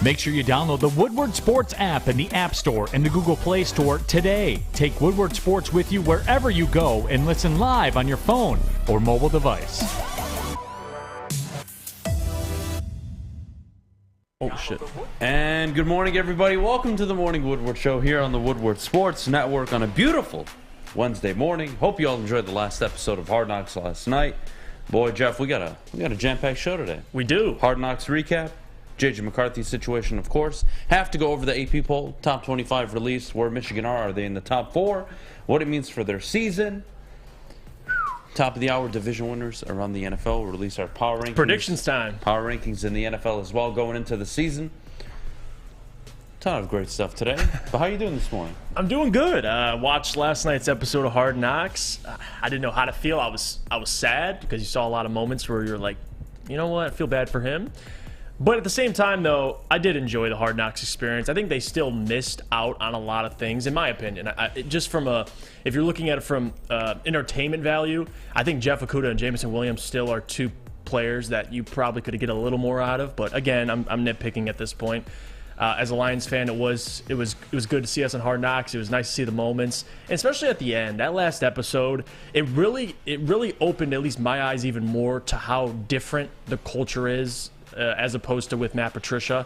Make sure you download the Woodward Sports app in the App Store and the Google Play Store today. Take Woodward Sports with you wherever you go and listen live on your phone or mobile device. Oh, shit. And good morning, everybody. Welcome to the Morning Woodward Show here on the Woodward Sports Network on a beautiful Wednesday morning. Hope you all enjoyed the last episode of Hard Knocks last night. Boy, Jeff, we got a jam-packed show today. We do. Hard Knocks recap. J.J. McCarthy's situation, of course. Have to go over the AP poll, top 25 released. Where Michigan are they in the top 4? What it means for their season. Top of the hour division winners around the NFL. We'll release our power rankings. Predictions time. Power rankings in the NFL as well going into the season. Ton of great stuff today. But how are you doing this morning? I'm doing good. Watched last night's episode of Hard Knocks. I didn't know how to feel. I was sad because you saw a lot of moments where you're like, you know what, I feel bad for him. But at the same time, though, I did enjoy the Hard Knocks experience. I think they still missed out on a lot of things, in my opinion. If you're looking at it from entertainment value, I think Jeff Okudah and Jameson Williams still are two players that you probably could get a little more out of. But again, I'm nitpicking at this point. As a Lions fan, it was good to see us on Hard Knocks. It was nice to see the moments, and especially at the end, that last episode, it really opened at least my eyes even more to how different the culture is. As opposed to with Matt Patricia.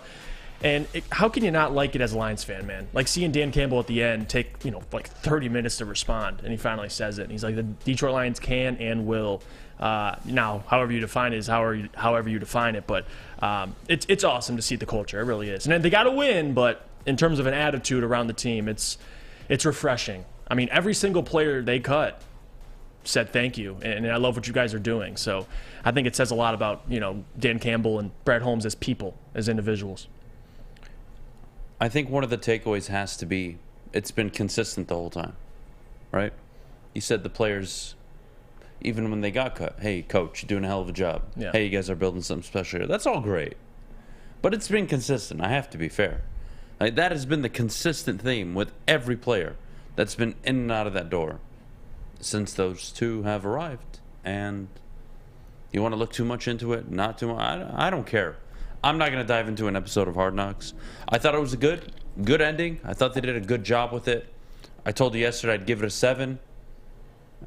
And how can you not like it as a Lions fan, man? Like seeing Dan Campbell at the end take, like 30 minutes to respond, and he finally says it. And he's like, the Detroit Lions can and will. Now, however you define it is however you define it. But it's awesome to see the culture. It really is. And they got to win, but in terms of an attitude around the team, it's refreshing. I mean, every single player they cut said thank you, and I love what you guys are doing. So I think it says a lot about Dan Campbell and Brad Holmes as people, as individuals. I think one of the takeaways has to be it's been consistent the whole time, right? You said the players, even when they got cut, hey, coach, you're doing a hell of a job. Yeah. Hey, you guys are building something special here. That's all great. But it's been consistent. I have to be fair. Like, that has been the consistent theme with every player that's been in and out of that door since those two have arrived. And you want to look too much into it? Not too much? I don't care. I'm not going to dive into an episode of Hard Knocks. I thought it was a good ending. I thought they did a good job with it. I told you yesterday I'd give it a 7.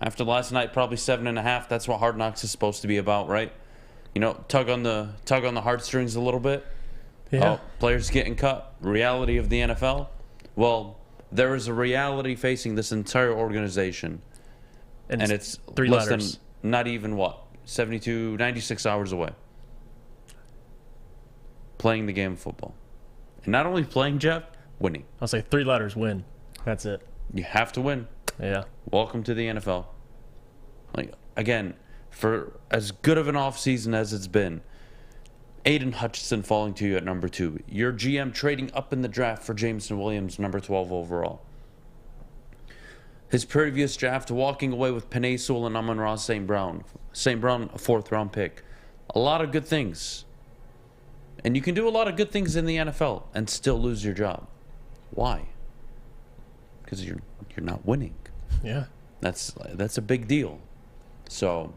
After last night, probably 7.5. That's what Hard Knocks is supposed to be about, right? Tug on the heartstrings a little bit. Yeah. Oh, players getting cut. Reality of the NFL. Well, there is a reality facing this entire organization. And it's 3 less letters. than, not even 72, 96 hours away. Playing the game of football. And not only playing, Jeff, winning. I'll say 3 letters, win. That's it. You have to win. Yeah. Welcome to the NFL. Again, for as good of an offseason as it's been, Aiden Hutchinson falling to you at number 2. Your GM trading up in the draft for Jameson Williams, number 12 overall. His previous draft, walking away with Penei Sewell and Amon-Ra St. Brown. St. Brown, a 4th-round pick. A lot of good things. And you can do a lot of good things in the NFL and still lose your job. Why? Because you're not winning. Yeah. That's a big deal. So,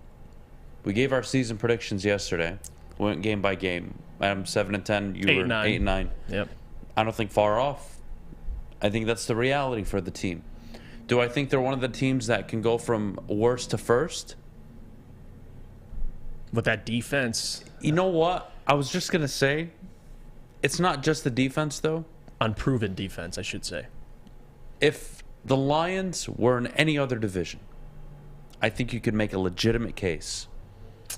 we gave our season predictions yesterday. We went game by game. I'm 7-10. You were 8-9. Yep. I don't think far off. I think that's the reality for the team. Do I think they're one of the teams that can go from worst to first? With that defense. You know what? I was just going to say, it's not just the defense, though. Unproven defense, I should say. If the Lions were in any other division, I think you could make a legitimate case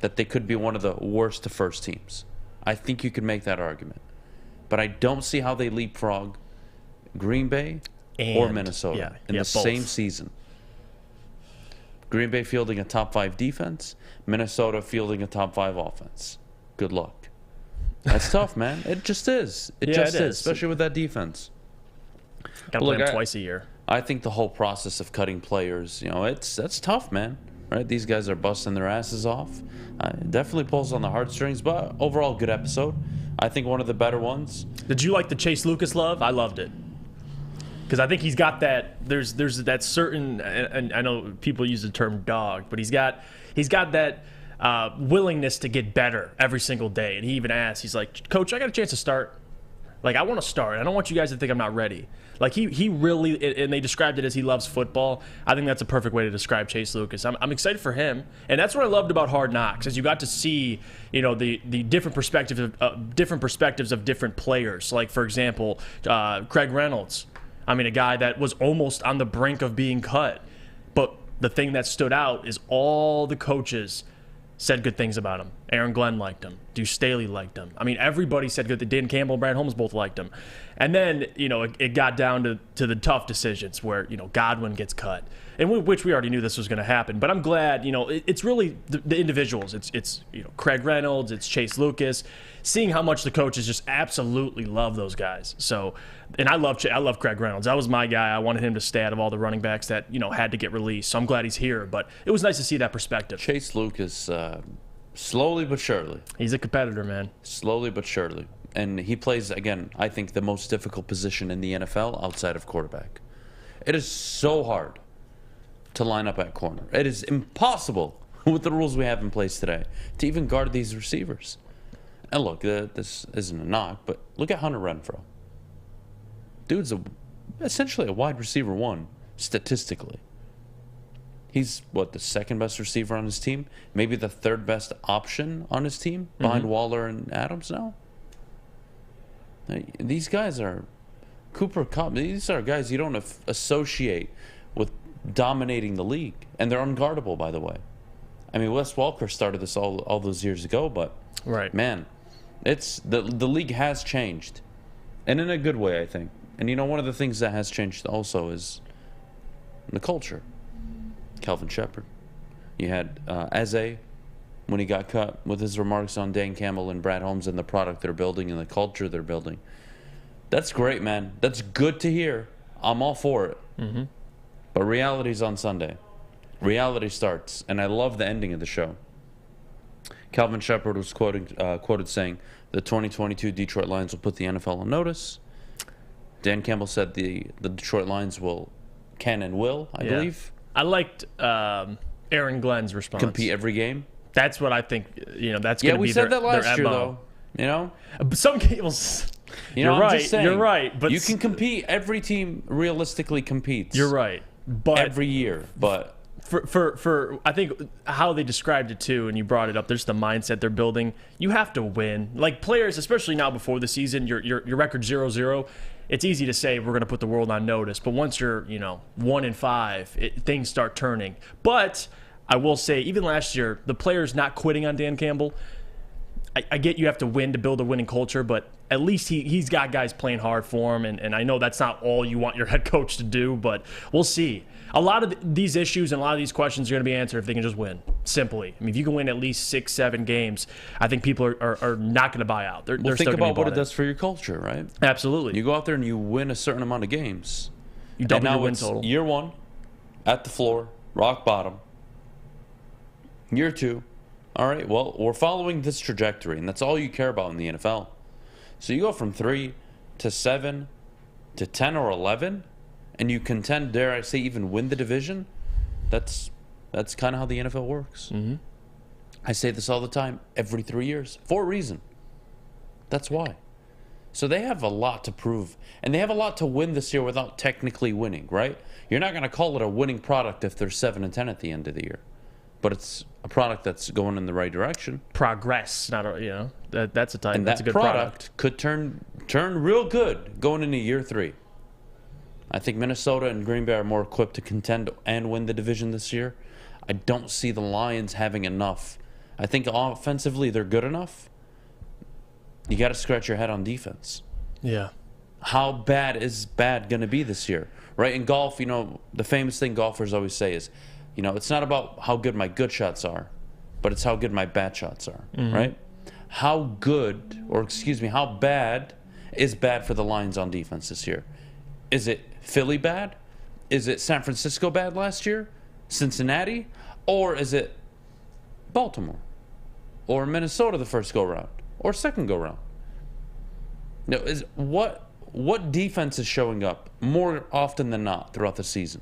that they could be one of the worst to first teams. I think you could make that argument. But I don't see how they leapfrog Green Bay or Minnesota in the same season. Green Bay fielding a top 5 defense, Minnesota fielding a top 5 offense. Good luck. That's tough, man. It just is. It just is, especially with that defense. Got to play them twice a year. I think the whole process of cutting players, that's tough, man. Right? These guys are busting their asses off. It definitely pulls on the heartstrings, but overall, good episode. I think one of the better ones. Did you like the Chase Lucas love? I loved it. Because I think he's got that. There's that certain, and I know people use the term dog, but he's got that willingness to get better every single day. And he even asked, he's like, Coach, I got a chance to start. Like, I want to start. I don't want you guys to think I'm not ready. Like, he really, and they described it as he loves football. I think that's a perfect way to describe Chase Lucas. I'm excited for him. And that's what I loved about Hard Knocks, is you got to see, the different perspectives of different players. Like, for example, Craig Reynolds. I mean, a guy that was almost on the brink of being cut. But the thing that stood out is all the coaches said good things about him. Aaron Glenn liked him. Deuce Staley liked him. I mean, everybody said good. Dan Campbell and Brad Holmes both liked him. And then, it got down to the tough decisions where, Godwin gets cut. And which we already knew this was going to happen. But I'm glad, it's really the individuals. It's Craig Reynolds, it's Chase Lucas. Seeing how much the coaches just absolutely love those guys. So, and I love Craig Reynolds. That was my guy. I wanted him to stay out of all the running backs that, had to get released. So I'm glad he's here. But it was nice to see that perspective. Chase Lucas, slowly but surely. He's a competitor, man. Slowly but surely. And he plays, again, I think the most difficult position in the NFL outside of quarterback. It is so hard to line up at corner. It is impossible with the rules we have in place today to even guard these receivers. And look, this isn't a knock, but look at Hunter Renfrow. Dude's essentially a wide receiver one, statistically. He's, the second best receiver on his team? Maybe the third best option on his team? Behind Waller and Adams now? These guys are Cooper Kupp. These are guys you don't associate with dominating the league. And they're unguardable, by the way. I mean, Wes Welker started this all those years ago, but, right, man, it's the league has changed. And in a good way, I think. And, one of the things that has changed also is the culture. Kelvin Shepard. You had Eze when he got cut with his remarks on Dan Campbell and Brad Holmes and the product they're building and the culture they're building. That's great, man. That's good to hear. I'm all for it. Mm-hmm. But reality's on Sunday. Reality starts, and I love the ending of the show. Kelvin Shepard was quoted saying, the 2022 Detroit Lions will put the NFL on notice. Dan Campbell said the Detroit Lions can and will, I believe. I liked Aaron Glenn's response. Compete every game. That's what I think. That's going to be their we said that last year, though. But some games. You're I'm right. just saying, you're right. But you can compete. Every team realistically competes. You're right. But every year, but for I think how they described it too, and you brought it up. There's the mindset they're building. You have to win. Like players, especially now before the season, your record 0-0. It's easy to say we're going to put the world on notice, but once you're 1-5, things start turning. But I will say, even last year, the players not quitting on Dan Campbell. I get you have to win to build a winning culture, but at least he's got guys playing hard for him, and I know that's not all you want your head coach to do, but we'll see. A lot of these issues and a lot of these questions are going to be answered if they can just win, simply. I mean, if you can win at least 6-7 games, I think people are not going to buy out. They're think still about what it in. does for your culture, right? Absolutely. You go out there and you win a certain amount of games. You double and now your win it's total. Year 1, at the floor, rock bottom. Year 2, all right, well, we're following this trajectory, and that's all you care about in the NFL. So you go from 3 to 7 to 10 or 11, and you contend, dare I say, even win the division. That's kind of how the NFL works. Mm-hmm. I say this all the time, every 3 years, for a reason. That's why. So they have a lot to prove, and they have a lot to win this year without technically winning, right? You're not going to call it a winning product if they're 7-10 at the end of the year. But it's a product that's going in the right direction. Progress, not that's a type. And that's that a good product could turn real good going into year 3. I think Minnesota and Green Bay are more equipped to contend and win the division this year. I don't see the Lions having enough. I think offensively they're good enough. You got to scratch your head on defense. Yeah. How bad is bad going to be this year? Right? In golf, the famous thing golfers always say is, it's not about how good my good shots are, but it's how good my bad shots are, right? How bad is bad for the Lions on defense this year? Is it Philly bad? Is it San Francisco bad last year? Cincinnati? Or is it Baltimore? Or Minnesota the first go-round? Or second go-round? No, what defense is showing up more often than not throughout the season?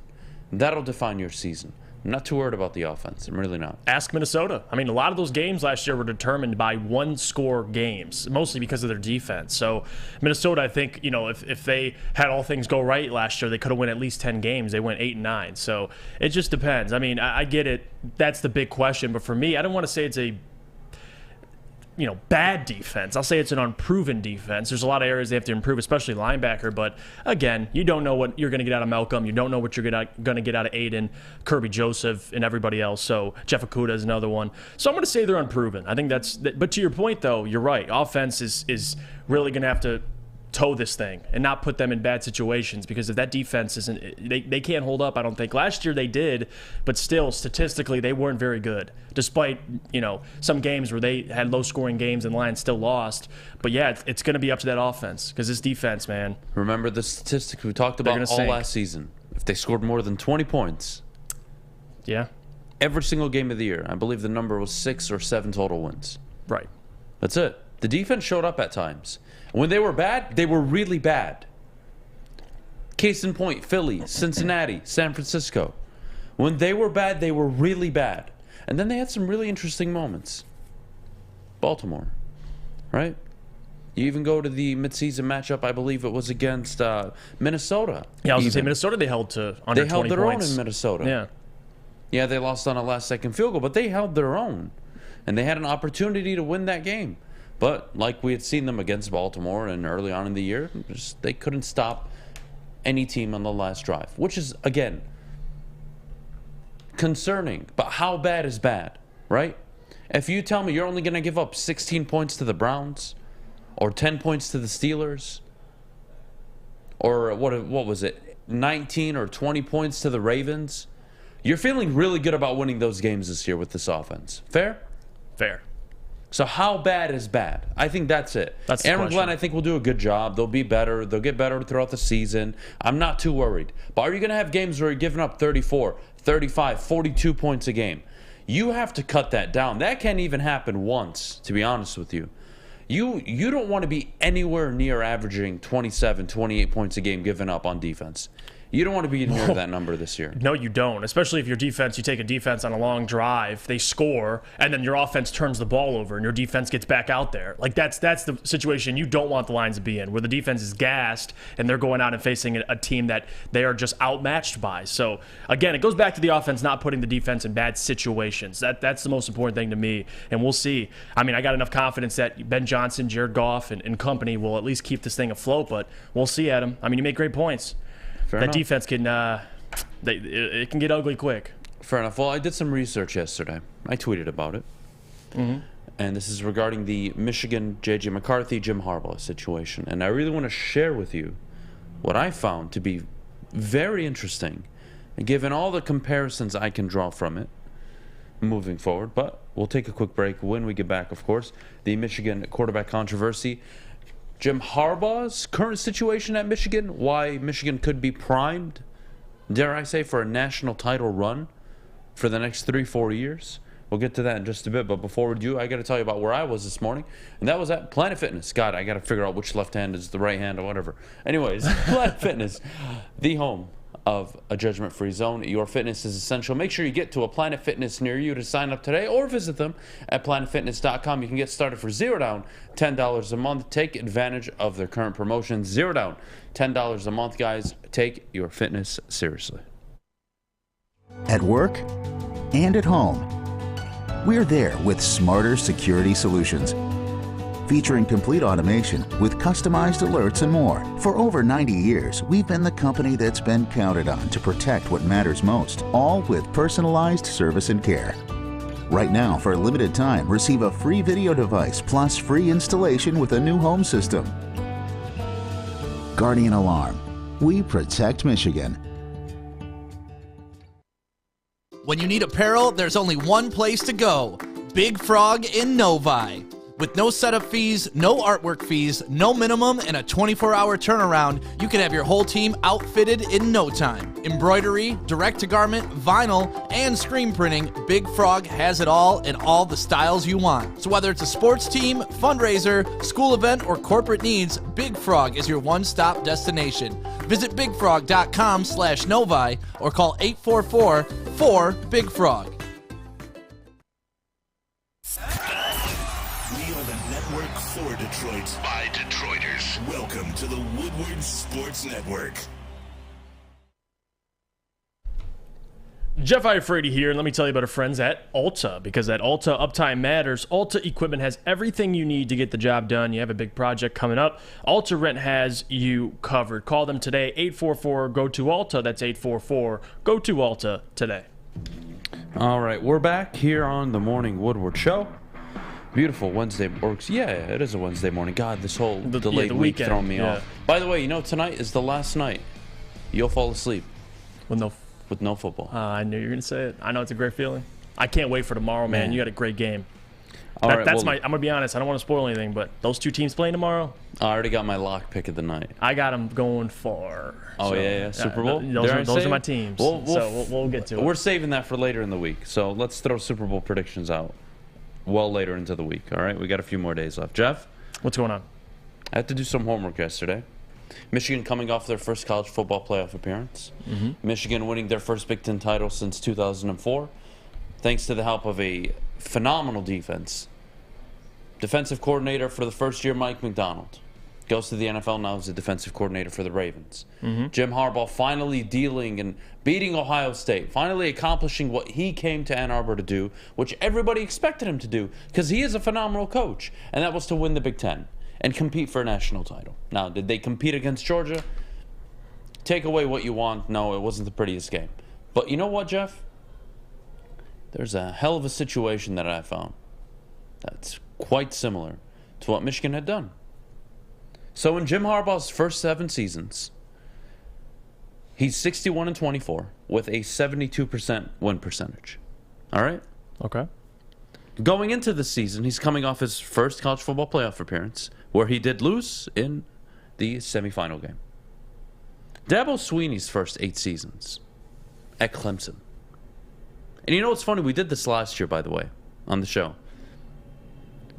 That'll define your season. I'm not too worried about the offense. I'm really not. Ask Minnesota. I mean, a lot of those games last year were determined by one-score games, mostly because of their defense. So Minnesota, I think, if they had all things go right last year, they could have won at least 10 games. They went 8-9. So it just depends. I mean, I get it. That's the big question. But for me, I don't want to say it's a bad defense. I'll say it's an unproven defense. There's a lot of areas they have to improve, especially linebacker. But again, you don't know what you're going to get out of Malcolm. You don't know what you're going to get out of Aiden, Kirby Joseph, and everybody else. So Jeff Okudah is another one. So I'm going to say they're unproven. I think but to your point, though, you're right. Offense is really going to have to toe this thing and not put them in bad situations, because if that defense isn't, they can't hold up. I don't think last year they did, but still statistically they weren't very good, despite some games where they had low scoring games and the Lions still lost. But yeah, it's going to be up to that offense, because this defense, man, remember the statistics we talked about all last season. If they scored more than 20 points, every single game of the year, I believe the number was 6 or 7 total wins. Right. That's it. The defense showed up at times. When they were bad, they were really bad. Case in point, Philly, Cincinnati, San Francisco. When they were bad, they were really bad. And then they had some really interesting moments. Baltimore, right? You even go to the midseason matchup, I believe it was against Minnesota. Yeah, I was going to say Minnesota they held to under 20 points. They held their own in Minnesota. Yeah. Yeah, they lost on a last-second field goal, but they held their own. And they had an opportunity to win that game. But like we had seen them against Baltimore and early on in the year, they couldn't stop any team on the last drive, which is, again, concerning. But how bad is bad, right? If you tell me you're only going to give up 16 points to the Browns or 10 points to the Steelers, or what was it, 19 or 20 points to the Ravens, you're feeling really good about winning those games this year with this offense. Fair? Fair. So how bad is bad? I think that's it. That's the Aaron question. Glenn, I think, will do a good job. They'll be better. They'll get better throughout the season. I'm not too worried. But are you going to have games where you're giving up 34, 35, 42 points a game? You have to cut that down. That can't even happen once, to be honest with you. You don't want to be anywhere near averaging 27, 28 points a game given up on defense. You don't want to be near that number this year. No, you don't. Especially if your defense, you take a defense on a long drive, they score, and then your offense turns the ball over and your defense gets back out there. Like that's the situation you don't want the Lions to be in, where the defense is gassed and they're going out and facing a team that they are just outmatched by. So again, it goes back to the offense not putting the defense in bad situations. That's the most important thing to me, and we'll see. I mean, I got enough confidence that Ben Johnson, Jared Goff, and company will at least keep this thing afloat, but we'll see, Adam. I mean, you make great points. Fair that enough. Defense can it can get ugly quick. Fair enough. Well, I did some research yesterday. I tweeted about it. Mm-hmm. And this is regarding the Michigan J.J. McCarthy, Jim Harbaugh situation. And I really want to share with you what I found to be very interesting, and given all the comparisons I can draw from it moving forward. But we'll take a quick break. When we get back, of course, the Michigan quarterback controversy, Jim Harbaugh's current situation at Michigan, why Michigan could be primed, dare I say, for a national title run for the next 3-4 years. We'll get to that in just a bit, but before we do, I got to tell you about where I was this morning, and that was at Planet Fitness. God, I got to figure out which left hand is the right hand or whatever. Anyways, Planet Fitness, the home of a judgment-free zone. Your fitness is essential. Make sure you get to a Planet Fitness near you to sign up today, or visit them at planetfitness.com. You can get started for $0 down, $10 a month. Take advantage of their current promotion. $0 down, $10 a month, guys. Take your fitness seriously. At work and at home, we're there with smarter security solutions. Featuring complete automation with customized alerts and more. For over 90 years, we've been the company that's been counted on to protect what matters most, all with personalized service and care. Right now, for a limited time, receive a free video device plus free installation with a new home system. Guardian Alarm. We protect Michigan. When you need apparel, there's only one place to go. Big Frog in Novi. With no setup fees, no artwork fees, no minimum, and a 24-hour turnaround, you can have your whole team outfitted in no time. Embroidery, direct-to-garment, vinyl, and screen printing, Big Frog has it all in all the styles you want. So whether it's a sports team, fundraiser, school event, or corporate needs, Big Frog is your one-stop destination. Visit bigfrog.com/Novi or call 844 for Big Frog. We are the network for Detroit by Detroiters. Welcome to the Woodward Sports Network. Jeff Iafrate here, and let me tell you about our friends at Ulta, because at Ulta, uptime matters. Ulta Equipment has everything you need to get the job done. You have a big project coming up, Ulta Rent has you covered. Call them today, 844-GO-TO-ULTA. That's 844-GO-TO-ULTA today. All right, we're back here on the Morning Woodward Show. Beautiful Wednesday. Yeah, it is a Wednesday morning. God, this whole delayed week weekend, throwing me off. By the way, tonight is the last night you'll fall asleep With no football. I knew you were going to say it. I know it's a great feeling. I can't wait for tomorrow, man. You got a great game. All right, I'm going to be honest. I don't want to spoil anything, but those two teams playing tomorrow. I already got my lock pick of the night. I got them going far. Oh, yeah. Super Bowl? Those are my teams. We'll get to it. We're saving that for later in the week. So let's throw Super Bowl predictions out well later into the week. All right? We got a few more days left. Jeff? What's going on? I had to do some homework yesterday. Michigan coming off their first college football playoff appearance. Mm-hmm. Michigan winning their first Big Ten title since 2004, thanks to the help of a phenomenal defense. Defensive coordinator for the first year, Mike McDonald, goes to the NFL now as the defensive coordinator for the Ravens. Mm-hmm. Jim Harbaugh finally dealing and beating Ohio State, finally accomplishing what he came to Ann Arbor to do, which everybody expected him to do, because he is a phenomenal coach, and that was to win the Big Ten and compete for a national title. Now, did they compete against Georgia? Take away what you want. No, it wasn't the prettiest game. But you know what, Jeff? There's a hell of a situation that I found that's quite similar to what Michigan had done. So in Jim Harbaugh's first 7 seasons, he's 61-24 with a 72% win percentage. All right? Okay. Going into the season, he's coming off his first college football playoff appearance, where he did lose in the semifinal game. Dabo Swinney's first 8 seasons at Clemson. And you know what's funny? We did this last year, by the way, on the show.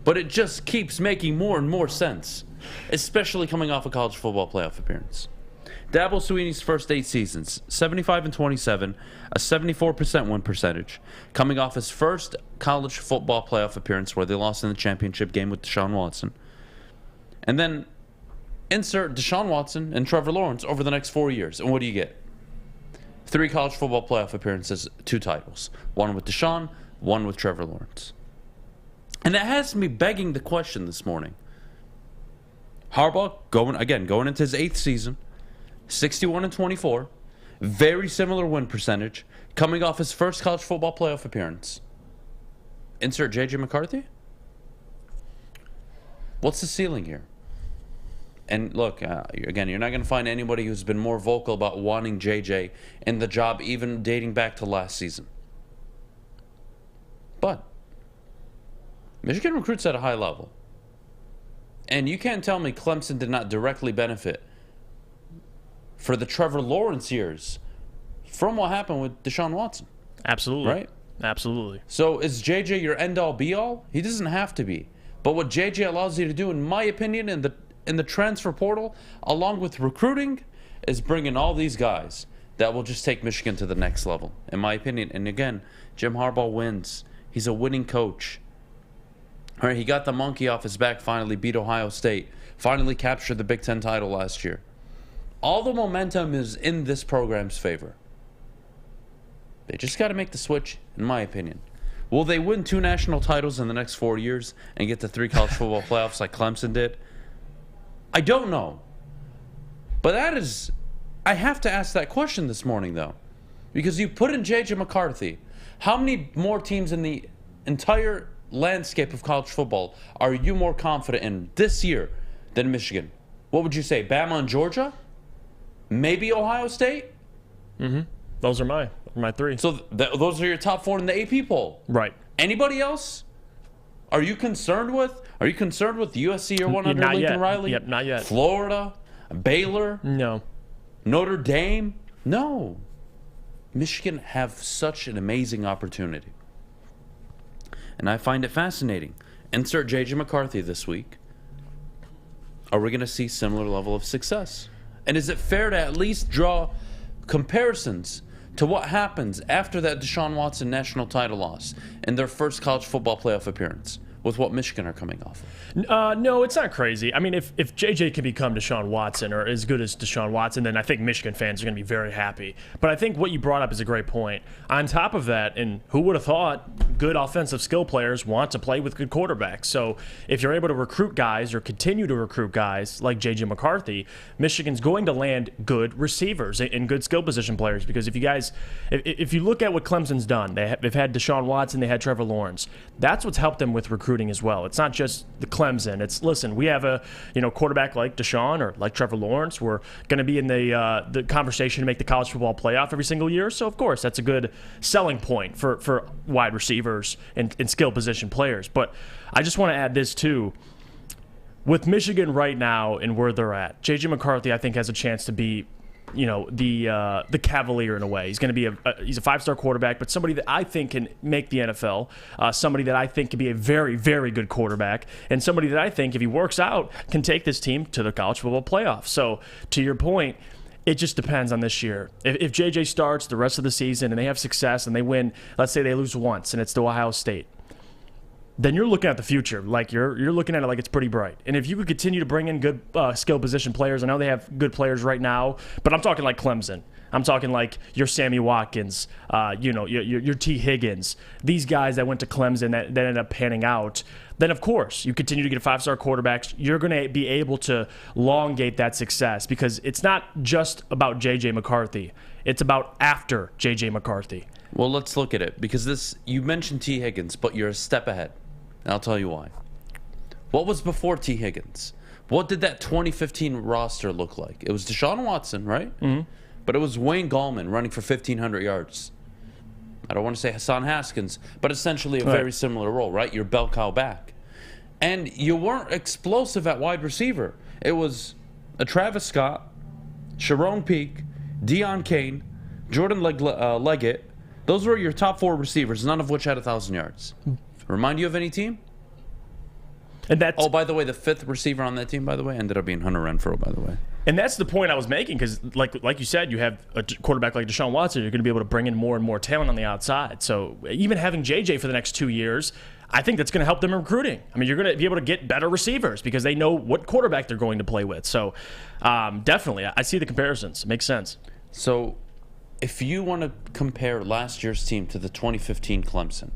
But it just keeps making more and more sense, especially coming off a college football playoff appearance. Dabo Swinney's first 8 seasons, 75-27, a 74% win percentage, coming off his first college football playoff appearance where they lost in the championship game with Deshaun Watson. And then insert Deshaun Watson and Trevor Lawrence over the next 4 years. And what do you get? 3 college football playoff appearances, 2 titles. 1 with Deshaun, 1 with Trevor Lawrence. And that has me begging the question this morning. Harbaugh, going into his 8th season, 61-24, very similar win percentage, coming off his first college football playoff appearance. Insert J.J. McCarthy? What's the ceiling here? And look, again, you're not going to find anybody who's been more vocal about wanting J.J. in the job, even dating back to last season. But Michigan recruits at a high level. And you can't tell me Clemson did not directly benefit for the Trevor Lawrence years from what happened with Deshaun Watson. Absolutely. Right? Absolutely. So is JJ your end-all, be-all? He doesn't have to be. But what JJ allows you to do, in my opinion, in the transfer portal, along with recruiting, is bringing all these guys that will just take Michigan to the next level, in my opinion. And again, Jim Harbaugh wins. He's a winning coach. All right, he got the monkey off his back, finally beat Ohio State, finally captured the Big Ten title last year. All the momentum is in this program's favor. They just got to make the switch, in my opinion. Will they win 2 national titles in the next 4 years and get to 3 college football playoffs like Clemson did? I don't know. But I have to ask that question this morning, though. Because you put in J.J. McCarthy. How many more teams in the entire landscape of college football are you more confident in this year than Michigan? What would you say? Bama and Georgia? Maybe Ohio State? Mm-hmm. Those are my 3. So those are your top 4 in the AP poll. Right. Anybody else? Are you concerned with? Are you concerned with USC or 100 Not Lincoln yet. Riley? Yep, not yet. Florida? Baylor? No. Notre Dame? No. Michigan have such an amazing opportunity. And I find it fascinating. Insert J.J. McCarthy this week. Are we going to see similar level of success? And is it fair to at least draw comparisons to what happens after that Deshaun Watson national title loss in their first college football playoff appearance with what Michigan are coming off of. No, it's not crazy. I mean, if JJ can become Deshaun Watson or as good as Deshaun Watson, then I think Michigan fans are going to be very happy. But I think what you brought up is a great point. On top of that, and who would have thought good offensive skill players want to play with good quarterbacks? So if you're able to recruit guys or continue to recruit guys like JJ McCarthy, Michigan's going to land good receivers and good skill position players. Because if you look at what Clemson's done, they've had Deshaun Watson, they had Trevor Lawrence. That's what's helped them with recruiting as well. It's not just the Clemson. It's, listen, we have a quarterback like Deshaun or like Trevor Lawrence. We're going to be in the conversation to make the college football playoff every single year. So, of course, that's a good selling point for wide receivers and skill position players. But I just want to add this, too. With Michigan right now and where they're at, J.J. McCarthy, I think, has a chance to be the Cavalier in a way. He's going to be he's a 5-star quarterback, but somebody that I think can make the NFL, somebody that I think can be a very, very good quarterback, and somebody that I think, if he works out, can take this team to the college football playoff. So, to your point, it just depends on this year. If JJ starts the rest of the season and they have success and they win, let's say they lose once and it's to Ohio State, then you're looking at the future. Like you're looking at it like it's pretty bright. And if you could continue to bring in good skill position players, I know they have good players right now, but I'm talking like Clemson. I'm talking like your Sammy Watkins, your T. Higgins, these guys that went to Clemson that ended up panning out. Then, of course, you continue to get 5-star quarterbacks. You're going to be able to elongate that success because it's not just about J.J. McCarthy. It's about after J.J. McCarthy. Well, let's look at it because you mentioned T. Higgins, but you're a step ahead. And I'll tell you why. What was before T. Higgins? What did that 2015 roster look like? It was Deshaun Watson, right? Mm-hmm. But it was Wayne Gallman running for 1,500 yards. I don't want to say Hassan Haskins, but essentially a very similar role, right? Your bell cow back. And you weren't explosive at wide receiver. It was a Travis Scott, Sharon Peake, Deion Kane, Jordan Leggett. Those were your top 4 receivers, none of which had 1,000 yards. Remind you of any team? And that's, by the way, the 5th receiver on that team, by the way, ended up being Hunter Renfrow, by the way. And that's the point I was making because, like you said, you have a quarterback like Deshaun Watson, you're going to be able to bring in more and more talent on the outside. So even having JJ for the next 2 years, I think that's going to help them in recruiting. I mean, you're going to be able to get better receivers because they know what quarterback they're going to play with. So definitely, I see the comparisons. It makes sense. So if you want to compare last year's team to the 2015 Clemson,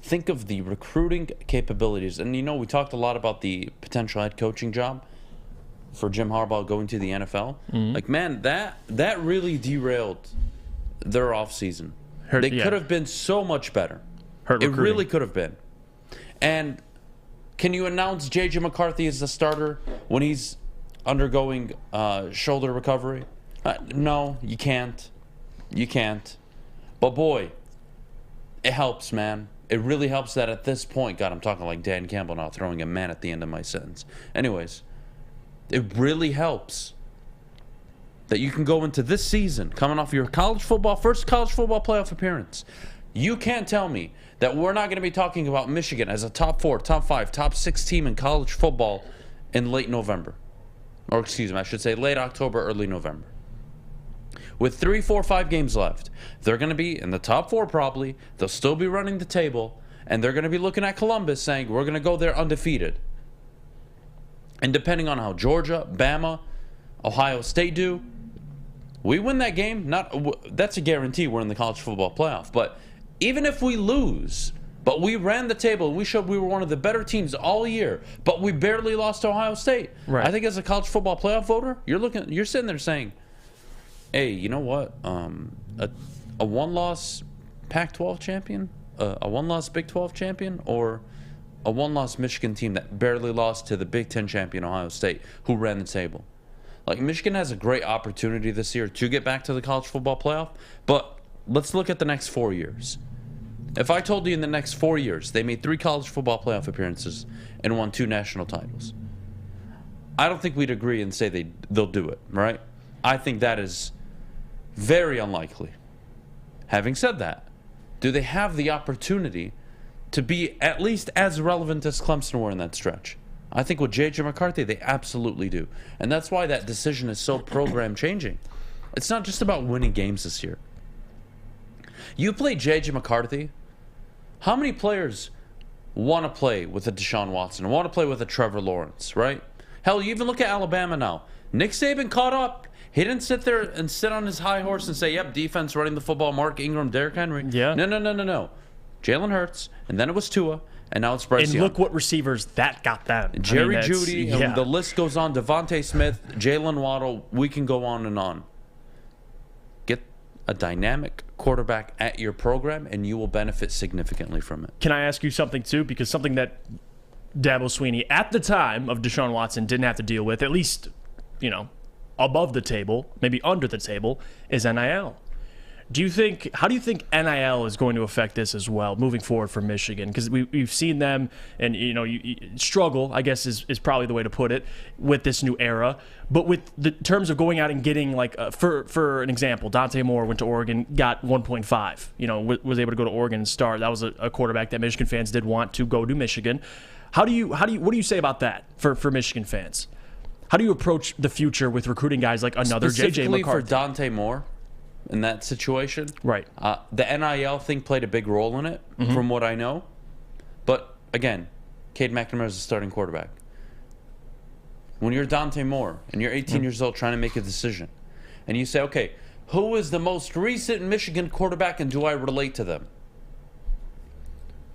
think of the recruiting capabilities. And, we talked a lot about the potential head coaching job for Jim Harbaugh going to the NFL. Mm-hmm. Like, man, that really derailed their offseason. They could have been so much better. It really could have been. And can you announce J.J. McCarthy as the starter when he's undergoing shoulder recovery? No, you can't. You can't. But, boy, it helps, man. It really helps that at this point, God, I'm talking like Dan Campbell now, throwing a man at the end of my sentence. Anyways, it really helps that you can go into this season, coming off your first college football playoff appearance. You can't tell me that we're not going to be talking about Michigan as a top 4, top 5, top 6 team in college football in late November. Or excuse me, I should say late October, early November. With 3, 4, 5 games left, they're going to be in the top 4 probably. They'll still be running the table, and they're going to be looking at Columbus saying, we're going to go there undefeated. And depending on how Georgia, Bama, Ohio State do, we win that game. That's a guarantee we're in the college football playoff. But even if we lose, but we ran the table and we showed we were one of the better teams all year, but we barely lost to Ohio State. Right. I think as a college football playoff voter, you're sitting there saying, hey, you know what? A one-loss Pac-12 champion, a one-loss Big 12 champion, or a one-loss Michigan team that barely lost to the Big 10 champion Ohio State, who ran the table. Like, Michigan has a great opportunity this year to get back to the college football playoff, but let's look at the next 4 years. If I told you in the next 4 years they made 3 college football playoff appearances and won 2 national titles, I don't think we'd agree and say they'll do it, right? I think that is very unlikely. Having said that, do they have the opportunity to be at least as relevant as Clemson were in that stretch? I think with J.J. McCarthy, they absolutely do. And that's why that decision is so program changing. It's not just about winning games this year. You play J.J. McCarthy. How many players want to play with a Deshaun Watson, want to play with a Trevor Lawrence, right? Hell, you even look at Alabama now. Nick Saban caught up. He didn't sit there and sit on his high horse and say, yep, defense running the football, Mark Ingram, Derrick Henry. Yeah. No. Jalen Hurts, and then it was Tua, and now it's Bryce And Young. look what receivers that got them. Jerry Jeudy, and the list goes on. Devontae Smith, Jalen Waddle, we can go on and on. Get a dynamic quarterback at your program, and you will benefit significantly from it. Can I ask you something, too? Because something that Dabo Swinney, at the time of Deshaun Watson, didn't have to deal with, at least, above the table, maybe under the table, is NIL. How do you think NIL is going to affect this as well moving forward for Michigan? Because we've seen them, and you struggle, I guess is probably the way to put it, with this new era. But with the terms of going out and getting, for an example, Dante Moore went to Oregon, got 1.5. Was able to go to Oregon and start. That was a quarterback that Michigan fans did want to go to Michigan. What do you say about that for Michigan fans? How do you approach the future with recruiting guys like another J.J. McCarthy? For Dante Moore in that situation, right? The NIL thing played a big role in it, from what I know. But again, Cade McNamara is a starting quarterback. When you're Dante Moore and you're 18 years old trying to make a decision, and you say, okay, who is the most recent Michigan quarterback and do I relate to them?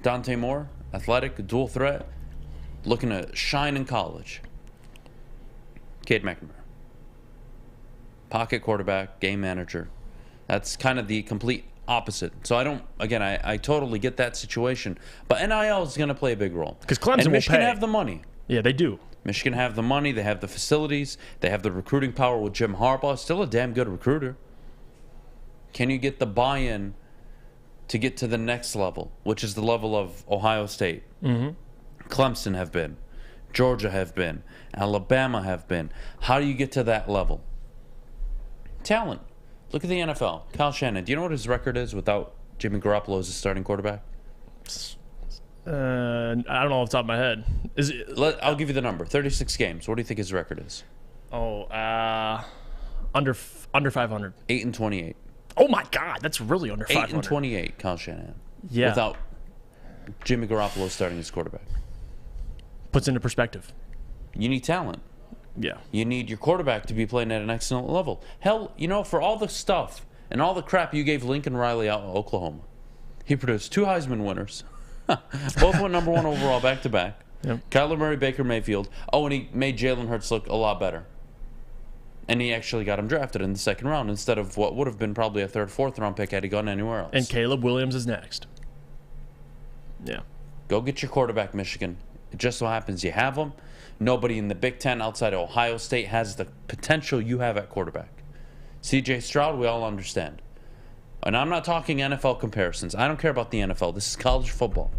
Dante Moore, athletic, dual threat, looking to shine in college. Cade McNamara. Pocket quarterback, game manager. That's kind of the complete opposite. So I totally get that situation. But NIL is going to play a big role. Because Clemson and Michigan will pay. have the money. Yeah, they do. Michigan have the money. They have the facilities. They have the recruiting power with Jim Harbaugh. Still a damn good recruiter. Can you get the buy-in to get to the next level, which is the level of Ohio State? Clemson have been. Georgia have been. Alabama have been. How do you get to that level? Talent. Look at the NFL. Kyle Shanahan. Do you know what his record is without Jimmy Garoppolo as a starting quarterback? I don't know off the top of my head. I'll give you the number. 36 games. What do you think his record is? Under 500. 8-28. Oh my God, that's really under 500. 8-28, Kyle Shanahan. Yeah. Without Jimmy Garoppolo starting as quarterback. Puts into perspective. You need talent. Yeah. You need your quarterback to be playing at an excellent level. Hell, for all the stuff and all the crap you gave Lincoln Riley out in Oklahoma, he produced 2 Heisman winners. Both went number 1 overall back-to-back. Yep. Kyler Murray, Baker Mayfield. Oh, and he made Jalen Hurts look a lot better. And he actually got him drafted in the second round instead of what would have been probably a third, fourth round pick had he gone anywhere else. And Caleb Williams is next. Yeah. Go get your quarterback, Michigan. It just so happens you have him. Nobody in the Big Ten outside of Ohio State has the potential you have at quarterback. C.J. Stroud, we all understand. And I'm not talking NFL comparisons. I don't care about the NFL. This is college football.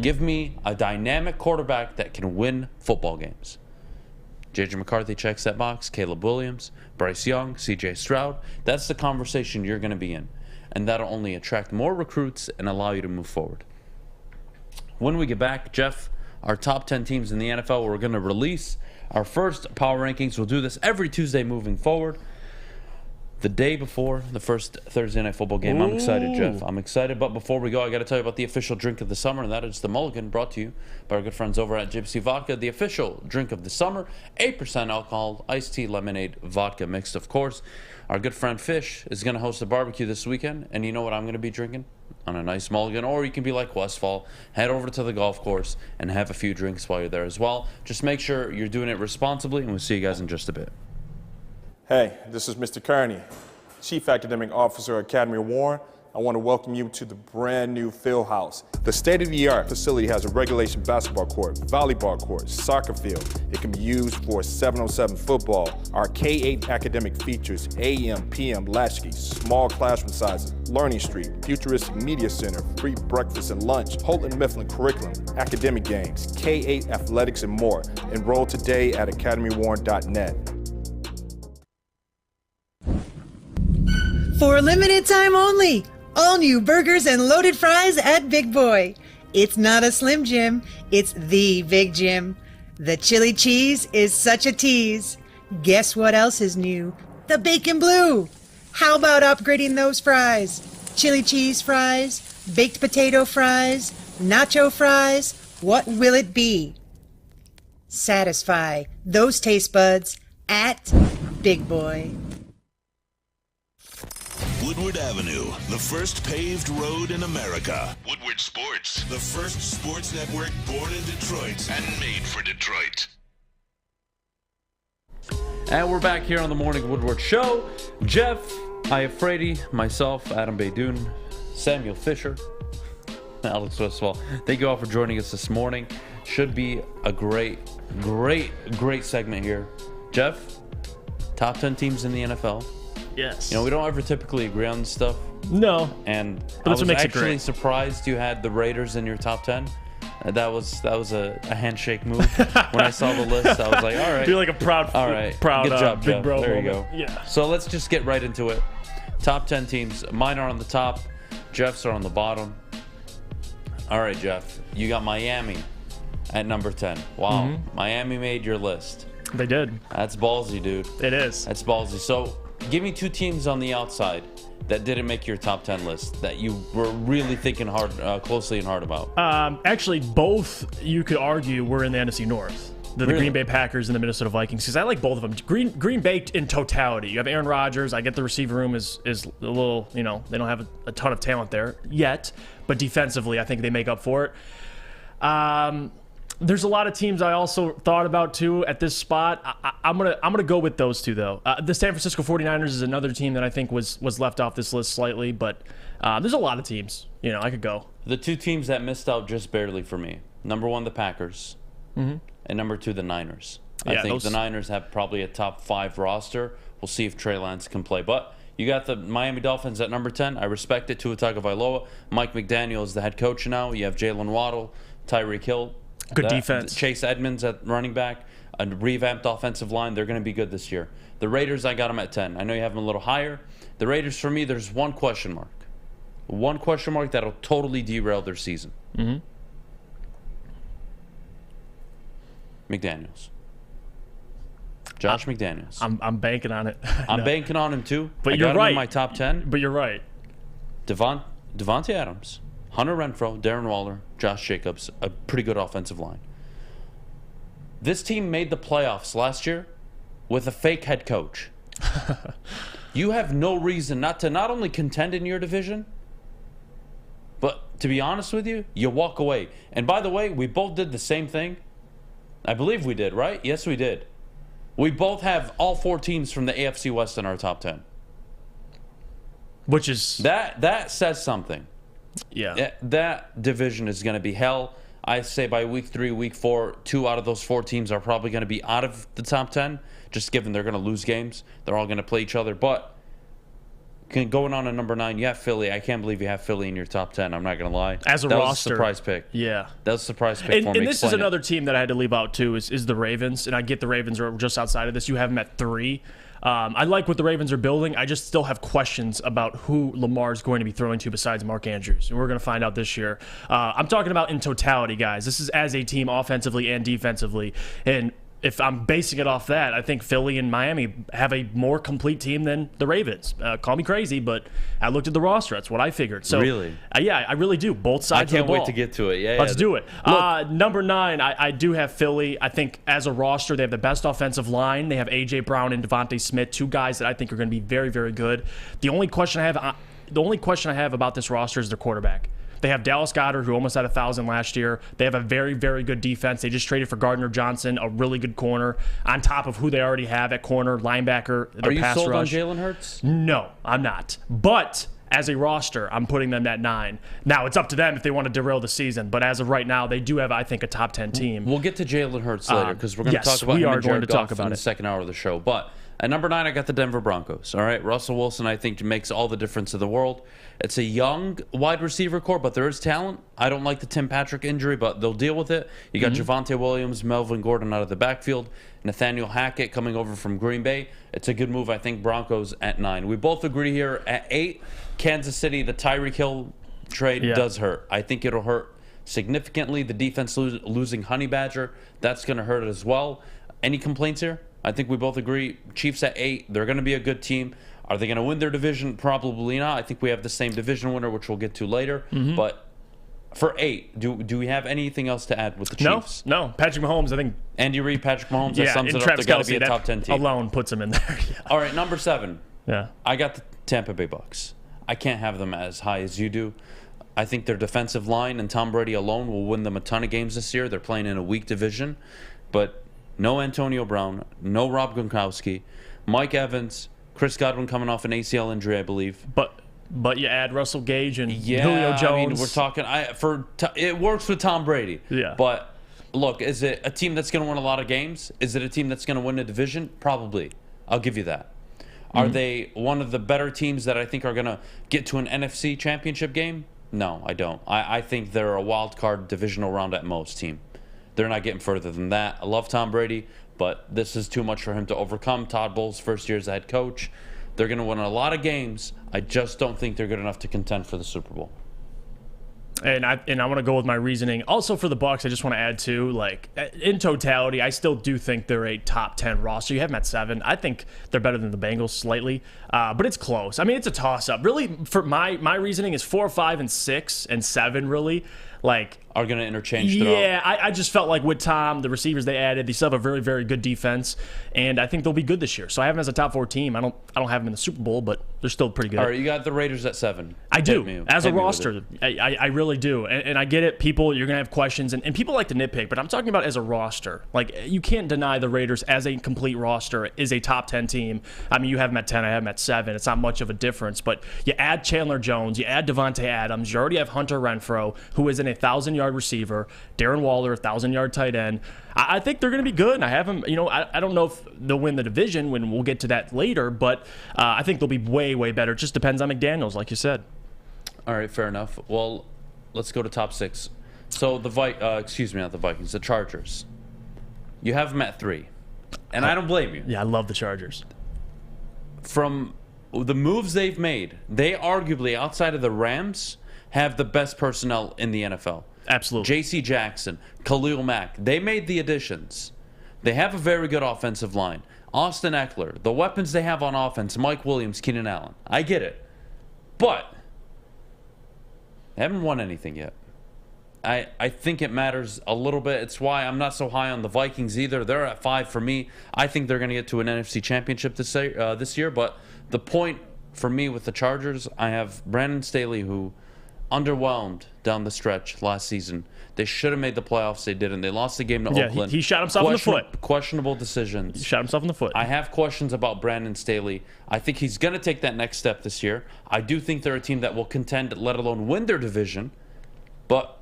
Give me a dynamic quarterback that can win football games. J.J. McCarthy checks that box. Caleb Williams, Bryce Young, C.J. Stroud. That's the conversation you're going to be in. And that'll only attract more recruits and allow you to move forward. When we get back, Jeff, our top 10 teams in the NFL, we're going to release our first power rankings. We'll do this every Tuesday moving forward. The day before the first Thursday Night Football game. I'm excited, Jeff. I'm excited. But before we go, I got to tell you about the official drink of the summer, and that is the Mulligan, brought to you by our good friends over at Gypsy Vodka. The official drink of the summer, 8% alcohol, iced tea, lemonade, vodka mixed, of course. Our good friend Fish is going to host a barbecue this weekend, and you know what I'm going to be drinking? On a nice Mulligan. Or you can be like Westfall, head over to the golf course and have a few drinks while you're there as well. Just make sure you're doing it responsibly, and we'll see you guys in just a bit. Hey, this is Mr. Kearney, Chief Academic Officer, Academy of Warren. I want to welcome you to the brand new field house. The state-of-the-art facility has a regulation basketball court, volleyball court, soccer field. It can be used for 7-on-7 football. Our K-8 academic features AM, PM latchkey, small classroom sizes, learning street, futuristic media center, free breakfast and lunch, Holton Mifflin curriculum, academic games, K-8 athletics, and more. Enroll today at academywarren.net. For a limited time only, all new burgers and loaded fries at Big Boy. It's not a Slim Jim, it's the Big Jim. The chili cheese is such a tease. Guess what else is new? The bacon blue. How about upgrading those fries? Chili cheese fries, baked potato fries, nacho fries, what will it be? Satisfy those taste buds at Big Boy. Woodward Avenue, the first paved road in America. Woodward Sports, the first sports network born in Detroit and made for Detroit. And we're back here on the Morning Woodward Show. Jeff, Iafrate, myself, Adham Beydoun, Samuel Fisher, Alex Westfall. Thank you all for joining us this morning. Should be a great segment here. Jeff, top 10 teams in the NFL. Yes. You know, we don't ever typically agree on this stuff. No. And But I that's was what makes it actually great. surprised you had the Raiders in your top 10. That was a handshake move. When I saw the list, I was like, all right. You're like a proud, All right. proud Good job, big Jeff. bro There you moment. go. Yeah. So let's just get right into it. Top 10 teams. Mine are on the top. Jeff's are on the bottom. All right, Jeff. You got Miami at number 10. Wow. Mm-hmm. Miami made your list. They did. That's ballsy, dude. It is. That's ballsy. So give me two teams on the outside that didn't make your top 10 list that you were really thinking closely and hard about. Actually, both, you could argue, were in the NFC North. The Really? Green Bay Packers and the Minnesota Vikings, because I like both of them. Green Bay in totality. You have Aaron Rodgers. I get the receiver room is a little, they don't have a ton of talent there yet, but defensively, I think they make up for it. There's a lot of teams I also thought about too at this spot. I'm gonna go with those two though. The San Francisco 49ers is another team that I think was left off this list slightly, but there's a lot of teams. I could go. The two teams that missed out just barely for me. Number one, the Packers. And number two, the Niners. I think the Niners have probably a top 5 roster. We'll see if Trey Lance can play. But you got the Miami Dolphins at number 10. I respect it. Tua Tagovailoa. Mike McDaniel is the head coach now. You have Jalen Waddle, Tyreek Hill. Good defense. Chase Edmonds at running back. A revamped offensive line. They're going to be good this year. The Raiders, I got them at 10. I know you have them a little higher. The Raiders, for me, there's one question mark. One question mark that'll totally derail their season. McDaniels. Josh McDaniels. I'm banking on it. I'm banking on him too. But I you're got him right. in my top 10. But you're right. Devontae Adams, Hunter Renfrow, Darren Waller, Josh Jacobs, a pretty good offensive line. This team made the playoffs last year with a fake head coach. You have no reason not to not only contend in your division, but to be honest with you, you walk away. And by the way, we both did the same thing. I believe we did, right? Yes, we did. We both have all 4 teams from the AFC West in our top 10. Which is That says something. yeah. That division is going to be hell. I say by week 3, week 4, 2 out of those 4 teams are probably going to be out of the top 10, just given they're going to lose games. They're all going to play each other. But going on to number 9, you have Philly. I can't believe you have Philly in your top 10. I'm not going to lie. As a that roster. was a surprise pick. Yeah. That was a surprise pick for me. And this is Explain it. another team that I had to leave out too is the Ravens. And I get the Ravens are just outside of this. You have them at 3. I like what the Ravens are building. I just still have questions about who Lamar is going to be throwing to besides Mark Andrews. And we're going to find out this year. I'm talking about in totality, guys. This is as a team offensively and defensively. And if I'm basing it off that, I think Philly and Miami have a more complete team than the Ravens. Call me crazy, but I looked at the roster. That's what I figured. So, Really? Yeah, I really do. Both I sides of the can't ball. wait to get to it. Yeah, Let's yeah. do it. Number 9, I do have Philly. I think as a roster, they have the best offensive line. They have A.J. Brown and Devontae Smith, 2 guys that I think are going to be very, very good. The only question I have about this roster is their quarterback. They have Dallas Goedert, who almost had 1,000 last year. They have a very, very good defense. They just traded for Gardner Johnson, a really good corner, on top of who they already have at corner, linebacker, their Are you pass sold rush. on Jalen Hurts? No, I'm not. But as a roster, I'm putting them at 9. Now, it's up to them if they want to derail the season. But as of right now, they do have, I think, a top 10 team. We'll get to Jalen Hurts later because we're going to yes, talk about we him are and going Jared to talk Goff about in the it. second hour of the show. But at number 9, I got the Denver Broncos. All right, Russell Wilson, I think, makes all the difference in the world. It's a young wide receiver core, but there is talent. I don't like the Tim Patrick injury, but they'll deal with it. You got Javonte Williams, Melvin Gordon out of the backfield, Nathaniel Hackett coming over from Green Bay. It's a good move, I think. Broncos at 9. We both agree here at 8. Kansas City, the Tyreek Hill trade does hurt. I think it'll hurt significantly. The defense losing Honey Badger, that's going to hurt as well. Any complaints here? I think we both agree. Chiefs at 8. They're going to be a good team. Are they going to win their division? Probably not. I think we have the same division winner, which we'll get to later. But for 8, do we have anything else to add with the Chiefs? No. Patrick Mahomes, I think. Andy Reid, Patrick Mahomes, that sums it up. They're got to be a top 10 team. Alone puts them in there. All right, number 7. Yeah. I got the Tampa Bay Bucks. I can't have them as high as you do. I think their defensive line and Tom Brady alone will win them a ton of games this year. They're playing in a weak division. But no Antonio Brown, no Rob Gronkowski, Mike Evans, Chris Godwin coming off an ACL injury, I believe. But you add Russell Gage and Julio Jones. I mean, we're talking. It works with Tom Brady. Yeah. But look, is it a team that's going to win a lot of games? Is it a team that's going to win a division? Probably. I'll give you that. Are they one of the better teams that I think are going to get to an NFC championship game? No, I don't. I think they're a wild card divisional round at most team. They're not getting further than that. I love Tom Brady, but this is too much for him to overcome. Todd Bowles' first year as a head coach. They're going to win a lot of games. I just don't think they're good enough to contend for the Super Bowl. And I want to go with my reasoning. Also for the Bucs, I just want to add too, like in totality, I still do think they're a top 10 roster. You have them at 7. I think they're better than the Bengals slightly, but it's close. I mean, it's a toss-up. Really, for my reasoning is 4, 5, and 6, and 7. Really, like are going to interchange throughout. Yeah, I just felt like with Tom, the receivers they added, they still have a very, very good defense, and I think they'll be good this year. So I have them as a top 4 team. I don't have them in the Super Bowl, but they're still pretty good. All right, you got the Raiders at 7. I do. As a roster, I really do. And I get it. People, you're going to have questions, and people like to nitpick, but I'm talking about as a roster. Like, you can't deny the Raiders as a complete roster is a top 10 team. I mean, you have them at 10, I have them at 7. It's not much of a difference, but you add Chandler Jones, you add Devontae Adams, you already have Hunter Renfrow, who is an 1,000-yard receiver, Darren Waller, 1,000-yard tight end. I think they're going to be good, and I have them, I don't know if they'll win the division when we'll get to that later, but I think they'll be way, way better. It just depends on McDaniels, like you said. All right, fair enough. Well, let's go to top 6. So the Vikings, the Chargers. You have them at 3, and I don't blame you. Yeah, I love the Chargers. From the moves they've made, they arguably, outside of the Rams, have the best personnel in the NFL. Absolutely. J.C. Jackson, Khalil Mack, they made the additions. They have a very good offensive line. Austin Eckler, the weapons they have on offense, Mike Williams, Keenan Allen. I get it. But they haven't won anything yet. I think it matters a little bit. It's why I'm not so high on the Vikings either. They're at 5 for me. I think they're going to get to an NFC championship this year. But the point for me with the Chargers, I have Brandon Staley, who underwhelmed down the stretch last season. They should have made the playoffs. They didn't. They lost the game to Oakland. He shot himself in the foot. Questionable decisions. He shot himself in the foot. I have questions about Brandon Staley. I think he's going to take that next step this year. I do think they're a team that will contend, let alone win their division. But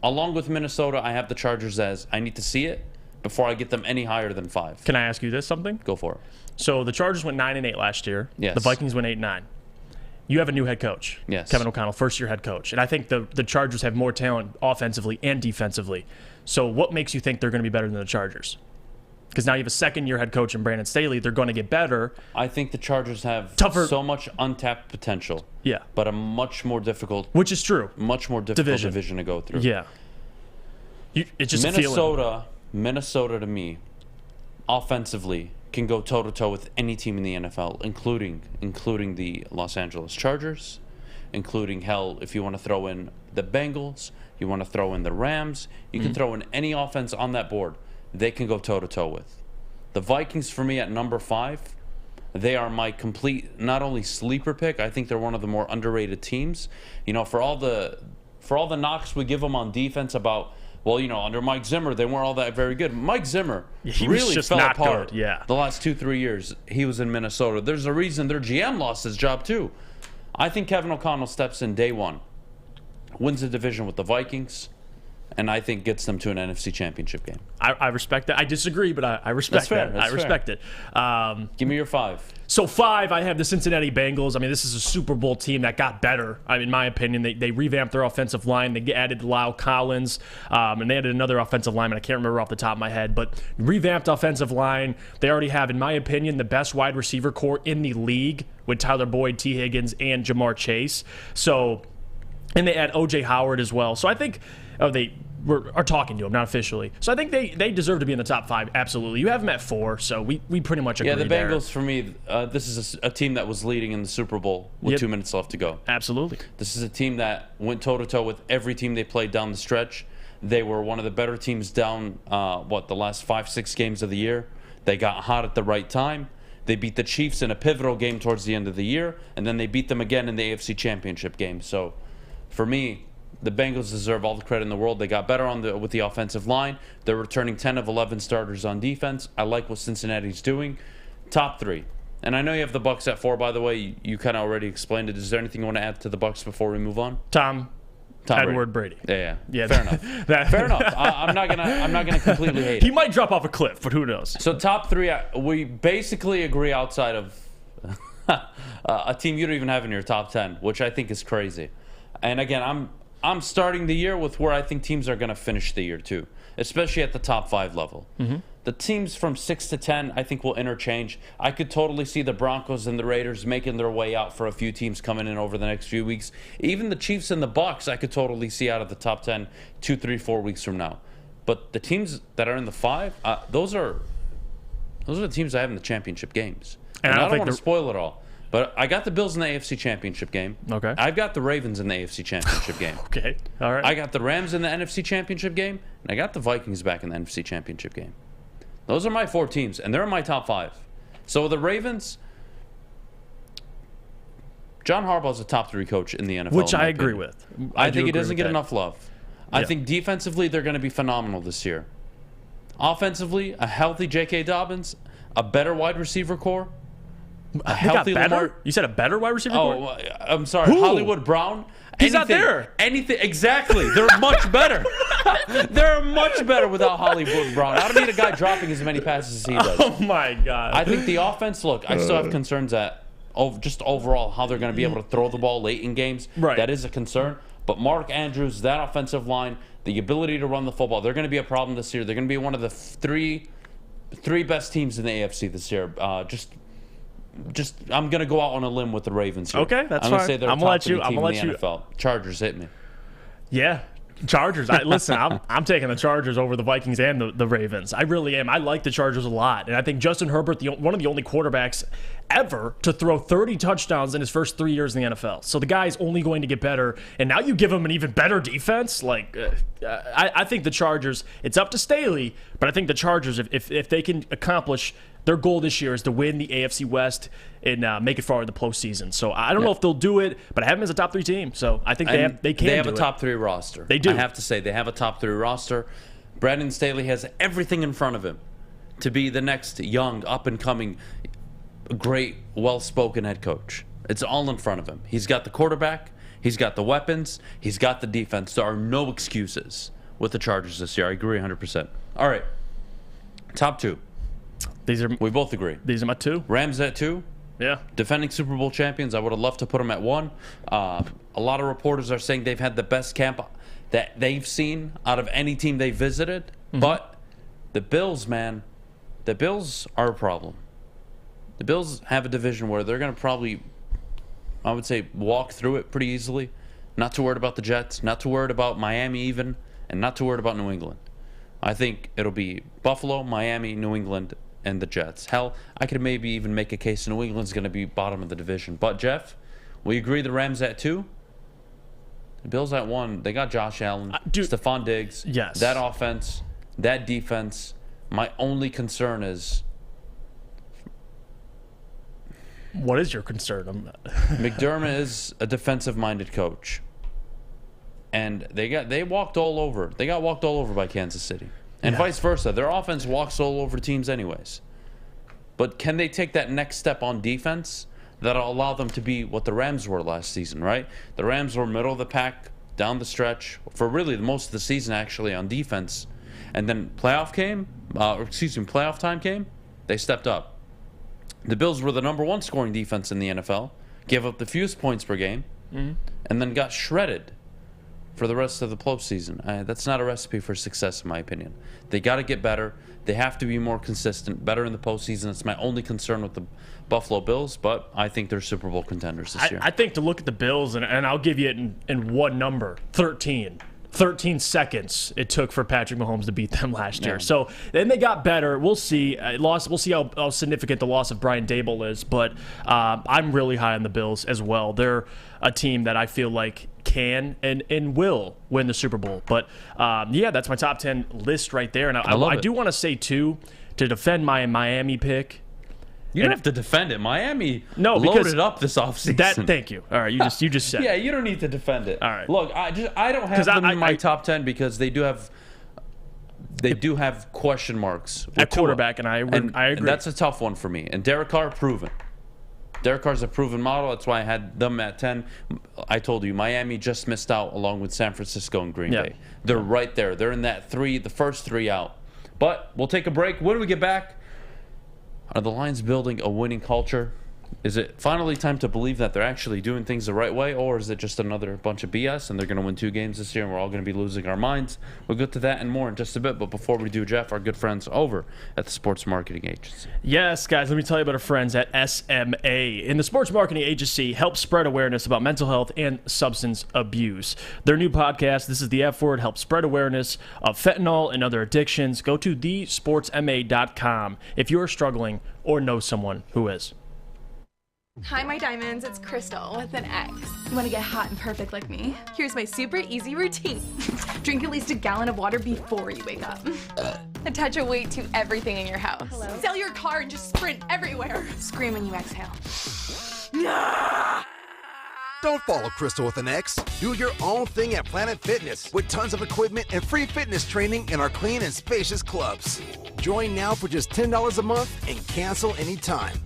along with Minnesota, I have the Chargers as I need to see it before I get them any higher than 5. Can I ask you this something? Go for it. So the Chargers went 9-8 last year. Yes. The Vikings went 8-9. You have a new head coach. Yes. Kevin O'Connell, first-year head coach. And I think the Chargers have more talent offensively and defensively. So what makes you think they're going to be better than the Chargers? Because now you have a second-year head coach in Brandon Staley. They're going to get better. I think the Chargers have so much untapped potential. Yeah. But a much more difficult... Which is true. Much more difficult division to go through. Yeah. It's just Minnesota to me, offensively, can go toe-to-toe with any team in the NFL, including the Los Angeles Chargers, including, hell, if you want to throw in the Bengals, you want to throw in the Rams, you can throw in any offense on that board, they can go toe-to-toe with. The Vikings, for me, at number 5, they are my complete, not only sleeper pick, I think they're one of the more underrated teams. For all the knocks we give them on defense about, under Mike Zimmer, they weren't all that very good. Mike Zimmer really fell apart the last 2-3 years he was in Minnesota. There's a reason their GM lost his job, too. I think Kevin O'Connell steps in day 1, wins the division with the Vikings, and I think gets them to an NFC championship game. I respect that. I disagree, but I respect that. I respect it. Give me your 5. So 5, I have the Cincinnati Bengals. I mean, this is a Super Bowl team that got better. I mean, in my opinion, they revamped their offensive line. They added Lyle Collins, and they added another offensive lineman. I can't remember off the top of my head, but revamped offensive line. They already have, in my opinion, the best wide receiver core in the league with Tyler Boyd, T. Higgins, and Jamar Chase. And they add O.J. Howard as well. So I think they are talking to him, not officially. So I think they deserve to be in the top 5. Absolutely. You have them at 4, so we pretty much agree. Yeah, the there. Bengals for me. This is a team that was leading in the Super Bowl with 2 minutes left to go. Absolutely. This is a team that went toe to toe with every team they played down the stretch. They were one of the better teams down the last 5-6 games of the year. They got hot at the right time. They beat the Chiefs in a pivotal game towards the end of the year, and then they beat them again in the AFC Championship game. So, for me, the Bengals deserve all the credit in the world. They got better with the offensive line. They're returning 10 of 11 starters on defense. I like what Cincinnati's doing. Top 3. And I know you have the Bucs at 4, by the way. You kind of already explained it. Is there anything you want to add to the Bucs before we move on? Tom Edward Brady. Yeah. Fair enough. Fair enough. I'm not gonna completely hate it. He might drop off a cliff, but who knows? So top 3, we basically agree outside of a team you don't even have in your top 10, which I think is crazy. And again, I'm starting the year with where I think teams are gonna finish the year too, especially at the top 5 level. Mm-hmm. The teams from 6 to 10, I think, will interchange. I could totally see the Broncos and the Raiders making their way out for a few teams coming in over the next few weeks. Even the Chiefs and the Bucs, I could totally see out of the top 10 2, 3, 4 weeks from now. But the teams that are in the 5, those are the teams I have in the championship games. And I don't want to spoil it all. But I got the Bills in the AFC Championship game. Okay. I've got the Ravens in the AFC Championship game. Okay. All right. I got the Rams in the NFC Championship game, and I got the Vikings back in the NFC Championship game. Those are my 4 teams, and they're in my top 5. So the Ravens, John Harbaugh's a top 3 coach in the NFL. Which I agree with. I think he doesn't get enough love. I think defensively they're going to be phenomenal this year. Offensively, a healthy J.K. Dobbins, a better wide receiver core, a healthy Lamar. You said a better wide receiver core? I'm sorry, Who? Hollywood Brown. He's not there. Exactly. They're much better. They're much better without Hollywood Brown. I don't need a guy dropping as many passes as he does. Oh, my God. I think the offense, look, I still have concerns at just overall how they're going to be able to throw the ball late in games. Right. That is a concern. But Mark Andrews, that offensive line, the ability to run the football, they're going to be a problem this year. They're going to be one of the three best teams in the AFC this year. I'm gonna go out on a limb with the Ravens here. Okay, that's I'm fine. Gonna say they're I'm top gonna let 3 you. team I'm gonna in let the you. NFL. Chargers hit me. Yeah, Chargers. Listen, I'm taking the Chargers over the Vikings and the Ravens. I really am. I like the Chargers a lot, and I think Justin Herbert, one of the only quarterbacks ever to throw 30 touchdowns in his first 3 years in the NFL. So the guy's only going to get better, and now you give him an even better defense. I think the Chargers. It's up to Staley, but I think the Chargers, if they can accomplish their goal this year, is to win the AFC West and make it far in the postseason. So I don't know if they'll do it, but I have them as a top 3 team. So I think they can. They have do a it. top 3 roster. They do. I have to say they have a top 3 roster. Brandon Staley has everything in front of him to be the next young, up and coming, great, well-spoken head coach. It's all in front of him. He's got the quarterback. He's got the weapons. He's got the defense. There are no excuses with the Chargers this year. I agree 100%. All right, top 2. We both agree. These are my 2. Rams at 2. Yeah. Defending Super Bowl champions. I would have loved to put them at 1. A lot of reporters are saying they've had the best camp that they've seen out of any team they visited. Mm-hmm. But the Bills, man, the Bills are a problem. The Bills have a division where they're going to probably, I would say, walk through it pretty easily. Not too worried about the Jets, not too worried about Miami even, and not too worried about New England. I think it'll be Buffalo, Miami, New England, and the Jets. Hell, I could maybe even make a case New England's going to be bottom of the division. But, Jeff, we agree the Rams at 2? The Bills at 1. They got Josh Allen, Stephon Diggs. Yes. That offense, that defense. My only concern is... What is your concern? McDermott is a defensive-minded coach. And they walked all over. They got walked all over by Kansas City. And vice versa. Their offense walks all over teams anyways. But can they take that next step on defense that'll allow them to be what the Rams were last season, right? The Rams were middle of the pack, down the stretch, for really most of the season actually on defense. And then playoff time came, they stepped up. The Bills were the number 1 scoring defense in the NFL, gave up the fewest points per game, and then got shredded for the rest of the postseason. That's not a recipe for success, in my opinion. They got to get better. They have to be more consistent, better in the postseason. It's my only concern with the Buffalo Bills, but I think they're Super Bowl contenders this year. I think to look at the Bills, and I'll give you it in one number, 13. 13 seconds it took for Patrick Mahomes to beat them last year. So then they got better. We'll see. We'll see how significant the loss of Brian Dable is, but I'm really high on the Bills as well. They're a team that I feel like can and will win the Super Bowl. But yeah, that's my top 10 list right there. And I do want to say, too, to defend my Miami pick. You don't have to defend it. Miami loaded up this offseason. Thank you. All right, you just said. Yeah, you don't need to defend it. All right. Look, I don't have them in my top 10 because they do have question marks at quarterback, and I agree. And that's a tough one for me. And Derek Carr, proven. Derek Carr's a proven model. That's why I had them at 10. I told you, Miami just missed out along with San Francisco and Green Bay. They're right there. They're in that the first three out. But we'll take a break. When we get back, are the Lions building a winning culture? Is it finally time to believe that they're actually doing things the right way, or is it just another bunch of BS and they're going to win 2 games this year and we're all going to be losing our minds? We'll get to that and more in just a bit. But before we do, Jeff, our good friends over at the Sports Marketing Agency. Yes, guys, let me tell you about our friends at SMA. In the Sports Marketing Agency, help spread awareness about mental health and substance abuse. Their new podcast, This is the F Word, helps spread awareness of fentanyl and other addictions. Go to thesportsma.com if you're struggling or know someone who is. Hi, my diamonds. It's Crystal with an X. You want to get hot and perfect like me? Here's my super easy routine. Drink at least a gallon of water before you wake up. Attach a weight to everything in your house. Hello? Sell your car and just sprint everywhere. Scream when you exhale. Don't follow Crystal with an X. Do your own thing at Planet Fitness with tons of equipment and free fitness training in our clean and spacious clubs. Join now for just $10 a month and cancel anytime.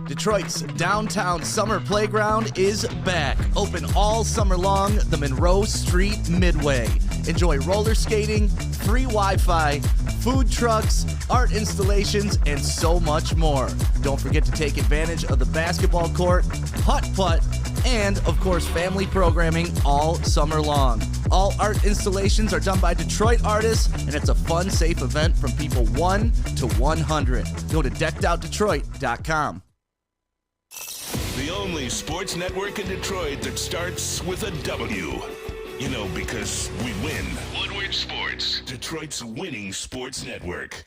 Detroit's downtown summer playground is back. Open all summer long, the Monroe Street Midway. Enjoy roller skating, free Wi-Fi, food trucks, art installations, and so much more. Don't forget to take advantage of the basketball court, putt-putt, and, of course, family programming all summer long. All art installations are done by Detroit artists, and it's a fun, safe event from people 1 to 100. Go to deckedoutdetroit.com. The only sports network in Detroit that starts with a W. You know, because we win. Woodward Sports, Detroit's winning sports network.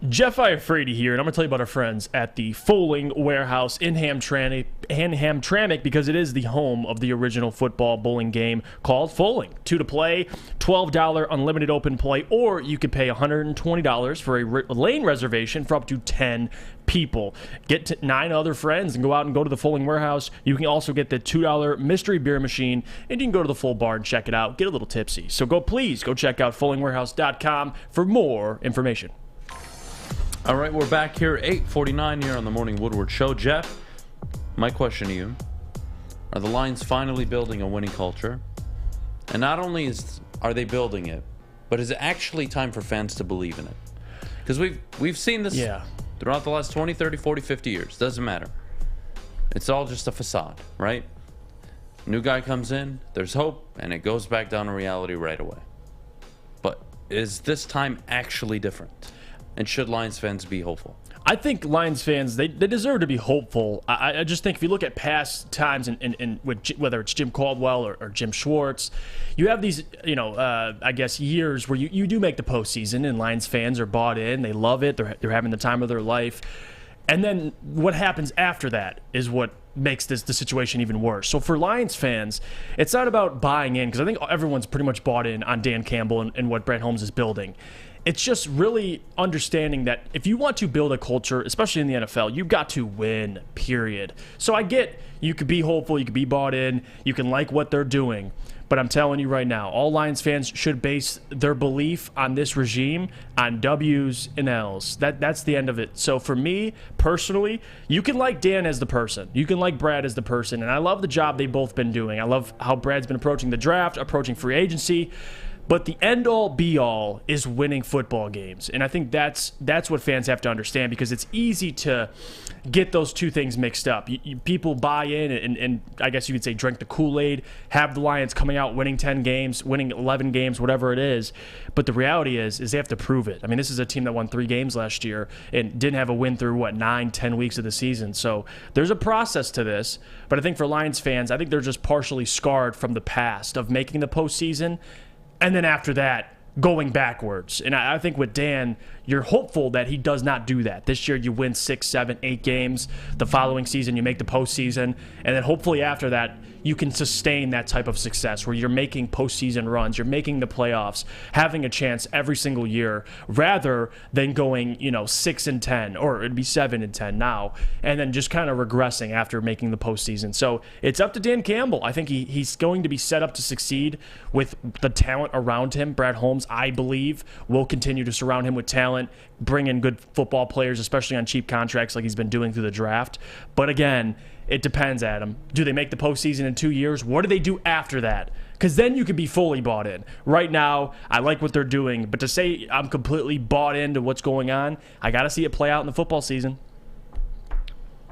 Jeff Iafrate here, and I'm going to tell you about our friends at the Foaling Warehouse in Hamtramck, because it is the home of the original football bowling game called Foaling. 2 to play, $12 unlimited open play, or you could pay $120 for a lane reservation for up to 10 people. Get to 9 other friends and go out and go to the Foaling Warehouse. You can also get the $2 mystery beer machine, and you can go to the full bar and check it out. Get a little tipsy. So please go check out foalingwarehouse.com for more information. All right, we're back here, 8:49 here on the Morning Woodward Show. Jeff, my question to you, are the Lions finally building a winning culture? And not only are they building it, but is it actually time for fans to believe in it? Because we've seen this throughout the last 20, 30, 40, 50 years. Doesn't matter. It's all just a facade, right? New guy comes in, there's hope, and it goes back down to reality right away. But is this time actually different? And should Lions fans be hopeful? I think Lions fans, they deserve to be hopeful. I just think if you look at past times, and whether it's Jim Caldwell or Jim Schwartz, you have these, I guess, years where you do make the postseason, and Lions fans are bought in. They love it. They're having the time of their life. And then what happens after that is what makes the situation even worse. So for Lions fans, it's not about buying in, because I think everyone's pretty much bought in on Dan Campbell and what Brett Holmes is building. It's just really understanding that if you want to build a culture, especially in the NFL, you've got to win, period. So I get you could be hopeful, you could be bought in, you can like what they're doing. But I'm telling you right now, all Lions fans should base their belief on this regime on W's and L's. That's the end of it. So for me, personally, you can like Dan as the person. You can like Brad as the person. And I love the job they've both been doing. I love how Brad's been approaching the draft, approaching free agency. But the end-all, be-all is winning football games. And I think that's what fans have to understand, because it's easy to get those two things mixed up. People buy in and I guess you could say drink the Kool-Aid, have the Lions coming out winning 10 games, winning 11 games, whatever it is. But the reality is they have to prove it. I mean, this is a team that won 3 games last year and didn't have a win through, 9-10 weeks of the season. So there's a process to this. But I think for Lions fans, I think they're just partially scarred from the past of making the postseason. And then after that, going backwards. And I think with Dan, you're hopeful that he does not do that. This year you win 6, 7, 8 games. The following season you make the postseason. And then hopefully after that, you can sustain that type of success where you're making postseason runs, you're making the playoffs, having a chance every single year, rather than going, 6-10, or it'd be 7-10 now, and then just kind of regressing after making the postseason. So it's up to Dan Campbell. I think he's going to be set up to succeed with the talent around him. Brad Holmes, I believe, will continue to surround him with talent, bring in good football players, especially on cheap contracts like he's been doing through the draft. But again, it depends, Adam. Do they make the postseason in 2 years? What do they do after that? Because then you could be fully bought in. Right now, I like what they're doing, but to say I'm completely bought into what's going on, I got to see it play out in the football season.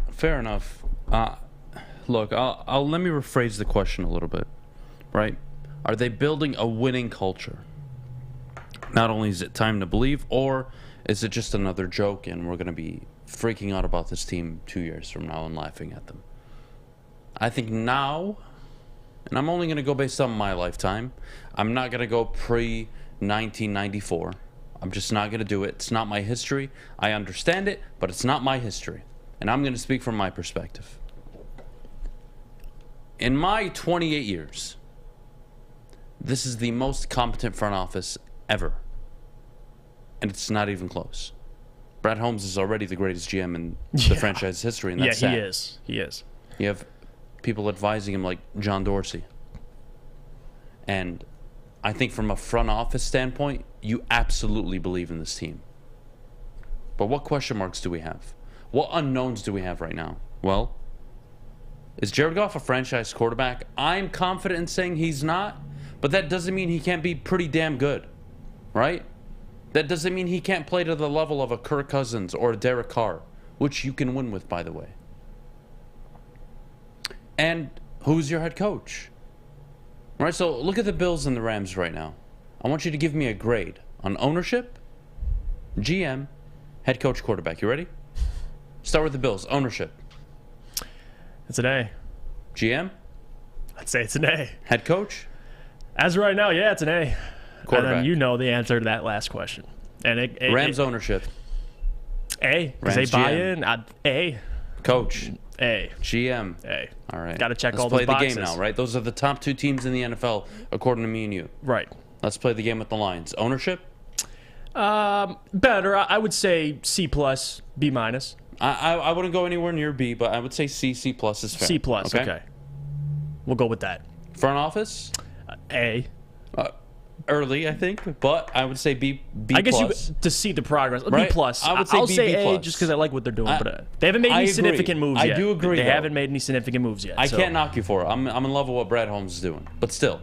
Fair enough. Look, I'll let me rephrase the question a little bit, right? Are they building a winning culture? Not only is it time to believe, or is it just another joke and we're going to be freaking out about this team 2 years from now and laughing at them? I think now, and I'm only going to go based on my lifetime, I'm not going to go pre-1994. I'm just not going to do it. It's not my history. I understand it, but it's not my history. And I'm going to speak from my perspective. In my 28 years, this is the most competent front office ever. And it's not even close. Brad Holmes is already the greatest GM in the franchise history, and that's sad. He is. You have people advising him like John Dorsey. And I think from a front office standpoint, you absolutely believe in this team. But what question marks do we have? What unknowns do we have right now? Well, is Jared Goff a franchise quarterback? I'm confident in saying he's not, but that doesn't mean he can't be pretty damn good, right? That doesn't mean he can't play to the level of a Kirk Cousins or a Derek Carr, which you can win with, by the way. And who's your head coach? All right, so look at the Bills and the Rams right now. I want you to give me a grade on ownership, GM, head coach, quarterback. You ready? Start with the Bills. Ownership. It's an A. GM? I'd say it's an A. Head coach? As of right now, yeah, it's an A. Quarterback. And then you know the answer to that last question. And Rams ownership. A. Because they buy in. A. Coach. A. GM. A. All right. Got to check Let's all those boxes. play the game now, right? Those are the top 2 teams in the NFL, according to me and you. Right. Let's play the game with the Lions. Ownership? Better. I would say C+, B-. I wouldn't go anywhere near B, but I would say C. C+ is fair. C+, okay. We'll go with that. Front office? A. Early, I think, but I would say B+. I guess you to see the progress. Right? B+. I would say I'll B, say B+. A just because I like what they're doing, but they haven't made any significant moves yet. I do agree. They haven't made any significant moves yet. I can't knock you for it. I'm in love with what Brad Holmes is doing, but still.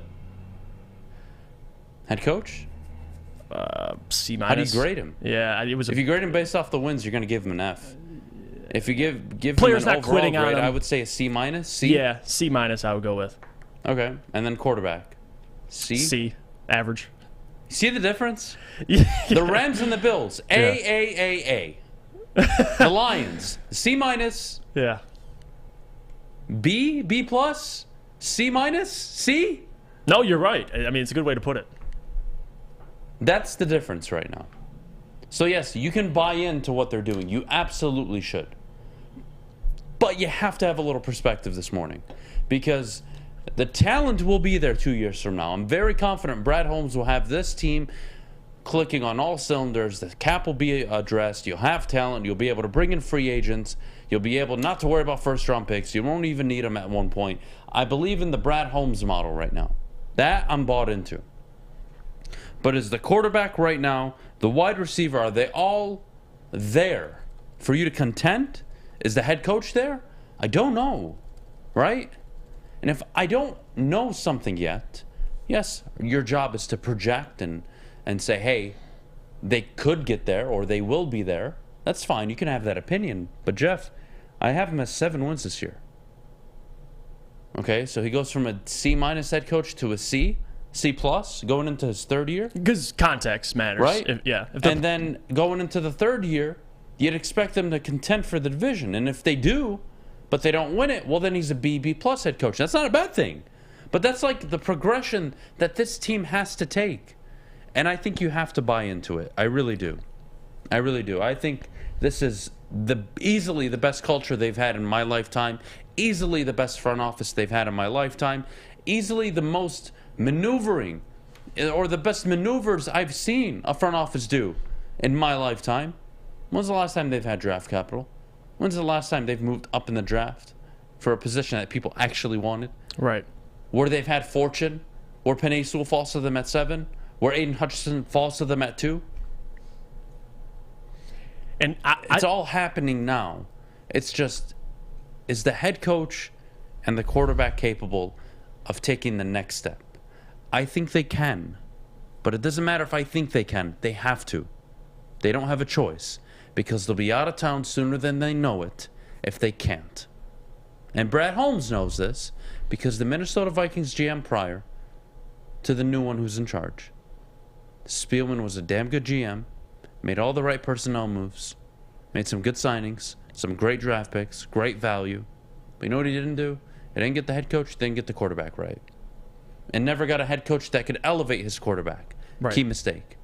Head coach? C-. How do you grade him? Yeah, it was. If you grade him based off the wins, you're going to give him an F. If you give players him an not quitting overall grade, on him, I would say a C-. C? Yeah, C- I would go with. Okay, and then quarterback. C? C, average. See the difference? Yeah. The Rams and the Bills, A. The Lions, C-. Yeah. B+, C-, C? No, you're right. I mean, it's a good way to put it. That's the difference right now. So yes, you can buy into what they're doing. You absolutely should. But you have to have a little perspective this morning, because the talent will be there 2 years from now. I'm very confident Brad Holmes will have this team clicking on all cylinders. The cap will be addressed. You'll have talent. You'll be able to bring in free agents. You'll be able not to worry about first-round picks. You won't even need them at one point. I believe in the Brad Holmes model right now. That I'm bought into. But is the quarterback right now, the wide receiver, are they all there for you to contend? Is the head coach there? I don't know, right? And if I don't know something yet, Yes, your job is to project and say, hey, they could get there or they will be there. That's fine. You can have that opinion. But, Jeff, I have him as 7 wins this year. Okay, so he goes from a C-minus head coach to a C+, going into his 3rd year. Because context matters. Right? And then going into the 3rd year, you'd expect them to contend for the division. And if they do, but they don't win it, well, then he's a B+ head coach. That's not a bad thing. But that's like the progression that this team has to take. And I think you have to buy into it. I really do. I really do. I think this is easily the best culture they've had in my lifetime, easily the best front office they've had in my lifetime, easily the most maneuvering or the best maneuvers I've seen a front office do in my lifetime. When's the last time they've had draft capital? When's the last time they've moved up in the draft for a position that people actually wanted? Right. Where they've had fortune, where Penei Sewell falls to them at 7, where Aiden Hutchinson falls to them at 2. And it's all happening now. It's just, is the head coach and the quarterback capable of taking the next step? I think they can. But it doesn't matter if I think they can. They have to. They don't have a choice. Because they'll be out of town sooner than they know it if they can't. And Brad Holmes knows this because the Minnesota Vikings GM prior to the new one who's in charge, Spielman was a damn good GM, made all the right personnel moves, made some good signings, some great draft picks, great value. But you know what he didn't do? He didn't get the head coach, didn't get the quarterback right. And never got a head coach that could elevate his quarterback. Right. Key mistake.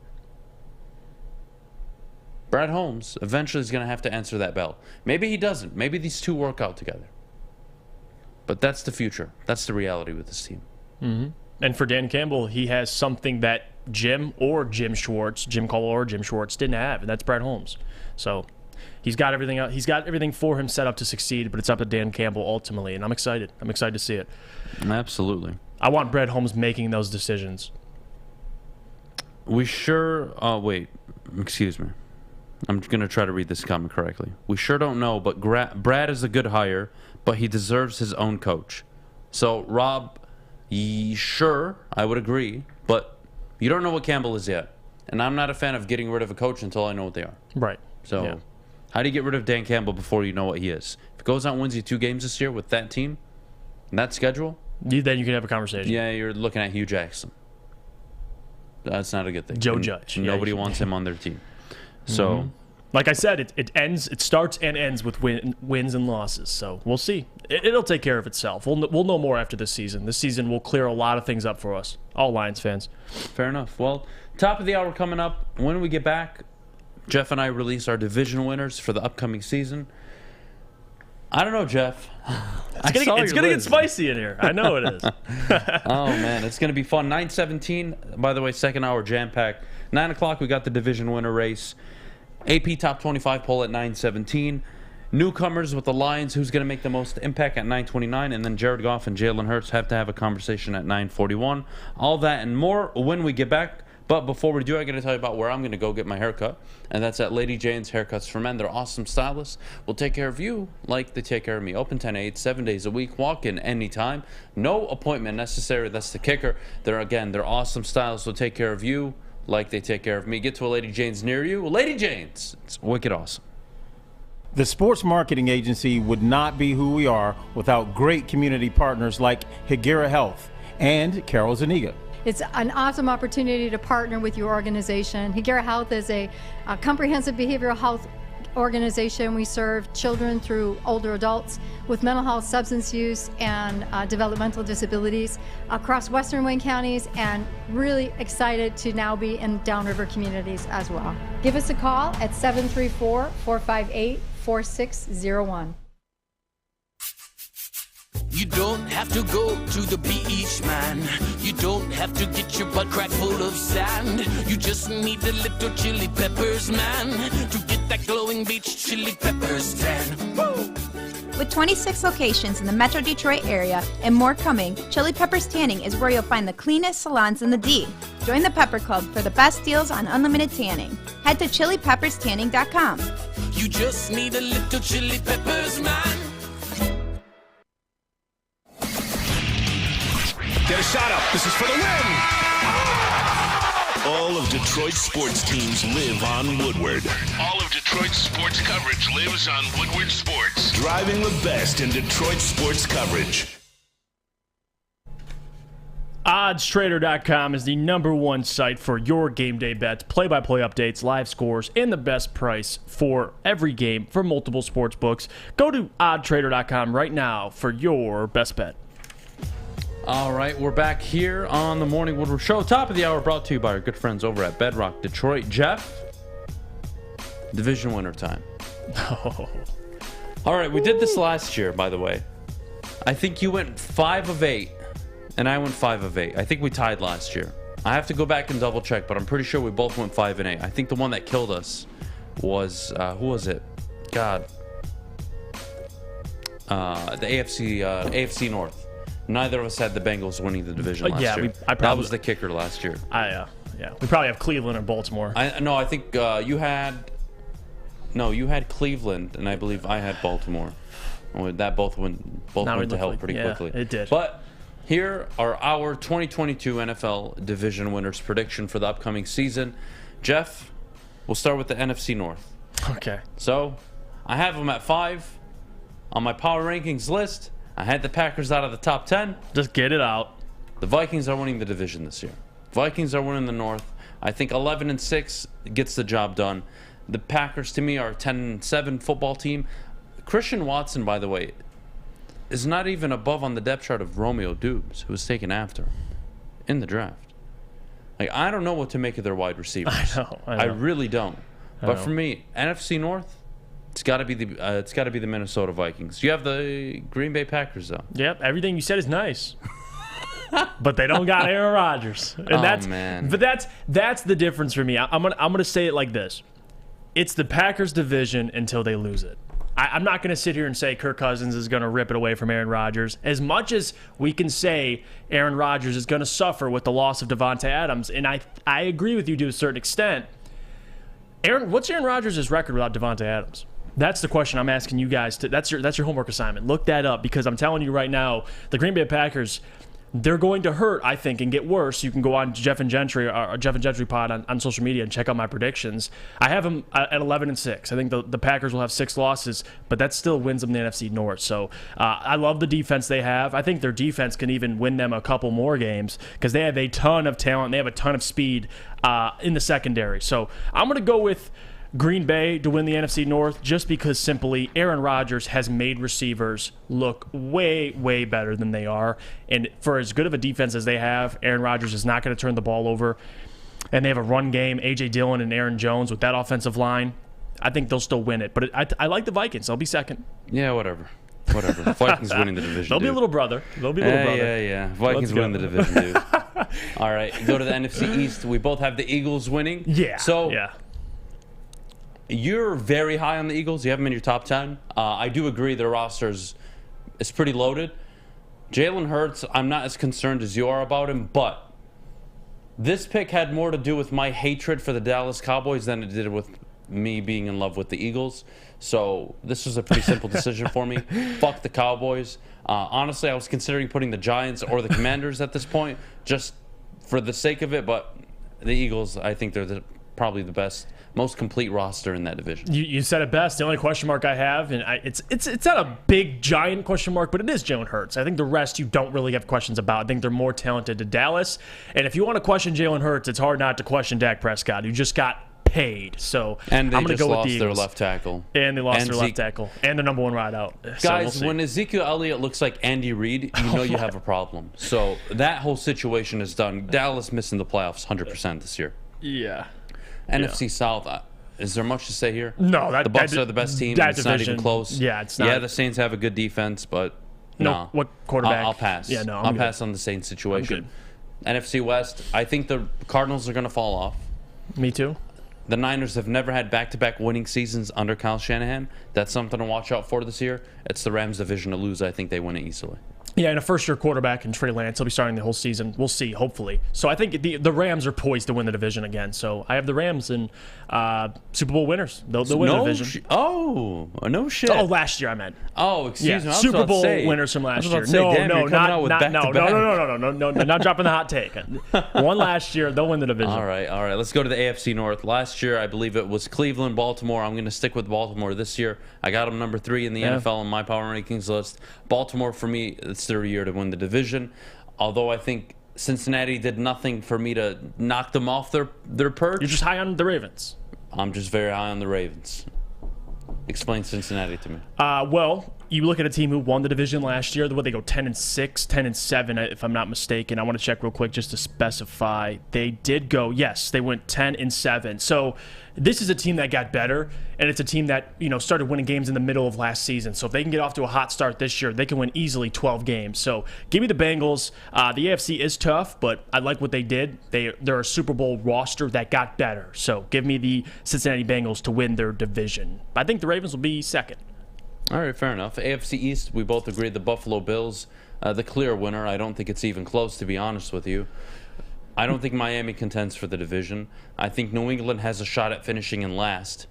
Brad Holmes eventually is going to have to answer that bell. Maybe he doesn't.Maybe these two work out together. But that's the future. That's the reality with this team. Mm-hmm. And for Dan Campbell, he has something that Jim Caldwell or Jim Schwartz didn't have, and that's Brad Holmes. So he's got everything out. He's got everything for him set up to succeed, but it's up to Dan Campbell ultimately, and I'm excited. I'm excited to see it. Absolutely. I want Brad Holmes making those decisions. Wait. Excuse me. I'm going to try to read this comment correctly. We sure don't know, but Brad is a good hire, but he deserves his own coach. So, Rob, sure, I would agree, but you don't know what Campbell is yet. And I'm not a fan of getting rid of a coach until I know what they are. Right. So, How do you get rid of Dan Campbell before you know what he is? If he goes out and wins you 2 games this year with that team and that schedule, then you can have a conversation. Yeah, you're looking at Hugh Jackson. That's not a good thing. Joe Judge. Nobody wants him on their team. So, like I said, it starts and ends with wins and losses. So we'll see. It'll take care of itself. We'll know more after this season. This season will clear a lot of things up for us, all Lions fans. Fair enough. Well, top of the hour coming up. When we get back, Jeff and I release our division winners for the upcoming season. I don't know, Jeff. It's going to get spicy in here. I know it is. Oh, man. It's going to be fun. 9:17, by the way, second hour jam-packed. 9 o'clock, we got the division winner race. AP Top 25 poll at 9:17. Newcomers with the Lions, who's going to make the most impact at 9:29. And then Jared Goff and Jalen Hurts have to have a conversation at 9:41. All that and more when we get back. But before we do, I'm going to tell you about where I'm going to go get my haircut. And that's at Lady Jane's Haircuts for Men. They're awesome stylists. Will take care of you like they take care of me. Open 10 to 8, 7 days a week. Walk in anytime. No appointment necessary. That's the kicker. They're awesome stylists. Will take care of you like they take care of me. Get to a Lady Jane's near you. Lady Jane's. It's wicked awesome. The sports marketing agency would not be who we are without great community partners like Higuera Health and Carol Zuniga. It's an awesome opportunity to partner with your organization. Higuera Health is a comprehensive behavioral health organization. We serve children through older adults with mental health, substance use, and developmental disabilities across Western Wayne counties, and really excited to now be in downriver communities as well. Give us a call at 734-458-4601. You don't have to go to the beach, man. You don't have to get your butt crack full of sand. You just need a little chili peppers, man, to get that glowing beach chili peppers tan. Woo! With 26 locations in the Metro Detroit area and more coming, Chili Peppers Tanning is where you'll find the cleanest salons in the D. Join the Pepper Club for the best deals on unlimited tanning. Head to chilipepperstanning.com. You just need a little chili peppers, man. Get a shot up. This is for the win. All of Detroit's sports teams live on Woodward. All of Detroit's sports coverage lives on Woodward Sports. Driving the best in Detroit sports coverage. OddsTrader.com is the #1 site for your game day bets, play-by-play updates, live scores, and the best price for every game for multiple sports books. Go to OddsTrader.com right now for your best bet. All right, we're back here on the Morning Woodward Show. Top of the hour brought to you by our good friends over at Bedrock Detroit. Jeff, division winner time. Oh. All right, we did this last year, by the way. I think you went 5 of 8. And I went 5 of 8. I think we tied last year. I have to go back and double check, but I'm pretty sure we both went 5 and 8. I think the one that killed us was who was it? God, the AFC North. Neither of us had the Bengals winning the division last year. That was the kicker last year. Yeah, we probably have Cleveland or Baltimore. I think you had Cleveland, and I believe I had Baltimore. That both went to hell pretty quickly. It did. But here are our 2022 NFL Division Winners prediction for the upcoming season. Jeff, we'll start with the NFC North. Okay. So, I have them at 5. On my power rankings list, I had the Packers out of the top 10. Just get it out. The Vikings are winning the division this year. Vikings are winning the North. I think 11-6 gets the job done. The Packers, to me, are a 10-7 football team. Christian Watson, by the way, is not even above on the depth chart of Romeo Dubes, who was taken after in the draft. Like, I don't know what to make of their wide receivers. I really don't. But for me, NFC North, it's got to be the Minnesota Vikings. You have the Green Bay Packers, though. Yep, everything you said is nice. But they don't got Aaron Rodgers. And man. But that's the difference for me. I'm gonna say it like this. It's the Packers division until they lose it. I'm not going to sit here and say Kirk Cousins is going to rip it away from Aaron Rodgers. As much as we can say Aaron Rodgers is going to suffer with the loss of Davante Adams, and I agree with you to a certain extent. What's Aaron Rodgers' record without Davante Adams? That's the question I'm asking you guys. That's your homework assignment. Look that up, because I'm telling you right now, the Green Bay Packers, they're going to hurt, I think, and get worse. You can go on Jeff and Gentry pod on social media and check out my predictions. I have them at 11-6. I think the Packers will have 6 losses, but that still wins them the NFC North. So I love the defense they have. I think their defense can even win them a couple more games because they have a ton of talent. They have a ton of speed in the secondary. So I'm going to go with Green Bay to win the NFC North just because simply Aaron Rodgers has made receivers look way, way better than they are. And for as good of a defense as they have, Aaron Rodgers is not going to turn the ball over. And they have a run game, A.J. Dillon and Aaron Jones with that offensive line. I think they'll still win it. But I like the Vikings. They'll be second. Yeah, whatever. Vikings winning the division, They'll be a little brother. Yeah. Vikings win the division, dude. All right, go to the NFC East. We both have the Eagles winning. Yeah. So, you're very high on the Eagles. You have them in your top 10. I do agree their roster is pretty loaded. Jalen Hurts, I'm not as concerned as you are about him, but this pick had more to do with my hatred for the Dallas Cowboys than it did with me being in love with the Eagles. So this was a pretty simple decision for me. Fuck the Cowboys. Honestly, I was considering putting the Giants or the Commanders at this point, just for the sake of it, but the Eagles, I think they're probably the best, most complete roster in that division. You said it best. The only question mark I have, and it's not a big, giant question mark, but it is Jalen Hurts. I think the rest you don't really have questions about. I think they're more talented to Dallas. And if you want to question Jalen Hurts, it's hard not to question Dak Prescott, who just got paid. So and they I'm going to go with the lost their Eagles. Left tackle. And they lost their left tackle. And their number 1 wideout. Guys, when Ezekiel Elliott looks like Andy Reid, you know you have a problem. So that whole situation is done. Dallas missing the playoffs 100% this year. Yeah. NFC South, is there much to say here? No, the Bucs are the best team. It's not even close. Yeah, it's not. Yeah, the Saints have a good defense, but no. What quarterback? I'll pass. Yeah, no, I'll pass on the Saints situation. NFC West, I think the Cardinals are going to fall off. Me too. The Niners have never had back-to-back winning seasons under Kyle Shanahan. That's something to watch out for this year. It's the Rams division to lose. I think they win it easily. Yeah, and a first-year quarterback in Trey Lance. He'll be starting the whole season. We'll see, hopefully. So I think the Rams are poised to win the division again. So I have the Rams in Super Bowl winners. They'll win the division. No shit. Oh, last year I meant. Oh, excuse me. Super Bowl winners from last year. No, not dropping the hot take. One last year, they'll win the division. All right. Let's go to the AFC North. Last year, I believe it was Cleveland, Baltimore. I'm going to stick with Baltimore this year. I got them number 3 in the NFL on my power rankings list. Baltimore, for me, it's their year to win the division. Although I think Cincinnati did nothing for me to knock them off their perch. You're just high on the Ravens. I'm just very high on the Ravens. Explain Cincinnati to me. Well, you look at a team who won the division last year. They go 10-6, 10-7, if I'm not mistaken. I want to check real quick just to specify. They did go, yes, they went 10-7. So this is a team that got better, and it's a team that started winning games in the middle of last season. So if they can get off to a hot start this year, they can win easily 12 games. So give me the Bengals. The AFC is tough, but I like what they did. They're a Super Bowl roster that got better. So give me the Cincinnati Bengals to win their division. I think the Ravens will be second. All right, fair enough. AFC East, we both agree the Buffalo Bills, the clear winner. I don't think it's even close, to be honest with you. I don't think Miami contends for the division. I think New England has a shot at finishing in last.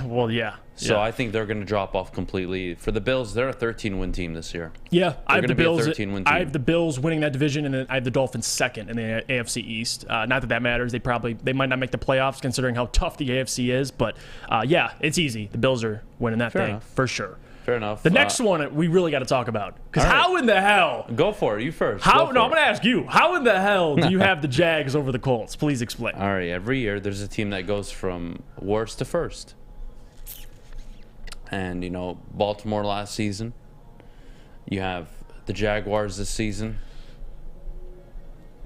Well, yeah. So I think they're going to drop off completely. For the Bills, they're a 13-win team this year. Yeah, I have the Bills. 13-win team. I have the Bills winning that division, and then I have the Dolphins second in the AFC East. Not that matters. They might not make the playoffs considering how tough the AFC is, but yeah, it's easy. The Bills are winning that thing for sure. Fair enough. The next one we really got to talk about, because how in the hell? Go for it. You first. I'm going to ask you. How in the hell do you have the Jags over the Colts? Please explain. All right. Every year there's a team that goes from worst to first. And, Baltimore last season. You have the Jaguars this season.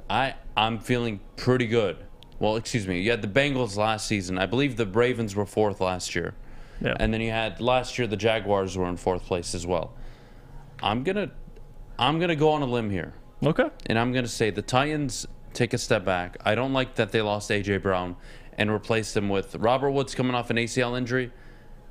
I'm feeling pretty good. Well, excuse me. You had the Bengals last season. I believe the Ravens were 4th last year. Yeah. And then you had last year the Jaguars were in 4th place as well. I'm gonna go on a limb here. Okay. And I'm gonna say the Titans take a step back. I don't like that they lost A.J. Brown and replaced him with Robert Woods coming off an ACL injury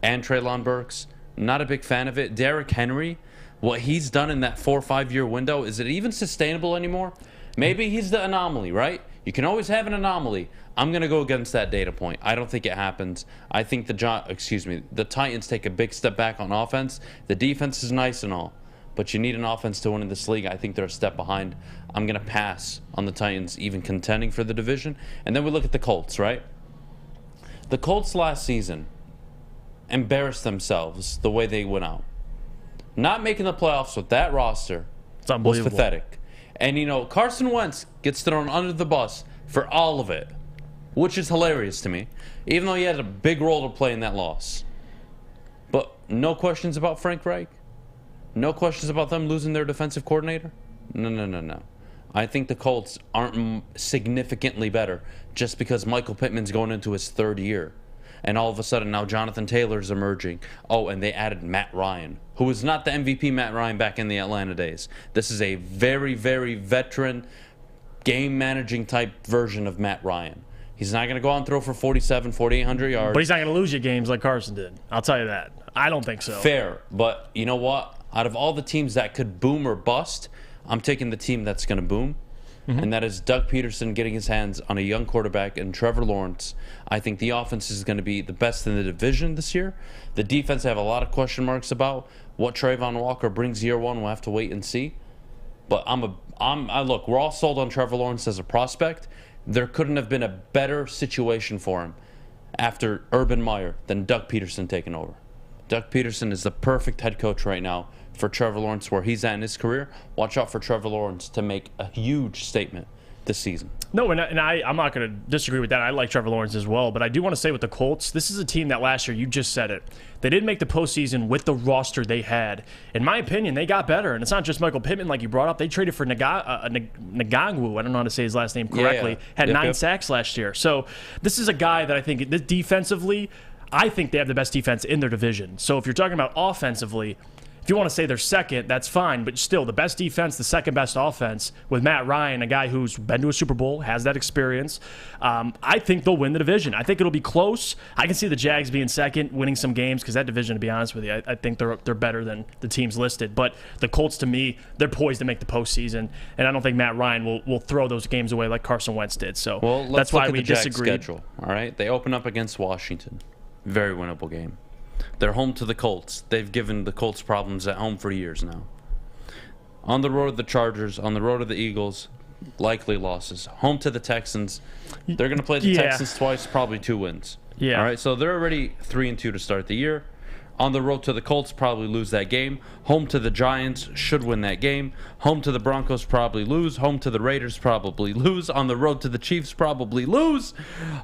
and Treylon Burks. Not a big fan of it. Derrick Henry, what he's done in that 4 or 5 year window, is it even sustainable anymore? Maybe he's the anomaly, right? You can always have an anomaly. I'm going to go against that data point. I don't think it happens. I think the Titans take a big step back on offense. The defense is nice and all, but you need an offense to win in this league. I think they're a step behind. I'm going to pass on the Titans even contending for the division. And then we look at the Colts, right? The Colts last season embarrassed themselves the way they went out. Not making the playoffs with that roster was pathetic. And, Carson Wentz gets thrown under the bus for all of it, which is hilarious to me, even though he had a big role to play in that loss. But no questions about Frank Reich? No questions about them losing their defensive coordinator? No. I think the Colts aren't significantly better just because Michael Pittman's going into his 3rd year. And all of a sudden now Jonathan Taylor's emerging. Oh, and they added Matt Ryan, who was not the MVP Matt Ryan back in the Atlanta days. This is a very, very veteran, game-managing type version of Matt Ryan. He's not going to go out and throw for 4,800 yards. But he's not going to lose you games like Carson did. I'll tell you that. I don't think so. Fair. But you know what? Out of all the teams that could boom or bust, I'm taking the team that's going to boom. Mm-hmm. And that is Doug Peterson getting his hands on a young quarterback and Trevor Lawrence. I think the offense is going to be the best in the division this year. The defense I have a lot of question marks about. What Trayvon Walker brings year one, we'll have to wait and see. But look, we're all sold on Trevor Lawrence as a prospect. There couldn't have been a better situation for him after Urban Meyer than Doug Peterson taking over. Doug Peterson is the perfect head coach right now for Trevor Lawrence where he's at in his career. Watch out for Trevor Lawrence to make a huge statement this season. No, and I'm not going to disagree with that. I like Trevor Lawrence as well, but I do want to say with the Colts, this is a team that last year, you just said it, they didn't make the postseason with the roster they had. In my opinion, they got better, and it's not just Michael Pittman like you brought up. They traded for Ngangwu, I don't know how to say his last name correctly, had 9 sacks last year. So this is a guy that I think defensively, I think they have the best defense in their division. So if you're talking about offensively, if you want to say they're second, that's fine. But still, the best defense, the second best offense with Matt Ryan, a guy who's been to a Super Bowl, has that experience. I think they'll win the division. I think it'll be close. I can see the Jags being second, winning some games because that division, to be honest with you, I think they're better than the teams listed. But the Colts, to me, they're poised to make the postseason, and I don't think Matt Ryan will throw those games away like Carson Wentz did. So that's why we disagree. Schedule. All right, they open up against Washington, very winnable game. They're home to the Colts. They've given the Colts problems at home for years now. On the road to the Chargers, on the road to the Eagles, likely losses. Home to the Texans. They're going to play the Texans twice, probably 2 wins. Yeah. All right, so they're already 3-2 to start the year. On the road to the Colts, probably lose that game. Home to the Giants, should win that game. Home to the Broncos, probably lose. Home to the Raiders, probably lose. On the road to the Chiefs, probably lose.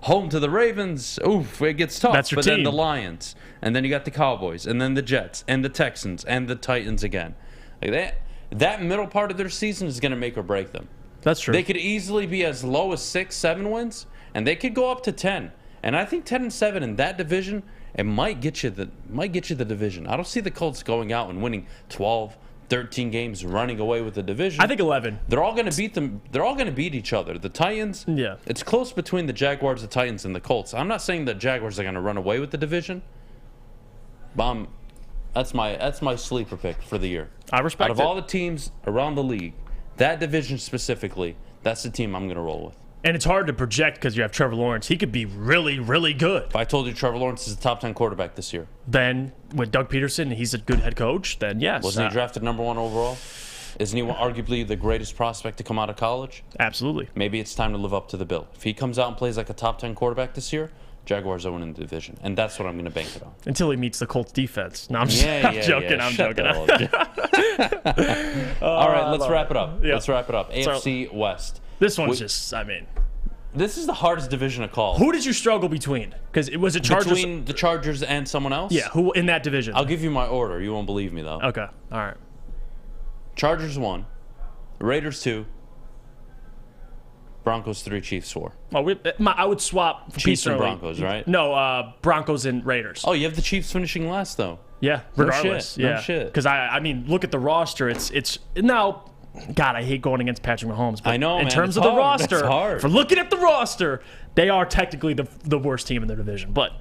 Home to the Ravens, oof, it gets tough. That's your team. Then the Lions, and then you got the Cowboys, and then the Jets, and the Texans, and the Titans again. Like that middle part of their season is going to make or break them. That's true. They could easily be as low as 6, 7 wins, and they could go up to 10. And I think 10-7 in that division, it might get you the division. I don't see the Colts going out and winning 12, 13 games, running away with the division. I think 11. They're all going to beat them. They're all going to beat each other. The Titans. Yeah. It's close between the Jaguars, the Titans, and the Colts. I'm not saying the Jaguars are going to run away with the division. But that's my sleeper pick for the year. I respect it. Out of all the teams around the league, that division specifically, that's the team I'm going to roll with. And it's hard to project because you have Trevor Lawrence. He could be really, really good. If I told you Trevor Lawrence is a top 10 quarterback this year. Then with Doug Peterson, he's a good head coach, then yes. Wasn't he drafted number 1 overall? Isn't he arguably the greatest prospect to come out of college? Absolutely. Maybe it's time to live up to the bill. If he comes out and plays like a top 10 quarterback this year, Jaguars are winning the division. And that's what I'm going to bank it on. Until he meets the Colts defense. No, I'm joking. I'm joking. All right, let's wrap it up. Yeah. Let's wrap it up. AFC West. This one's this is the hardest division to call. Who did you struggle between? Because was it Chargers? Between the Chargers and someone else? Yeah, who in that division? I'll give you my order. You won't believe me, though. Okay, all right. Chargers 1, Raiders 2, Broncos 3, Chiefs 4. Oh, I would swap Chiefs and Broncos, right? No, Broncos and Raiders. Oh, you have the Chiefs finishing last, though. Yeah, regardless. No shit. Because I mean, look at the roster. It's now. God, I hate going against Patrick Mahomes. But I know, in man, terms it's of the hard. roster, It's hard. for looking at the roster, they are technically the worst team in their division. But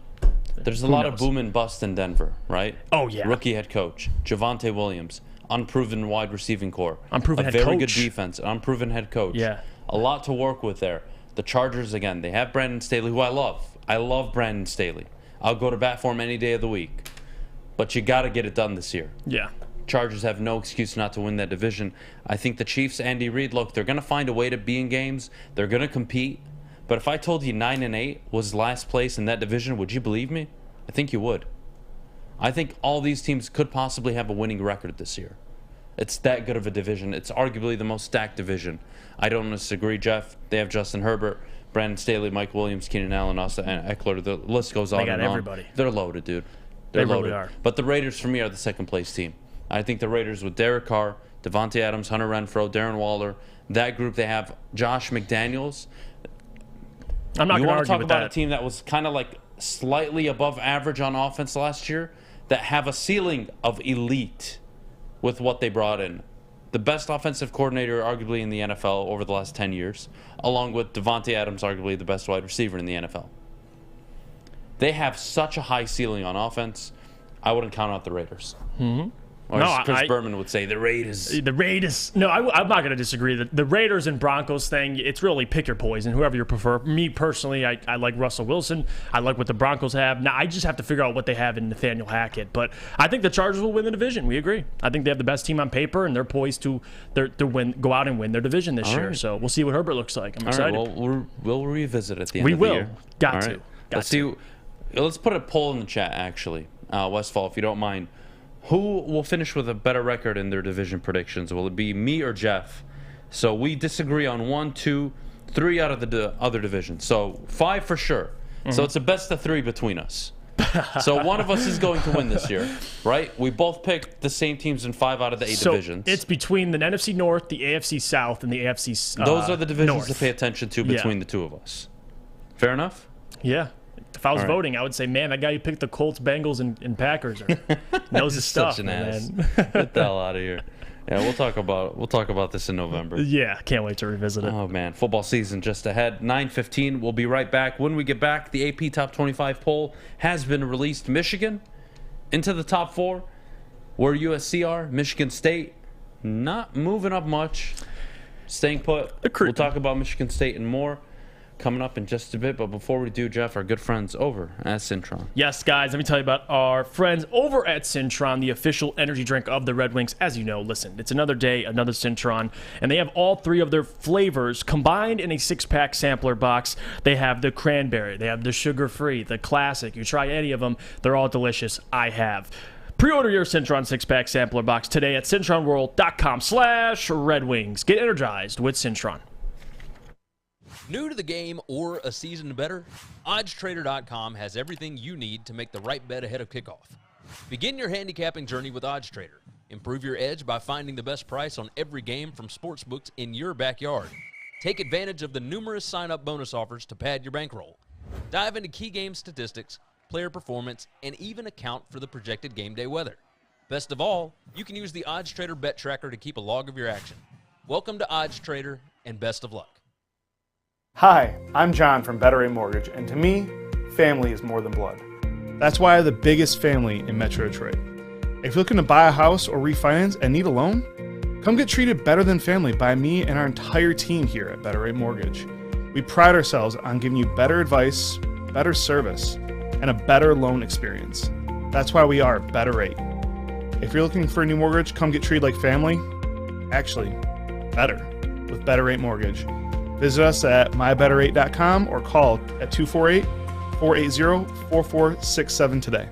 there's a lot of boom and bust in Denver, right? Oh, yeah. Rookie head coach, Javonte Williams, unproven wide receiving core. Unproven head coach. A very coach. good defense, unproven head coach. Yeah. A lot to work with there. The Chargers, again, they have Brandon Staley, who I love. I love Brandon Staley. I'll go to bat for him any day of the week. But you got to get it done this year. Yeah. Chargers have no excuse not to win that division. I think the Chiefs, Andy Reid, look, they're going to find a way to be in games. They're going to compete. But if I told you 9-8 was last place in that division, would you believe me? I think you would. I think all these teams could possibly have a winning record this year. It's that good of a division. It's arguably the most stacked division. I don't disagree, Jeff. They have Justin Herbert, Brandon Staley, Mike Williams, Keenan Allen, Austin Eckler. The list goes on and on. They got everybody. They're loaded, dude. They loaded. really are. But the Raiders, for me, are the second place team. I think the Raiders with Derek Carr, Devontae Adams, Hunter Renfrow, Darren Waller, that group, they have Josh McDaniels. I'm not going to argue with that. You want to talk about a team that was kind of like slightly above average on offense last year, that have a ceiling of elite with what they brought in. The best offensive coordinator arguably in the NFL over the last 10 years, along with Devontae Adams, arguably the best wide receiver in the NFL. They have such a high ceiling on offense. I wouldn't count out the Raiders. Mm-hmm. Or as Chris Berman would say, the Raiders. The Raiders. No, I'm not going to disagree. The Raiders and Broncos thing, it's really pick your poison, whoever you prefer. Me, personally, I like Russell Wilson. I like what the Broncos have. Now, I just have to figure out what they have in Nathaniel Hackett. But I think the Chargers will win the division. We agree. I think they have the best team on paper, and they're poised to go out and win their division this year. So we'll see what Herbert looks like. I'm excited. Right, well, we'll revisit at the end of the year. Got to. Let's put a poll in the chat, actually. Westfall, if you don't mind. Who will finish with a better record in their division predictions? Will it be me or Jeff? So we disagree on 1, 2, 3 out of the other divisions. So 5 for sure. Mm-hmm. So it's a best of 3 between us. So one of us is going to win this year, right? We both picked the same teams in 5 out of the 8 divisions. It's between the NFC North, the AFC South, and the AFC Those are the divisions North. to pay attention to between the two of us. Fair enough? Yeah. If I was All right. voting, I would say, man, that guy who picked the Colts, Bengals, and Packers knows his stuff. Such an ass. Man. Get the hell out of here. Yeah, we'll talk about this in November. Yeah, can't wait to revisit it. Oh man, football season just ahead. 9:15. We'll be right back. When we get back, the AP Top 25 poll has been released. Michigan into the top 4, where USC are. Michigan State not moving up much, staying put. We'll talk about Michigan State and more coming up in just a bit. But before we do, Jeff, our good friends over at Cintron. Yes, guys, let me tell you about our friends over at Cintron, the official energy drink of the Red Wings. As you know, listen, it's another day, another Cintron, and they have all 3 of their flavors combined in a 6-pack sampler box. They have the cranberry, they have the sugar-free, the classic. You try any of them, they're all delicious. I have. Pre-order your Cintron 6-pack sampler box today at cintronworld.com/Red Wings. Get energized with Cintron. New to the game or a season better? OddsTrader.com has everything you need to make the right bet ahead of kickoff. Begin your handicapping journey with OddsTrader. Improve your edge by finding the best price on every game from sportsbooks in your backyard. Take advantage of the numerous sign-up bonus offers to pad your bankroll. Dive into key game statistics, player performance, and even account for the projected game day weather. Best of all, you can use the OddsTrader bet tracker to keep a log of your action. Welcome to OddsTrader, and best of luck. Hi, I'm John from Better Rate Mortgage, and to me, family is more than blood. That's why I have the biggest family in Metro Detroit. If you're looking to buy a house or refinance and need a loan, come get treated better than family by me and our entire team here at Better Rate Mortgage. We pride ourselves on giving you better advice, better service, and a better loan experience. That's why we are Better Rate. If you're looking for a new mortgage, come get treated like family. Actually, better with Better Rate Mortgage. Visit us at mybetterrate.com or call at 248-480-4467 today.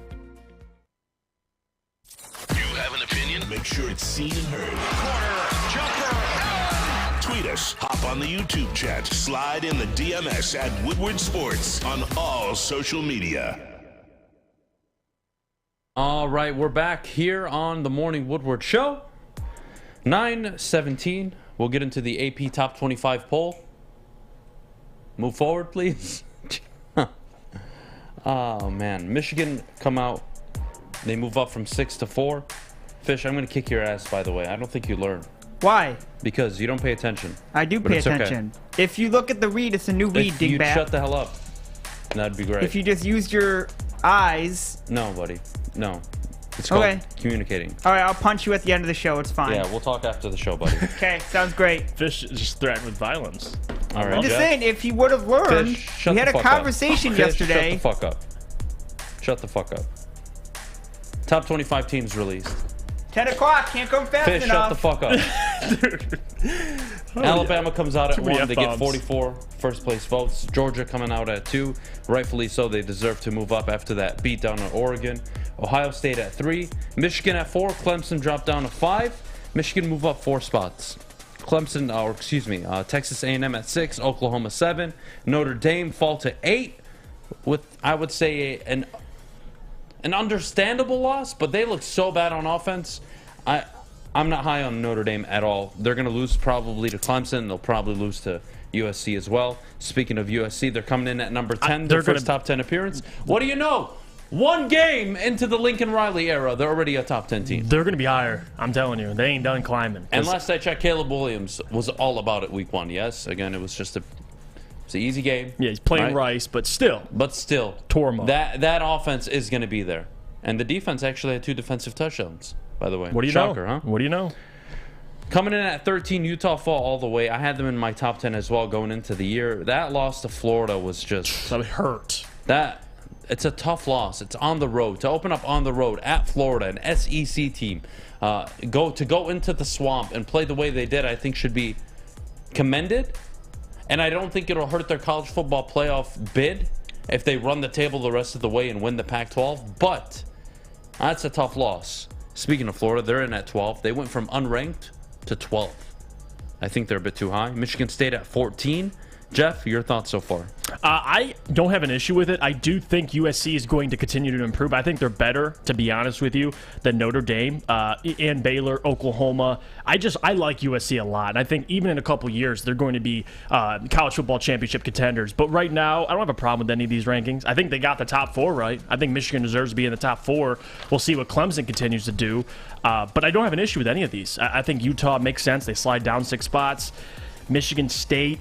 You have an opinion? Make sure it's seen and heard. Corner, jumper. Tweet us, hop on the YouTube chat, slide in the DMS at Woodward Sports on all social media. All right, we're back here on the Morning Woodward Show. 9:17. We'll get into the AP Top 25 poll. Move forward, please. Oh, man. Michigan come out. They move up from 6 to 4. Fish, I'm going to kick your ass, by the way. I don't think you learn. Why? Because you don't pay attention. I do pay attention. Okay. If you look at the read, it's a new read, if you'd dingbat. shut the hell up. That'd be great. If you just used your eyes. No, buddy. No. It's called communicating. All right, I'll punch you at the end of the show. It's fine. Yeah, we'll talk after the show, buddy. Okay, sounds great. Fish just threatened with violence. All right, I'm just saying, if he would have learned, Fish, we had a conversation yesterday. Shut the fuck up. Shut the fuck up. Top 25 teams released. 10 o'clock, can't come fast Fish, enough. shut the fuck up. Alabama comes out at 1. They get 44 first place votes. Georgia coming out at 2. Rightfully so. They deserve to move up after that beat down on Oregon. Ohio State at 3. Michigan at 4. Clemson dropped down to 5. Michigan move up 4 spots. Texas A&M at 6. Oklahoma 7. Notre Dame fall to 8 with, I would say, an understandable loss, but they look so bad on offense. I'm not high on Notre Dame at all. They're going to lose probably to Clemson. They'll probably lose to USC as well. Speaking of USC, they're coming in at number 10, their first top 10 appearance. What do you know? One game into the Lincoln Riley era, they're already a top 10 team. They're going to be higher. I'm telling you. They ain't done climbing. And last I checked, Caleb Williams was all about it week 1. Yes, again, it was just it's an easy game. Yeah, he's playing Rice, but still. Tore him up. That offense is going to be there. And the defense actually had 2 defensive touchdowns, by the way. What do you Shocker, know? huh? What do you know? Coming in at 13, Utah fall all the way. I had them in my top 10 as well going into the year. That loss to Florida was just... That hurt. It's a tough loss. It's on the road. To open up on the road at Florida, an SEC team, go into the swamp and play the way they did, I think should be commended. And I don't think it'll hurt their college football playoff bid if they run the table the rest of the way and win the Pac-12. But that's a tough loss. Speaking of Florida, they're in at 12. They went from unranked to 12th. I think they're a bit too high. Michigan State at 14. Jeff, your thoughts so far? I don't have an issue with it. I do think USC is going to continue to improve. I think they're better, to be honest with you, than Notre Dame and Baylor, Oklahoma. I like USC a lot. And I think even in a couple years, they're going to be college football championship contenders. But right now, I don't have a problem with any of these rankings. I think they got the top 4 right. I think Michigan deserves to be in the top 4. We'll see what Clemson continues to do. But I don't have an issue with any of these. I think Utah makes sense. They slide down 6 spots. Michigan State,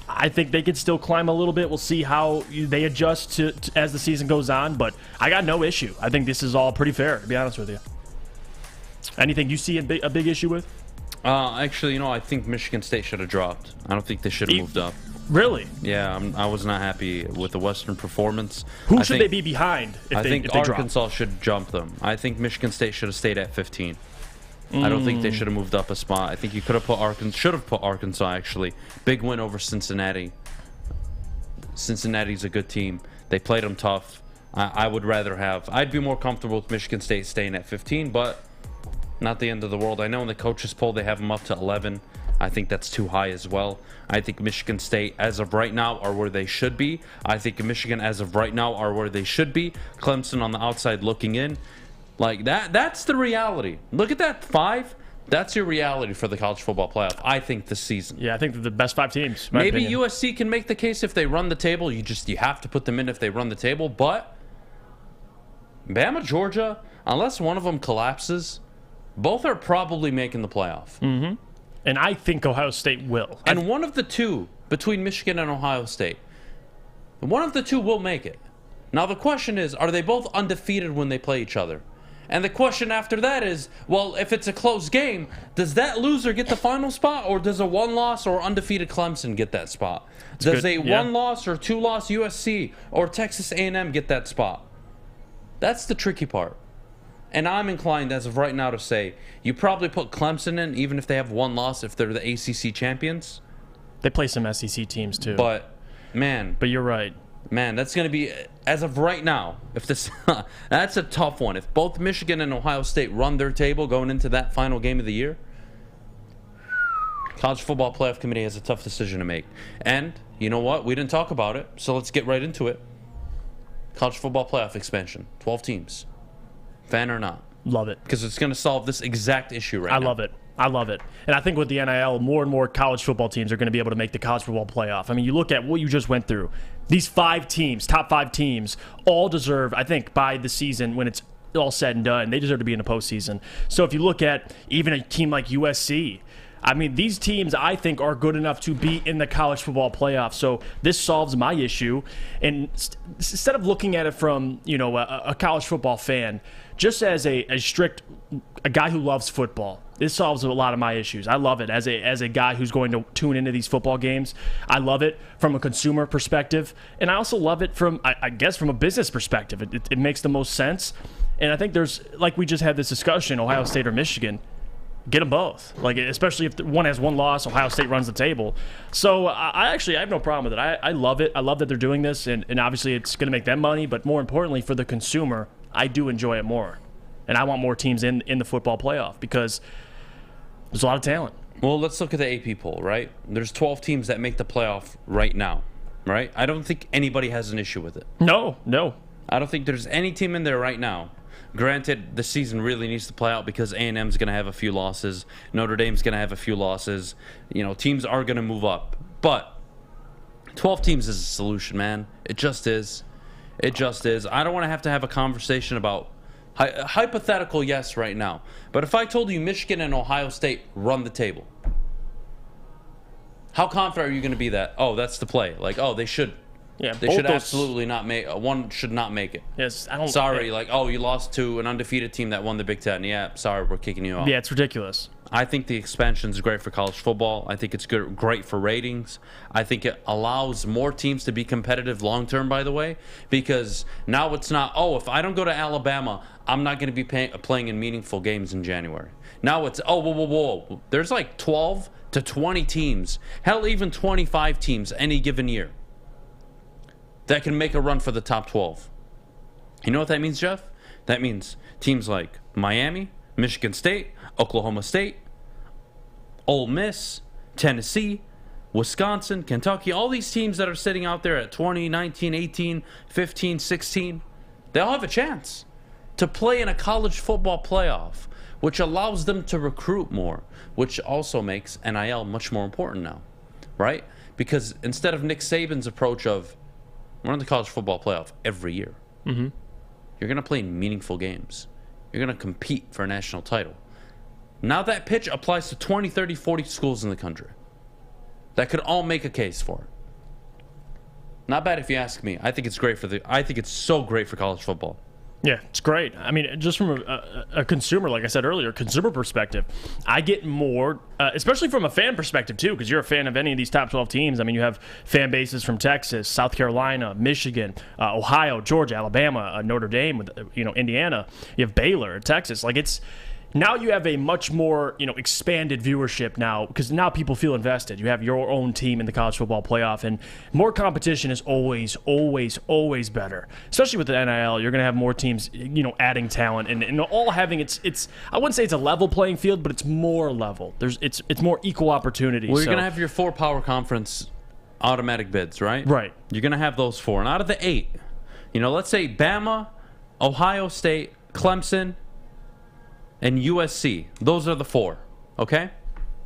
I think they could still climb a little bit. We'll see how they adjust to as the season goes on, but I got no issue. I think this is all pretty fair, to be honest with you. Anything you see a big issue with? Actually, I think Michigan State should have dropped. I don't think they should have moved up. Really? Yeah, I was not happy with the Western performance. Who should they be behind if I think if they Arkansas drop? should jump them. I think Michigan State should have stayed at 15. I don't think they should have moved up a spot. I think you could have should have put Arkansas, actually. Big win over Cincinnati. Cincinnati's a good team. They played them tough. I would rather have... I'd be more comfortable with Michigan State staying at 15, but not the end of the world. I know in the coaches poll they have them up to 11. I think that's too high as well. I think Michigan State, as of right now, are where they should be. I think Michigan, as of right now, are where they should be. Clemson on the outside looking in. Like, that's the reality. Look at that 5. That's your reality for the college football playoff, I think, this season. Yeah, I think they're the best 5 teams. Maybe opinion. USC can make the case if they run the table. You have to put them in if they run the table. But Bama, Georgia, unless one of them collapses, both are probably making the playoff. Mm-hmm. And I think Ohio State will. And one of the two, between Michigan and Ohio State, one of the two will make it. Now, the question is, are they both undefeated when they play each other? And the question after that is, well, if it's a close game, does that loser get the final spot, or does a one-loss or undefeated Clemson get that spot? Does a one-loss or two-loss USC or Texas A&M get that spot? That's the tricky part. And I'm inclined, as of right now, to say you probably put Clemson in, even if they have one loss, if they're the ACC champions. They play some SEC teams, too. But, man. But you're right. Man, that's going to be, as of right now, if this, that's a tough one. If both Michigan and Ohio State run their table going into that final game of the year, College Football Playoff Committee has a tough decision to make. And, you know what? We didn't talk about it, so let's get right into it. College Football Playoff expansion, 12 teams. Fan or not. Love it. Because it's going to solve this exact issue right now. I love it. I love it. And I think with the NIL, more and more college football teams are going to be able to make the college football playoff. I mean, you look at what you just went through. These 5 teams, top 5 teams, all deserve, I think, by the season, when it's all said and done, they deserve to be in the postseason. So if you look at even a team like USC, I mean, these teams, I think, are good enough to be in the college football playoff. So this solves my issue. And instead of looking at it from, a college football fan, just as a guy who loves football, this solves a lot of my issues. I love it as a guy who's going to tune into these football games. I love it from a consumer perspective, and I also love it from, I guess, from a business perspective. It makes the most sense, and I think there's, like we just had this discussion, Ohio State or Michigan, get them both. Like, especially if one has one loss, Ohio State runs the table. So I have no problem with it. I love it. I love that they're doing this, and obviously it's going to make them money, but more importantly for the consumer, I do enjoy it more. And I want more teams in the football playoff because there's a lot of talent. Well, let's look at the AP poll, right? There's 12 teams that make the playoff right now, right? I don't think anybody has an issue with it. No. I don't think there's any team in there right now. Granted, the season really needs to play out because A&M's going to have a few losses. Notre Dame's going to have a few losses. Teams are going to move up. But 12 teams is a solution, man. It just is. It just is. I don't want to have a conversation about hypothetical, yes, right now. But if I told you Michigan and Ohio State run the table, how confident are you going to be that, that's the play? Like, they should. Yeah, they should absolutely not make one should not make it. Yes, I don't. Sorry, you lost to an undefeated team that won the Big Ten. Yeah, sorry, we're kicking you off. Yeah, it's ridiculous. I think the expansion is great for college football. I think it's great for ratings. I think it allows more teams to be competitive long term, by the way, because now it's not, if I don't go to Alabama, I'm not going to be playing in meaningful games in January. Now it's, whoa. There's like 12 to 20 teams, hell, even 25 teams any given year that can make a run for the top 12. You know what that means, Jeff? That means teams like Miami, Michigan State, Oklahoma State, Ole Miss, Tennessee, Wisconsin, Kentucky, all these teams that are sitting out there at 20, 19, 18, 15, 16, they all have a chance to play in a college football playoff, which allows them to recruit more, which also makes NIL much more important now, right? Because instead of Nick Saban's approach of, we're in the college football playoff every year, you're going to play in meaningful games. You're going to compete for a national title. Now that pitch applies to 20, 30, 40 schools in the country that could all make a case for it. Not bad if you ask me. I think it's great I think it's so great for college football. Yeah, it's great. I mean, just from a consumer, like I said earlier, consumer perspective, I get more, especially from a fan perspective too, because you're a fan of any of these top 12 teams. I mean, you have fan bases from Texas, South Carolina, Michigan, Ohio, Georgia, Alabama, Notre Dame, with Indiana. You have Baylor, Texas. Like now you have a much more, expanded viewership now, because now people feel invested. You have your own team in the college football playoff, and more competition is always, always, always better. Especially with the NIL, you're going to have more teams, adding talent and all having it's. I wouldn't say it's a level playing field, but it's more level. It's more equal opportunity. Well, you're going to have your 4 power conference automatic bids, right? Right. You're going to have those 4, and out of the 8, let's say Bama, Ohio State, Clemson, and USC. Those are the 4, okay?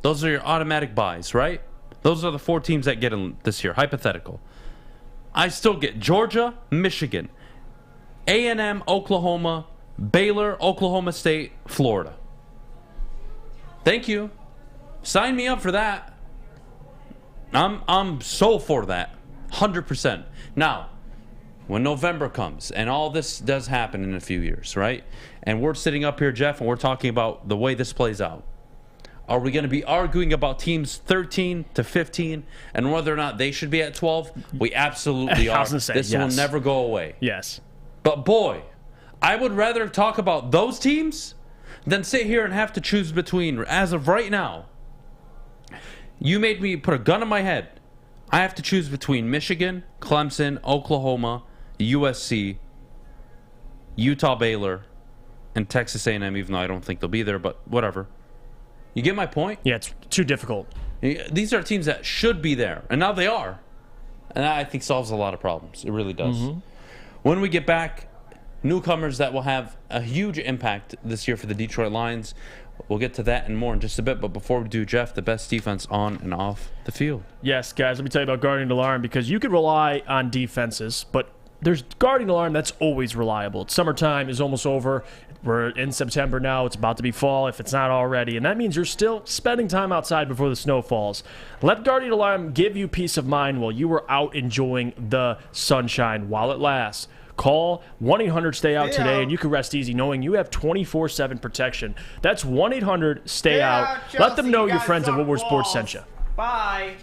Those are your automatic buys, right? Those are the 4 teams that get in this year, hypothetical. I still get Georgia, Michigan, A&M, Oklahoma, Baylor, Oklahoma State, Florida. Thank you. Sign me up for that. I'm so for that, 100%. Now, when November comes and all this does happen in a few years, right? And we're sitting up here, Jeff, and we're talking about the way this plays out. Are we going to be arguing about teams 13 to 15 and whether or not they should be at 12? We absolutely are. This will never go away. Yes. But boy, I would rather talk about those teams than sit here and have to choose between, as of right now, you made me put a gun in my head. I have to choose between Michigan, Clemson, Oklahoma, USC, Utah, Baylor, and Texas A&M, even though I don't think they'll be there, but whatever. You get my point? Yeah, it's too difficult. These are teams that should be there, and now they are. And that, I think, solves a lot of problems. It really does. When we get back, newcomers that will have a huge impact this year for the Detroit Lions. We'll get to that and more in just a bit. But before we do, Jeff, the best defense on and off the field. Yes, guys, let me tell you about Guardian Alarm, because you can rely on defenses, but there's Guardian Alarm that's always reliable. Summertime is almost over. We're in September now. It's about to be fall if it's not already, and that means you're still spending time outside before the snow falls. Let Guardian Alarm give you peace of mind while you are out enjoying the sunshine while it lasts. Call 1-800-STAY-OUT today, and you can rest easy knowing you have 24/7 protection. That's 1-800-STAY-OUT. Let them know your friends at Woodward Sports sent you. Bye.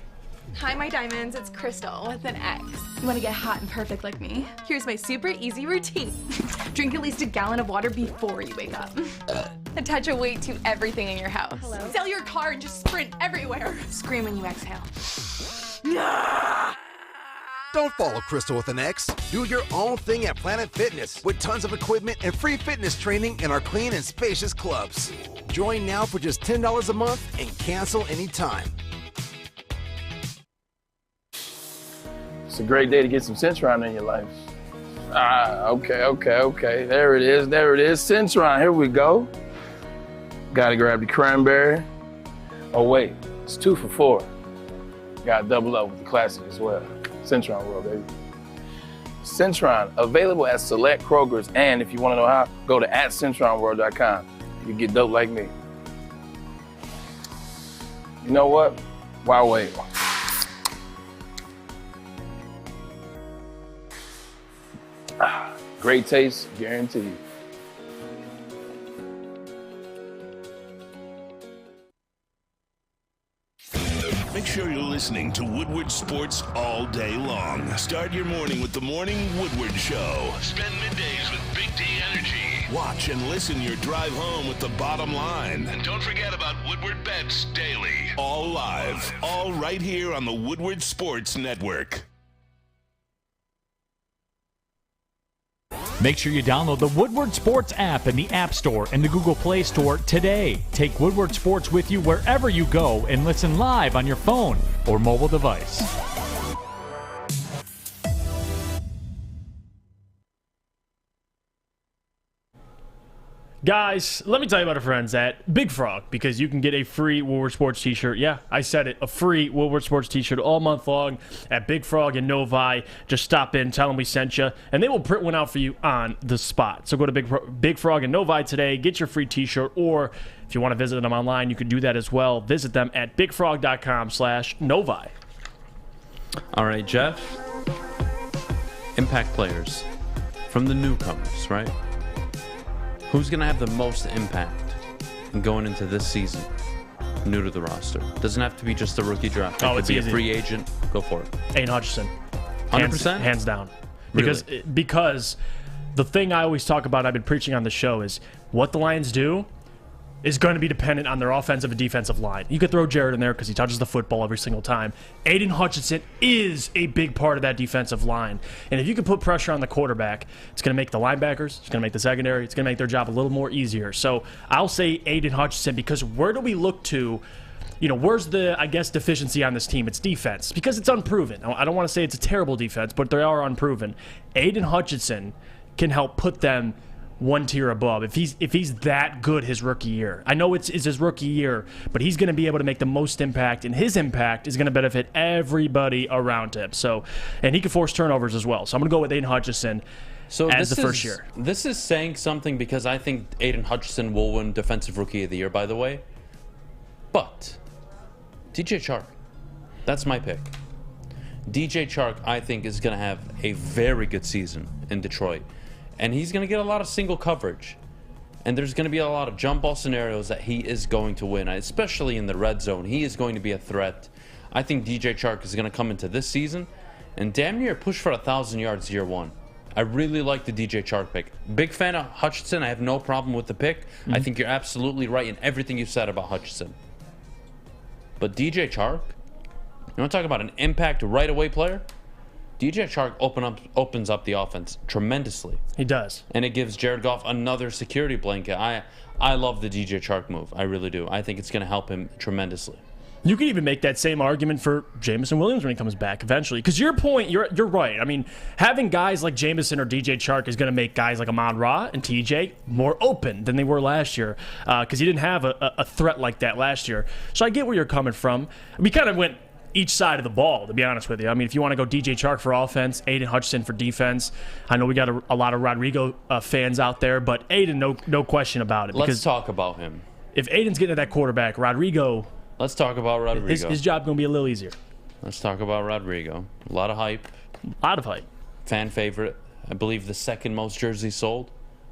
Hi, my diamonds. It's Crystal with an X. You want to get hot and perfect like me? Here's my super easy routine. Drink at least a gallon of water before you wake up. Attach a weight to everything in your house. Sell your car and just sprint everywhere. Scream when you exhale. Don't follow Crystal with an X. Do your own thing at Planet Fitness with tons of equipment and free fitness training in our clean and spacious clubs. Join now for just $10 a month and cancel anytime. It's a great day to get some Centron in your life. Okay. There it is. Centron, here we go. Gotta grab the cranberry. Oh wait, it's 2 for $4. Gotta double up with the classic as well. Centron World, baby. Centron, available at select Krogers, and if you want to know how, go to @CentronWorld.com. You get dope like me. You know what? Why wait? Great taste, guaranteed. Make sure you're listening to Woodward Sports all day long. Start your morning with the Morning Woodward Show. Spend middays with Big D Energy. Watch and listen your drive home with the Bottom Line. And don't forget about Woodward Bets Daily. All live, all right here on the Woodward Sports Network. Make sure you download the Woodward Sports app in the App Store and the Google Play Store today. Take Woodward Sports with you wherever you go and listen live on your phone or mobile device. Guys, let me tell you about our friends at Big Frog, because you can get a free Woodward Sports t-shirt. Yeah, I said it. A free Woodward Sports t-shirt all month long at Big Frog in Novi. Just stop in, tell them we sent you, and they will print one out for you on the spot. So go to Big Frog in Novi today, get your free t-shirt, or if you want to visit them online, you can do that as well. Visit them at bigfrog.com/Novi. All right, Jeff. Impact players from the newcomers, right? Who's going to have the most impact in going into this season new to the roster? Doesn't have to be just a rookie draft. It could be easy. A free agent. Go for it. Aiden Hutchinson. 100%? Hands down. Really? Because the thing I always talk about, I've been preaching on the show, is what the Lions do is going to be dependent on their offensive and defensive line. You could throw Jared in there because he touches the football every single time. Aiden Hutchinson is a big part of that defensive line. And if you can put pressure on the quarterback, it's going to make the linebackers, it's going to make the secondary, it's going to make their job a little more easier. So I'll say Aiden Hutchinson, because where do we look to, where's the, deficiency on this team? It's defense, because it's unproven. I don't want to say it's a terrible defense, but they are unproven. Aiden Hutchinson can help put them one tier above if he's that good his rookie year. I know it's his rookie year, but he's going to be able to make the most impact, and his impact is going to benefit everybody around him. So, and he can force turnovers as well. So I'm going to go with Aiden Hutchinson as the first year. This is saying something, because I think Aiden Hutchinson will win Defensive Rookie of the Year, by the way. But DJ Chark, that's my pick. DJ Chark, I think, is going to have a very good season in Detroit. And he's going to get a lot of single coverage. And there's going to be a lot of jump ball scenarios that he is going to win, especially in the red zone. He is going to be a threat. I think DJ Chark is going to come into this season and damn near push for 1,000 yards year one. I really like the DJ Chark pick. Big fan of Hutchinson. I have no problem with the pick. I think you're absolutely right in everything you said about Hutchinson. But DJ Chark, you want to talk about an impact right away player? DJ Chark opens up the offense tremendously. He does. And it gives Jared Goff another security blanket. I love the DJ Chark move. I really do. I think it's going to help him tremendously. You can even make that same argument for Jameson Williams when he comes back eventually. Because your point, you're right. I mean, having guys like Jameson or DJ Chark is going to make guys like Amon-Ra and TJ more open than they were last year. Because he didn't have a threat like that last year. So I get where you're coming from. We kind of went each side of the ball, to be honest with you. I mean, if you want to go DJ Chark for offense, Aiden Hutchinson for defense. I know we got a lot of Rodrigo fans out there, but Aiden, no question about it. Let's talk about him. If Aiden's getting to that quarterback, Rodrigo... Let's talk about Rodrigo. His job going to be a little easier. Let's talk about Rodrigo. A lot of hype. A lot of hype. Fan favorite. I believe the second most jerseys sold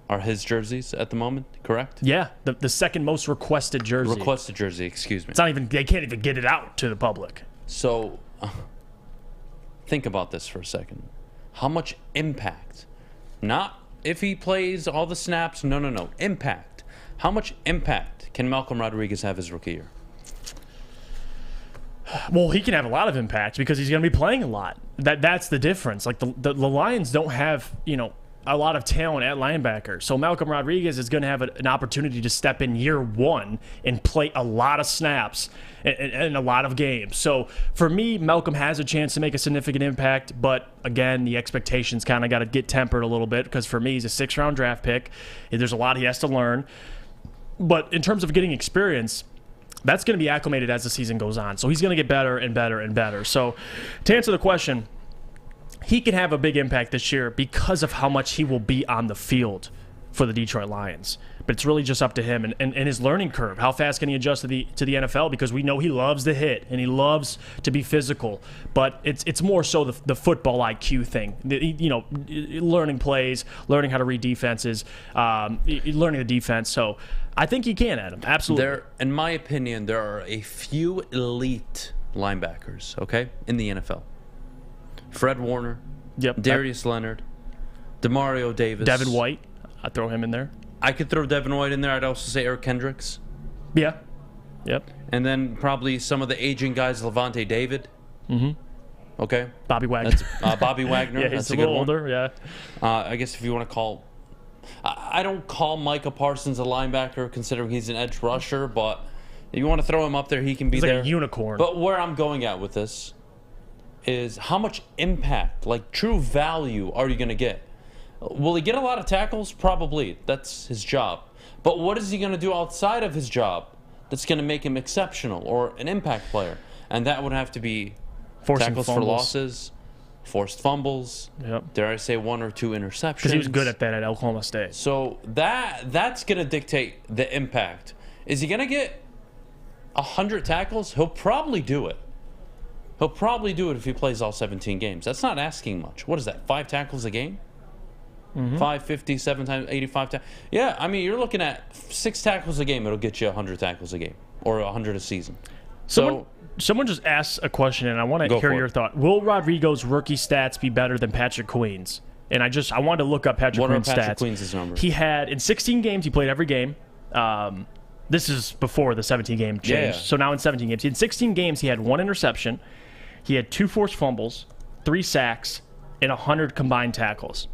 are his jerseys at the moment, correct? Yeah, the second most requested jersey. Requested jersey, excuse me. It's not even, they can't even get it out to the public. So, think about this for a second. How much impact? Not if he plays all the snaps. No. Impact. How much impact can Malcolm Rodriguez have his rookie year? Well, he can have a lot of impact because he's going to be playing a lot. That's the difference. Like the Lions don't have, a lot of talent at linebacker. So Malcolm Rodriguez is going to have an opportunity to step in year one and play a lot of snaps and a lot of games. So for me, Malcolm has a chance to make a significant impact, but again, the expectations kind of got to get tempered a little bit because for me, he's a 6th-round draft pick. There's a lot he has to learn. But in terms of getting experience, that's going to be acclimated as the season goes on. So he's going to get better and better and better. So to answer the question, he can have a big impact this year because of how much he will be on the field for the Detroit Lions. But it's really just up to him and his learning curve. How fast can he adjust to the NFL? Because we know he loves to hit and he loves to be physical. But it's more so the football IQ thing. Learning plays, learning how to read defenses, learning the defense. So I think he can, Adam. Absolutely. In my opinion, there are a few elite linebackers, okay, in the NFL. Fred Warner, Darius Leonard, Demario Davis. Devin White. I'd throw him in there. I could throw Devin White in there. I'd also say Eric Kendricks. Yeah. Yep. And then probably some of the aging guys, Levante David. Mm-hmm. Okay. Bobby Wagner. Bobby Wagner. Yeah, that's he's a good little one. older, yeah. I guess if you want to call... I don't call Micah Parsons a linebacker considering he's an edge rusher, but You want to throw him up there, he can be He's there. like a unicorn. But where I'm going at with this is how much impact, like true value, are you going to get? Will he get a lot of tackles? Probably. That's his job. But what is he going to do outside of his job that's going to make him exceptional or an impact player? And that would have to be Forcing tackles fumbles. for losses, forced fumbles, dare I say 1 or 2 interceptions. Because he was good at that at Oklahoma State. So that's going to dictate the impact. Is he going to get 100 tackles? He'll probably do it. He'll probably do it if he plays all 17 games. That's not asking much. What is that, 5 tackles a game? 550, 7 times 85 tackles. Yeah, I mean, you're looking at 6 tackles a game. It'll get you 100 tackles a game or 100 a season. Someone just asked a question, and I want to hear your thought. Will Rodrigo's rookie stats be better than Patrick Queen's? And I wanted to look up Patrick Queen's stats. What are Patrick Queen's numbers? He had, in 16 games, he played every game. This is before the 17-game change. Yeah. So now in 17 games. In 16 games, he had 1 interception. He had 2 forced fumbles, 3 sacks, and 100 combined tackles.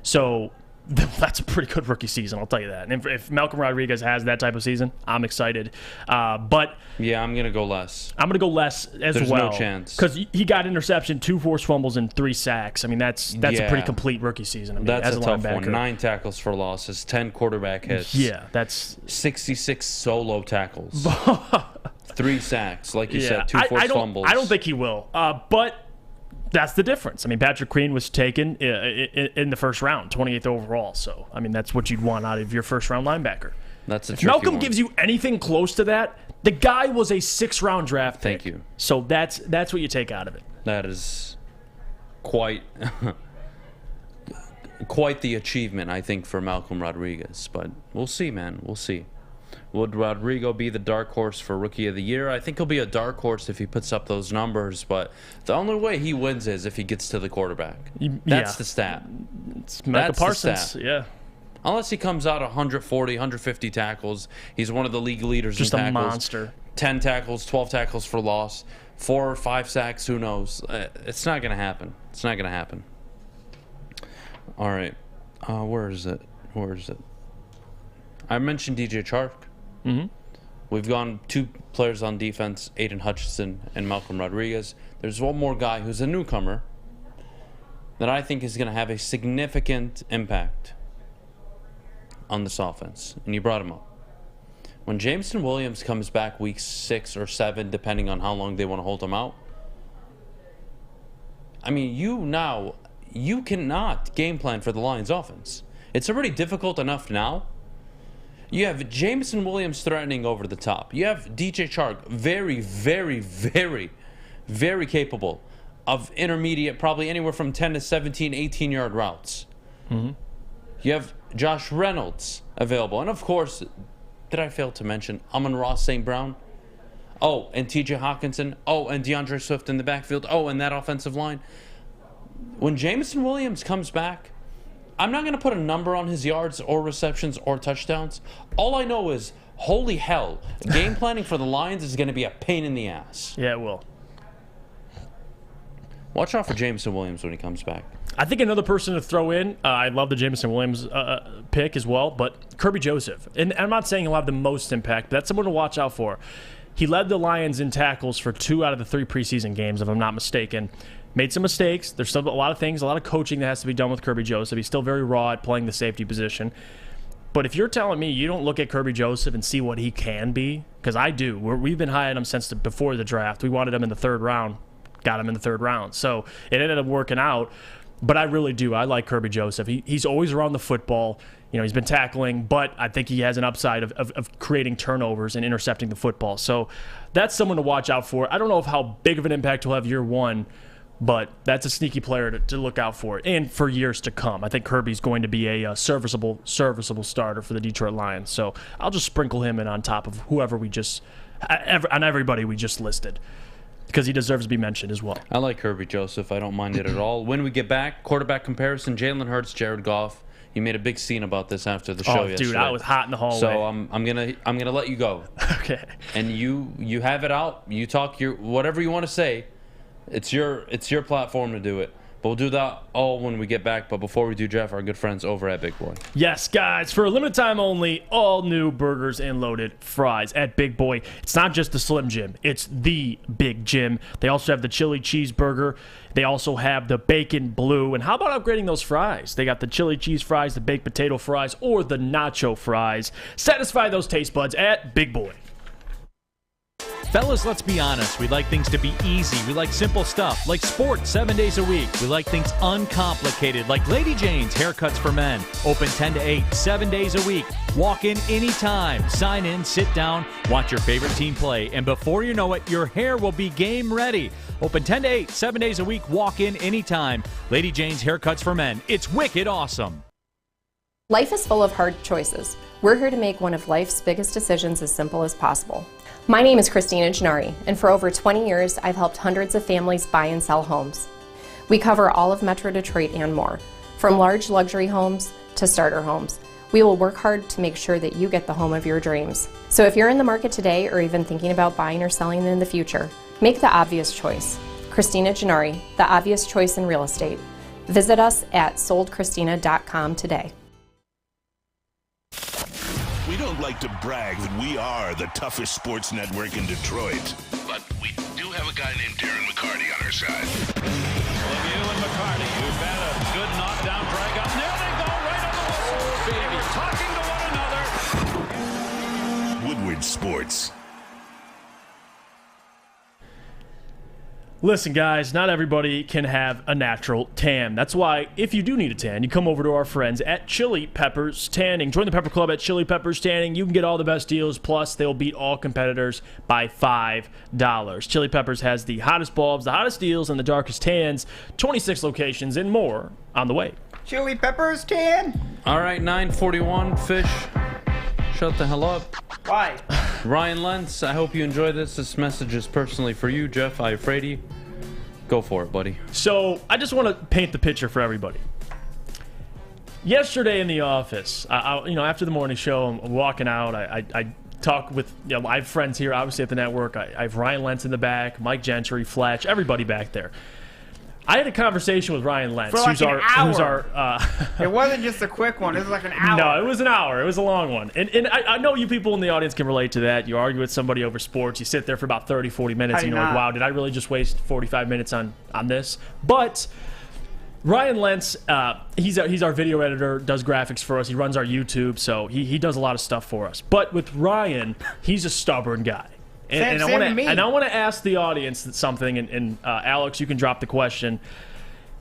So that's a pretty good rookie season, I'll tell you that. And if Malcolm Rodriguez has that type of season, I'm excited. But yeah, I'm going to go less. I'm going to go less as There's well. no chance. Because he got interception, 2 forced fumbles, and 3 sacks. I mean, that's a pretty complete rookie season. I mean, That's as a tough one. 9 tackles for losses, 10 quarterback hits. Yeah, that's 66 solo tackles. 3 sacks, like you said, 2 forced fumbles. I don't think he will. But that's the difference. I mean, Patrick Queen was taken in the first round, 28th overall. So, I mean, that's what you'd want out of your first-round linebacker. That's a If tricky Malcolm one. gives you anything close to that, the guy was a 6th-round draft pick. Thank you. So that's what you take out of it. That is quite quite the achievement, I think, for Malcolm Rodriguez. But we'll see, man. We'll see. Would Rodrigo be the dark horse for Rookie of the Year? I think he'll be a dark horse if he puts up those numbers, but the only way he wins is if he gets to the quarterback. That's the stat. It's Micah Parsons, yeah. Unless he comes out 140, 150 tackles, he's one of the league leaders Just in a tackles. monster. 10 tackles, 12 tackles for loss, 4 or 5 sacks, who knows? It's not going to happen. It's not going to happen. All right. Where is it? I mentioned DJ Chark. Mm-hmm. We've gone 2 players on defense, Aiden Hutchinson and Malcolm Rodriguez. There's one more guy who's a newcomer that I think is going to have a significant impact on this offense, and you brought him up. When Jameson Williams comes back week 6 or 7, depending on how long they want to hold him out, I mean, you cannot game plan for the Lions offense. It's already difficult enough now. You have Jameson Williams threatening over the top. You have DJ Chark, very, very, very, very capable of intermediate, probably anywhere from 10 to 17, 18-yard routes. Mm-hmm. You have Josh Reynolds available. And, of course, did I fail to mention Amon-Ra St. Brown? Oh, and TJ Hawkinson. Oh, and DeAndre Swift in the backfield. Oh, and that offensive line. When Jameson Williams comes back, I'm not going to put a number on his yards or receptions or touchdowns. All I know is, holy hell, game planning for the Lions is going to be a pain in the ass. Yeah, it will. Watch out for Jameson Williams when he comes back. I think another person to throw in, I love the Jameson Williams pick as well, but Kirby Joseph. And I'm not saying he'll have the most impact, but that's someone to watch out for. He led the Lions in tackles for 2 out of the 3 preseason games, if I'm not mistaken. Made some mistakes. There's still a lot of things, a lot of coaching that has to be done with Kirby Joseph. He's still very raw at playing the safety position. But if you're telling me you don't look at Kirby Joseph and see what he can be, because I do. We've been high on him since before the draft. We wanted him in the 3rd round. Got him in the 3rd round. So it ended up working out. But I really do. I like Kirby Joseph. He's always around the football. You know, he's been tackling, but I think he has an upside of creating turnovers and intercepting the football. So that's someone to watch out for. I don't know how big of an impact he'll have year 1, but that's a sneaky player to look out for, and for years to come. I think Kirby's going to be a serviceable starter for the Detroit Lions. So I'll just sprinkle him in on top of whoever on everybody we just listed, because he deserves to be mentioned as well. I like Kirby Joseph. I don't mind it at all. When we get back, quarterback comparison, Jalen Hurts, Jared Goff. You made a big scene about this after the show yesterday. Dude, I was hot in the hallway. So I'm gonna let you go. Okay. And you have it out. You talk whatever you want to say. It's your platform to do it. But we'll do that all when we get back. But before we do, Jeff, our good friends over at Big Boy. Yes, guys, for a limited time only, all new burgers and loaded fries at Big Boy. It's not just the Slim Jim, it's the Big Jim. They also have the chili cheeseburger. They also have the bacon blue. And how about upgrading those fries? They got the chili cheese fries, the baked potato fries, or the nacho fries. Satisfy those taste buds at Big Boy. Fellas, let's be honest. We like things to be easy. We like simple stuff, like sports 7 days a week. We like things uncomplicated, like Lady Jane's Haircuts for Men. Open 10 to 8, 7 days a week. Walk in anytime. Sign in, sit down, watch your favorite team play, and before you know it, your hair will be game ready. Open 10 to 8, 7 days a week. Walk in anytime. Lady Jane's Haircuts for Men. It's wicked awesome. Life is full of hard choices. We're here to make one of life's biggest decisions as simple as possible. My name is Christina Gennari, and for over 20 years, I've helped hundreds of families buy and sell homes. We cover all of Metro Detroit and more, from large luxury homes to starter homes. We will work hard to make sure that you get the home of your dreams. So if you're in the market today or even thinking about buying or selling in the future, make the obvious choice. Christina Gennari, the obvious choice in real estate. Visit us at soldchristina.com today. We don't like to brag that we are the toughest sports network in Detroit, but we do have a guy named Darren McCarthy on our side. Lemieux and McCarthy, who've had a good knockdown drag up. There they go, right on the whistle. They were talking to one another. Woodward Sports. Listen, guys, not everybody can have a natural tan. That's why, if you do need a tan, you come over to our friends at Chili Peppers Tanning. Join the Pepper Club at Chili Peppers Tanning. You can get all the best deals, plus they'll beat all competitors by $5. Chili Peppers has the hottest bulbs, the hottest deals, and the darkest tans. 26 locations and more on the way. Chili Peppers Tan? All right, 9:41, Fish. Shut the hell up. Why? Ryan Lentz, I hope you enjoy this. This message is personally for you, Jeff Iafrate. Go for it, buddy. So, I just want to paint the picture for everybody. Yesterday in the office, after the morning show, I'm walking out. I talk with, I have friends here, obviously at the network. I have Ryan Lentz in the back, Mike Gentry, Fletch, everybody back there. I had a conversation with Ryan Lentz, for like who's our It wasn't just a quick one. It was like an hour. No, it was an hour. It was a long one. And I know you people in the audience can relate to that. You argue with somebody over sports. You sit there for about 30, 40 minutes, and you're like, wow, did I really just waste 45 minutes on this? But Ryan Lentz, he's our video editor, does graphics for us. He runs our YouTube, so he does a lot of stuff for us. But with Ryan, he's a stubborn guy. And I want to ask the audience something, and Alex, you can drop the question.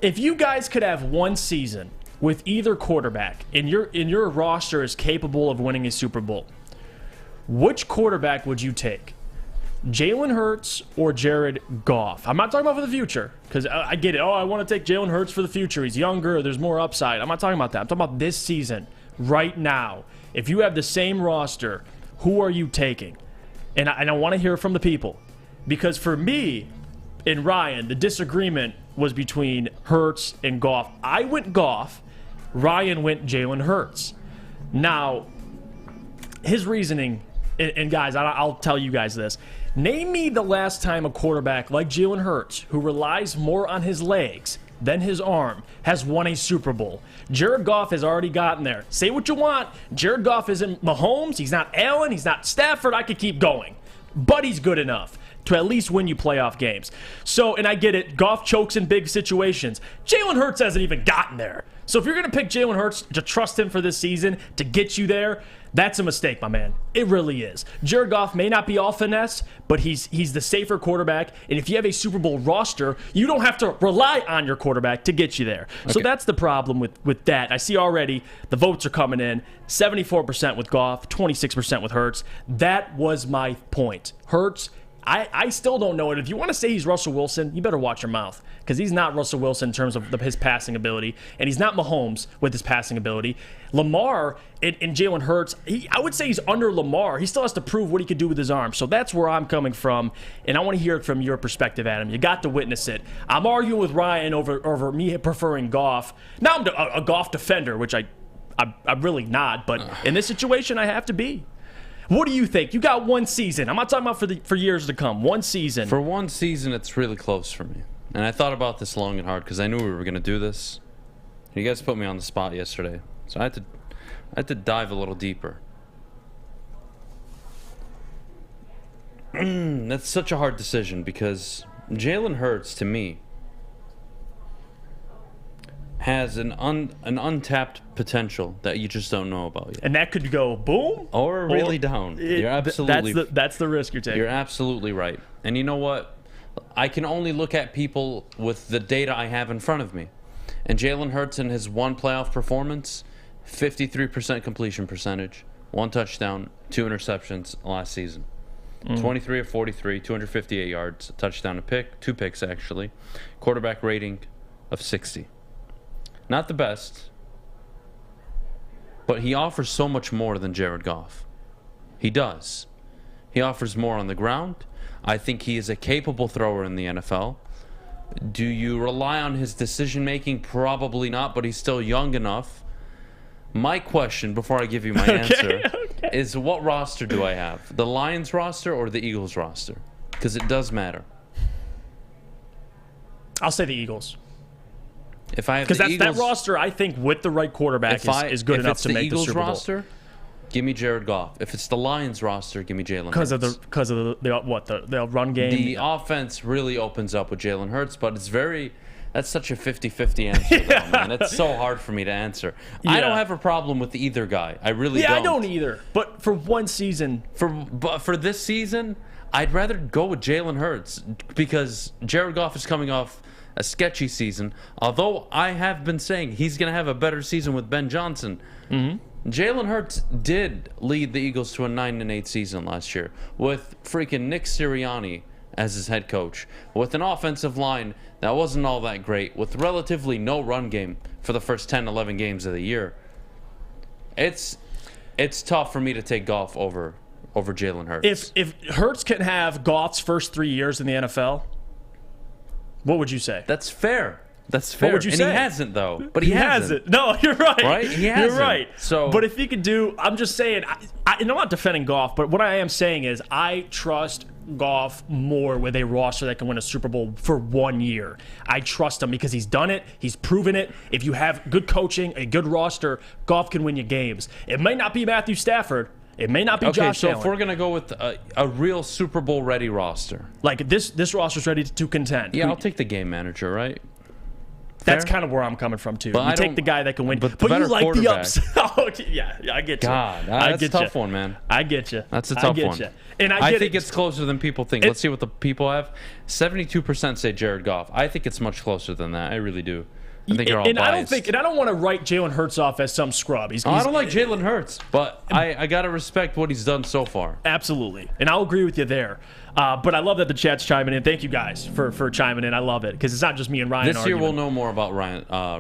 If you guys could have one season with either quarterback, and your roster is capable of winning a Super Bowl, which quarterback would you take? Jalen Hurts or Jared Goff? I'm not talking about for the future, because I get it. Oh, I want to take Jalen Hurts for the future. He's younger. There's more upside. I'm not talking about that. I'm talking about this season, right now. If you have the same roster, who are you taking? And I want to hear from the people. Because for me and Ryan, the disagreement was between Hurts and Goff. I went Goff. Ryan went Jalen Hurts. Now, his reasoning, and guys, I'll tell you guys this. Name me the last time a quarterback like Jalen Hurts, who relies more on his legs than his arm, has won a Super Bowl. Jared Goff has already gotten there. Say what you want. Jared Goff isn't Mahomes. He's not Allen. He's not Stafford. I could keep going. But he's good enough to at least win you playoff games. So, and I get it. Goff chokes in big situations. Jalen Hurts hasn't even gotten there. So if you're going to pick Jalen Hurts to trust him for this season to get you there, that's a mistake, my man. It really is. Jared Goff may not be all finesse, but he's the safer quarterback. And if you have a Super Bowl roster, you don't have to rely on your quarterback to get you there. Okay. So that's the problem with that. I see already the votes are coming in. 74% with Goff, 26% with Hurts. That was my point. Hurts, I still don't know it. If you want to say he's Russell Wilson, you better watch your mouth, because he's not Russell Wilson in terms of his passing ability, and he's not Mahomes with his passing ability. Lamar and Jalen Hurts, I would say he's under Lamar. He still has to prove what he could do with his arm. So that's where I'm coming from, and I want to hear it from your perspective, Adam. You got to witness it. I'm arguing with Ryan over me preferring Goff. Now I'm a Goff defender, which I'm really not, but in this situation I have to be. What do you think? You got one season. I'm not talking about for years to come. One season. For one season, it's really close for me. And I thought about this long and hard because I knew we were going to do this. You guys put me on the spot yesterday, so I had to dive a little deeper. That's such a hard decision because Jalen Hurts, to me, has an untapped potential that you just don't know about yet. And that could go boom or really down. You're absolutely that's the risk you're taking. You're absolutely right. And you know what? I can only look at people with the data I have in front of me. And Jalen Hurts in his one playoff performance, 53% completion percentage, 1 touchdown, 2 interceptions last season. 23 of 43, 258 yards, a touchdown, a pick, 2 picks actually. Quarterback rating of 60. Not the best, but he offers so much more than Jared Goff. He does. He offers more on the ground. I think he is a capable thrower in the NFL. Do you rely on his decision-making? Probably not, but he's still young enough. My question, before I give you my answer, is what roster do I have? The Lions roster or the Eagles roster? Because it does matter. I'll say the Eagles. If I have because that roster, I think with the right quarterback is good enough to make the Super Bowl. Roster, give me Jared Goff. If it's the Lions roster, give me Jalen Hurts. Because of the run game. The offense really opens up with Jalen Hurts, but that's such a 50-50 answer, though, man. It's so hard for me to answer. Yeah. I don't have a problem with either guy. I really don't. Yeah, I don't either. But for one season. For this season, I'd rather go with Jalen Hurts because Jared Goff is coming off a sketchy season. Although I have been saying he's going to have a better season with Ben Johnson. Jalen Hurts did lead the Eagles to a 9-8 season last year with freaking Nick Sirianni as his head coach, with an offensive line that wasn't all that great, with relatively no run game for the first 10-11 games of the year. It's tough for me to take Goff over Jalen Hurts. If Hurts can have Goff's first 3 years in the NFL, what would you say? That's fair. That's fair. What would you say? And he hasn't, though. But he hasn't. No, you're right. Right? He hasn't. You're right. So, but if he could do, I'm just saying, and I'm not defending Goff, but what I am saying is I trust Goff more with a roster that can win a Super Bowl for 1 year. I trust him because he's done it. He's proven it. If you have good coaching, a good roster, Goff can win you games. It might not be Matthew Stafford. It may not be Josh Allen. So if we're going to go with a real Super Bowl ready roster. Like this roster's ready to contend. Yeah, I'll take the game manager, right? That's kind of where I'm coming from, too. But you take the guy that can win. But you like the ups. Yeah, I get you. That's a tough one, man. I get you. That's a tough one. And I think it's closer than people think. Let's see what the people have. 72% say Jared Goff. I think it's much closer than that. I really do. I think you're all biased. I don't want to write Jalen Hurts off as some scrub. I don't like Jalen Hurts, but I got to respect what he's done so far. Absolutely. And I'll agree with you there. But I love that the chat's chiming in. Thank you guys for chiming in. I love it because it's not just me and Ryan. This year we'll know more about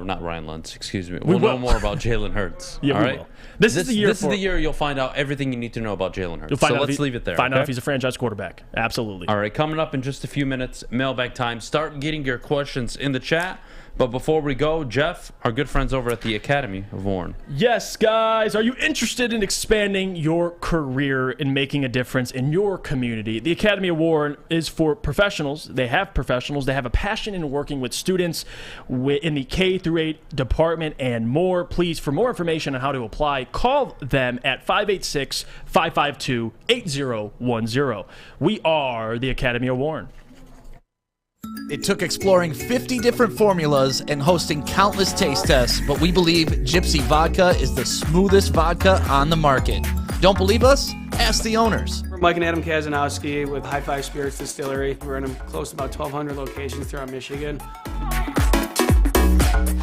not Ryan Lentz, excuse me. We'll know more about Jalen Hurts. Yeah, all right? Will. This is the year. This is the year you'll find out everything you need to know about Jalen Hurts. So let's leave it there. Find out if he's a franchise quarterback. Absolutely. All right, coming up in just a few minutes, mailbag time. Start getting your questions in the chat. But before we go, Jeff, our good friends over at the Academy of Warren. Yes, guys. Are you interested in expanding your career and making a difference in your community? The Academy of Warren is for professionals. They have professionals. They have a passion in working with students in the K-8 department and more. Please, for more information on how to apply, call them at 586-552-8010. We are the Academy of Warren. It took exploring 50 different formulas and hosting countless taste tests, but we believe Gypsy Vodka is the smoothest vodka on the market. Don't believe us? Ask the owners. We're Mike and Adam Kazanowski with High Five Spirits Distillery. We're in close to about 1,200 locations throughout Michigan.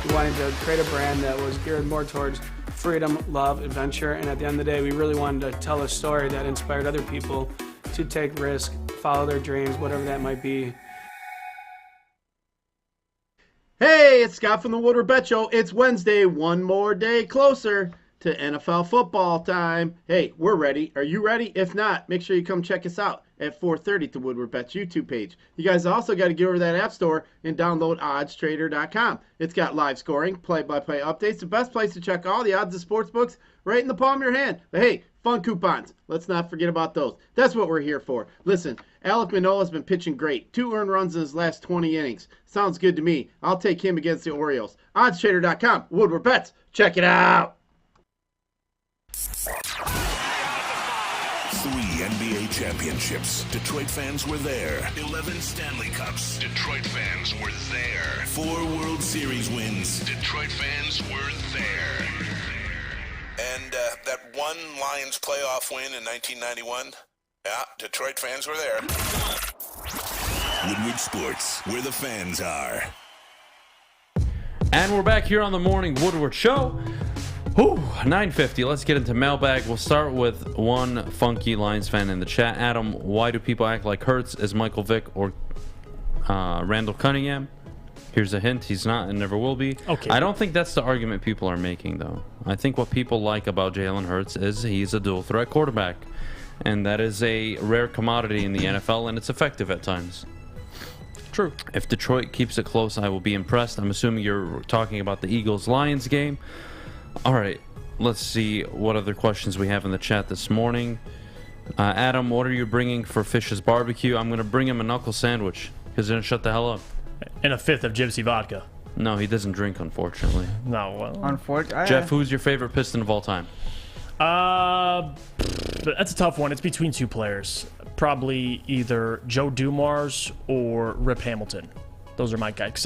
We wanted to create a brand that was geared more towards freedom, love, adventure, and at the end of the day, we really wanted to tell a story that inspired other people to take risks, follow their dreams, whatever that might be. Hey, it's Scott from the Woodward Bet Show. It's Wednesday, one more day closer to NFL football time. Hey, we're ready. Are you ready? If not, make sure you come check us out at 4:30 at the Woodward Bets YouTube page. You guys also got to get over to that app store and download oddstrader.com. It's got live scoring, play-by-play updates, the best place to check all the odds of sports books right in the palm of your hand. But hey, Fun coupons. Let's not forget about those. That's what we're here for. Listen, Alec Manola's been pitching great. 2 earned runs in his last 20 innings. Sounds good to me. I'll take him against the Orioles. OddsTrader.com. Woodward Bets. Check it out. 3 NBA championships. Detroit fans were there. 11 Stanley Cups. Detroit fans were there. 4 World Series wins. Detroit fans were there. And that one Lions playoff win in 1991. Yeah, Detroit fans were there. Woodward Sports, where the fans are. And we're back here on the Morning Woodward Show. 9:50. Let's get into Mailbag. We'll start with one funky Lions fan in the chat. Adam, why do people act like Hurts is Michael Vick or Randall Cunningham? Here's a hint. He's not and never will be. Okay. I don't think that's the argument people are making, though. I think what people like about Jalen Hurts is he's a dual-threat quarterback. And that is a rare commodity in the NFL, and it's effective at times. True. If Detroit keeps it close, I will be impressed. I'm assuming you're talking about the Eagles-Lions game. All right, let's see what other questions we have in the chat this morning. Adam, what are you bringing for Fish's barbecue? I'm going to bring him a knuckle sandwich. He's going to shut the hell up. And a 5th of Gypsy vodka. No, he doesn't drink, unfortunately. No, well. Unfortunately. Jeff, who's your favorite Piston of all time? That's a tough one. It's between 2 players. Probably either Joe Dumars or Rip Hamilton. Those are my guys. Because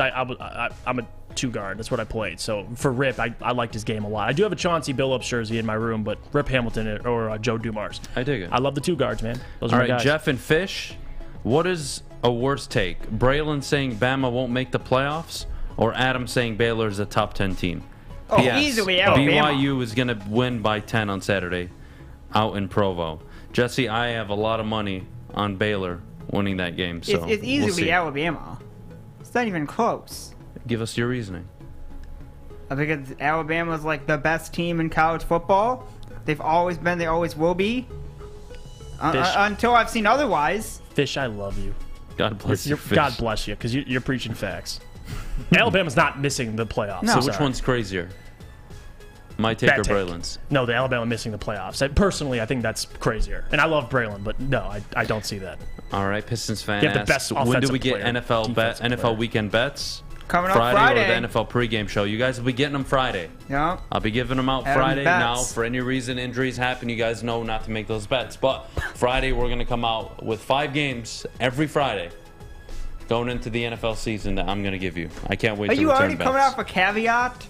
I'm a 2-guard. That's what I played. So for Rip, I liked his game a lot. I do have a Chauncey Billups jersey in my room, but Rip Hamilton or Joe Dumars. I dig it. I love the 2 guards, man. Those are All my right, guys. Jeff and Fish, what is a worse take? Braylon saying Bama won't make the playoffs, or Adam saying Baylor is a top 10 team? Oh, P.S. easily Alabama. BYU is going to win by 10 on Saturday out in Provo. Jesse, I have a lot of money on Baylor winning that game. So It's easily we'll see. Alabama. It's not even close. Give us your reasoning. I think Alabama's like the best team in college football. They've always been. They always will be. Until I've seen otherwise. Fish, I love you. God bless you, Fish. God bless you, because you're preaching facts. Alabama's not missing the playoffs. No. So which one's crazier? My take or Braylon's? No, the Alabama missing the playoffs. Personally, I think that's crazier. And I love Braylon, but no, I don't see that. All right, Pistons fan They have the best asks, when do we offensive get player, NFL weekend bets? Coming up Friday. Or Friday. the NFL pregame show. You guys will be getting them Friday. Yeah. I'll be giving them out Adam Friday. bets. Now, for any reason injuries happen, you guys know not to make those bets. But Friday, we're going to come out with 5 games every Friday going into the NFL season that I'm going to give you. I can't wait Are to you return already bets. coming off a caveat?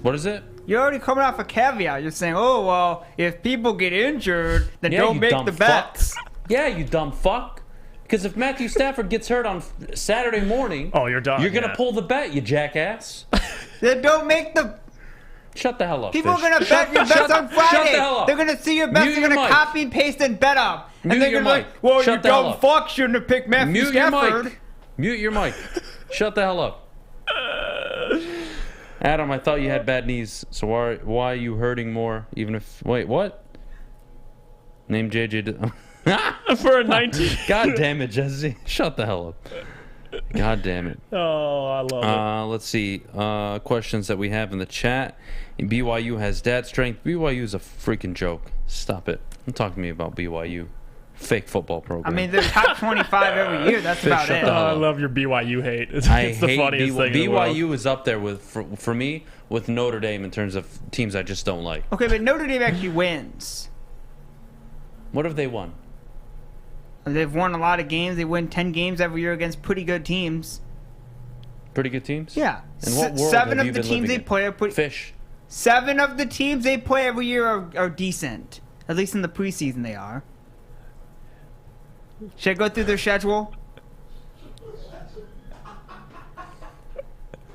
What is it? You're already coming off a caveat. You're saying, oh, well, if people get injured, then don't you make dumb the bets. fuck. Yeah, you dumb fuck. Because if Matthew Stafford gets hurt on Saturday morning, oh, you're done. You're going to pull the bet, you jackass. Then don't make the... Shut the hell up, People Fish. are going to bet your bets on Friday. Shut the hell up. They're going to see your bets. Mute They're going your to mic. copy and paste and bet up. And Mute they're your going to be mic. like, well, Shut you the hell dumb up. fuck shouldn't have picked Matthew Mute your Stafford. mic. Mute your mic. Shut the hell up. Adam, I thought you had bad knees, so why are you hurting more? Even if wait, what? Name JJ. For a 19. God damn it, Jesse. Shut the hell up. God damn it. Oh, I love it. Let's see. Questions that we have in the chat. BYU has dad strength. BYU is a freaking joke. Stop it. Don't talk to me about BYU. Fake football program. I mean, they're top 25 every year. That's Fish, about shut it. the hell I up. love your BYU hate. It's I the hate funniest thing in the world. BYU is up there with for me with Notre Dame in terms of teams I just don't like. Okay, but Notre Dame actually wins. What have they won? They've won a lot of games. They win 10 games every year against pretty good teams. Pretty good teams? Yeah. In what world 7 have of you the been teams living they in? play are pretty... Fish. 7 of the teams they play every year are decent. At least in the preseason they are. Should I go through their schedule?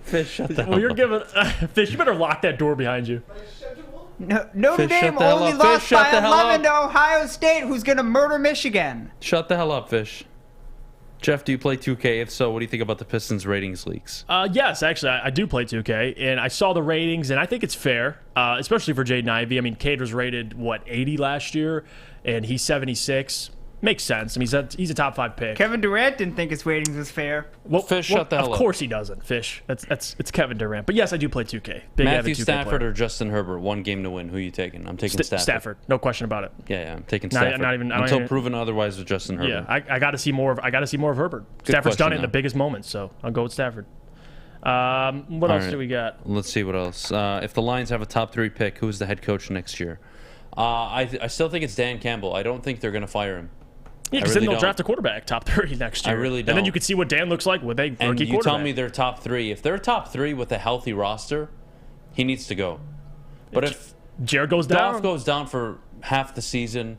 Fish, shut the hell Well, you're up. giving Fish. You better lock that door behind you. Notre Fish, shut Dame the hell only up. lost Fish, shut by the hell 11 to up. Ohio State, who's going to murder Michigan. Shut the hell up, Fish. Jeff, do you play 2K? If so, what do you think about the Pistons ratings leaks? Yes, actually, I do play 2K, and I saw the ratings, and I think it's fair, especially for Jaden Ivey. I mean, Cade was rated, 80 last year, and he's 76. Makes sense. I mean, he's a top 5 pick. Kevin Durant didn't think his ratings was fair. Well, Fish, shut the hell up. Of course he doesn't. Fish. It's Kevin Durant. But yes, I do play 2K. Big Matthew 2K Stafford player. or Justin Herbert, one game to win. Who are you taking? I'm taking Stafford. Stafford. No question about it. Yeah, I'm taking Not Stafford. even until proven otherwise with Justin Herbert. Yeah, I got to see more of Herbert. Stafford's done it in the biggest moments, so I'll go with Stafford. What else do we got? Let's see what else. If the Lions have a top 3 pick, who's the head coach next year? I still think it's Dan Campbell. I don't think they're going to fire him. Yeah, because then they'll draft a quarterback top 30 next year. I really don't. And then you could see what Dan looks like with a rookie quarterback. And you tell me they're top 3. If they're top 3 with a healthy roster, he needs to go. But if Jared goes down, Goff goes down for half the season,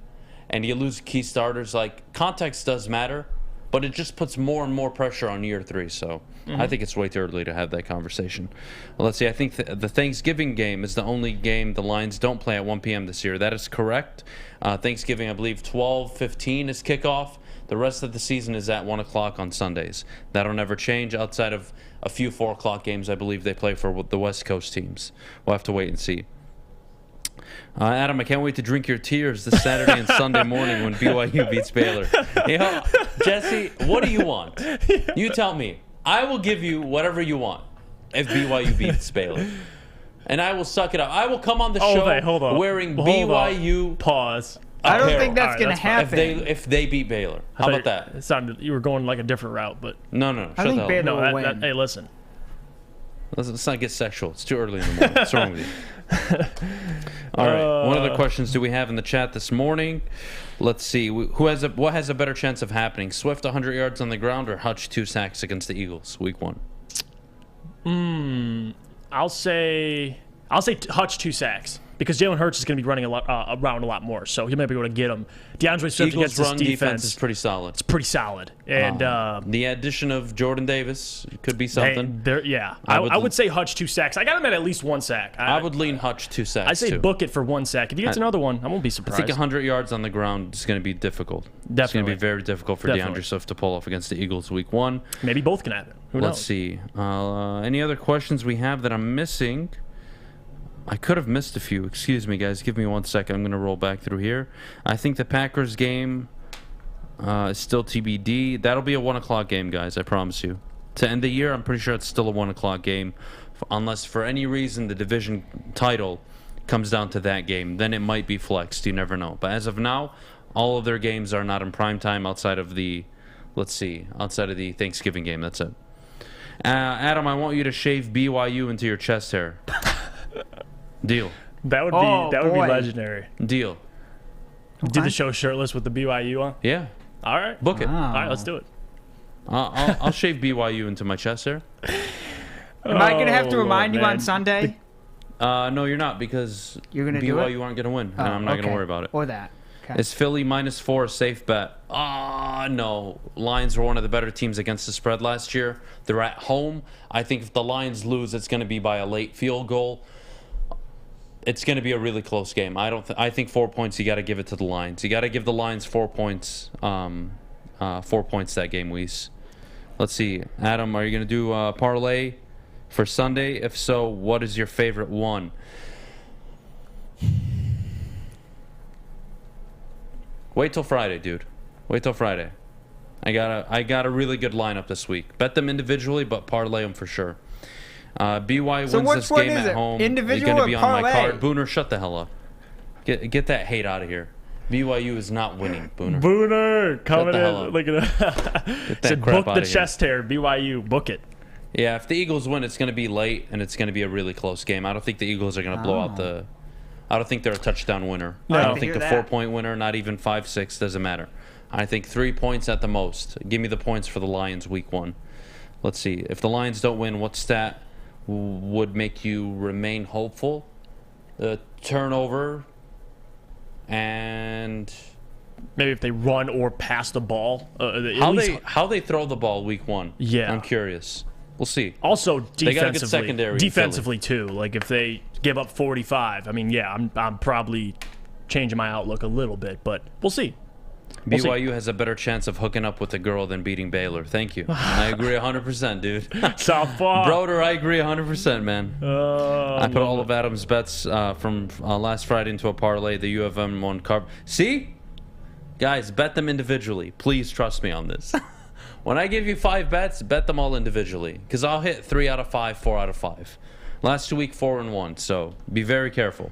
and you lose key starters, like context does matter, but it just puts more and more pressure on year 3. So I think it's way too early to have that conversation. Well, let's see. I think the Thanksgiving game is the only game the Lions don't play at 1 p.m. this year. That is correct. Thanksgiving, I believe, 12:15 is kickoff. The rest of the season is at 1 o'clock on Sundays. That'll never change outside of a few 4 o'clock games I believe they play for the West Coast teams. We'll have to wait and see. Adam, I can't wait to drink your tears this Saturday and Sunday morning when BYU beats Baylor. You know, Jesse, what do you want? You tell me. I will give you whatever you want if BYU beats Baylor. And I will suck it up. I will come on the show wearing BYU pause. I don't think that's going to happen. If they beat Baylor. How about that? It sounded you were going like a different route, but no. I think Baylor will win. Hey, listen. Let's not get sexual. It's too early in the morning. What's wrong with you? All right. What other questions do we have in the chat this morning? Let's see. What has a better chance of happening? Swift 100 yards on the ground or Hutch 2 sacks against the Eagles week 1? I'll say Hutch 2 sacks because Jalen Hurts is going to be running around a lot more, so he might be able to get him. DeAndre Swift Eagles' against run this defense is pretty solid. It's pretty solid, and the addition of Jordan Davis could be something. I would say Hutch 2 sacks. I got him at least 1 sack. I would lean Hutch 2 sacks. I say too. book it for 1 sack. If he gets another one, I won't be surprised. I think 100 yards on the ground is going to be difficult. Definitely. It's going to be very difficult for DeAndre Swift to pull off against the Eagles week 1. Maybe both can happen. Who knows? Let's see. Any other questions we have that I'm missing? I could have missed a few. Excuse me, guys. Give me 1 second. I'm going to roll back through here. I think the Packers game is still TBD. That'll be a 1 o'clock game, guys. I promise you. To end the year, I'm pretty sure it's still a 1 o'clock game. Unless for any reason the division title comes down to that game. Then it might be flexed. You never know. But as of now, all of their games are not in prime time outside of the, outside of the Thanksgiving game. That's it. Adam, I want you to shave BYU into your chest hair. Deal. That would be legendary. Deal. Do the show shirtless with the BYU on? Yeah. All right. Book it. All right, let's do it. I'll shave BYU into my chest hair. Am I going to have to remind you on Sunday? No, you're not because you're gonna do BYU aren't going to win, and I'm not going to worry about it. Or that. Okay. Is Philly -4 a safe bet? No. Lions were one of the better teams against the spread last year. They're at home. I think if the Lions lose, it's going to be by a late field goal. It's going to be a really close game. I think 4 points. You got to give it to the Lions. You got to give the Lions 4 points. 4 points that game, Weiss. Let's see, Adam. Are you going to do a parlay for Sunday? If so, what is your favorite one? Wait till Friday, dude. Wait till Friday. I got a really good lineup this week. Bet them individually, but parlay them for sure. BYU wins this game at home. Individual going to be or on my parlay? card. Booner, shut the hell up. Get that hate out of here. BYU is not winning, Booner. Booner coming in. Up. Look at that. Get that Said crap book out the of here. chest hair. BYU, book it. Yeah, if the Eagles win, it's going to be late, and it's going to be a really close game. I don't think the Eagles are going to blow out the... I don't think they're a touchdown winner. No. I don't think the 4-point winner, not even 5-6, doesn't matter. I think 3 points at the most. Give me the points for the Lions week 1. Let's see. If the Lions don't win, what stat would make you remain hopeful? Turnover and... Maybe if they run or pass the ball. How they throw the ball week 1. Yeah. I'm curious. We'll see. Also, They got a good secondary. defensively too. Like if they give up 45, I mean, yeah, I'm probably changing my outlook a little bit, but we'll see. BYU has a better chance of hooking up with a girl than beating Baylor. Thank you. I agree 100%, dude. Softball. Broder, I agree 100%, man. I put all of Adam's bets from last Friday into a parlay. The U of M won cover. See? Guys, bet them individually. Please trust me on this. When I give you 5 bets, bet them all individually. Because I'll hit 3 out of 5, 4 out of 5. Last week, 4 and 1. So be very careful.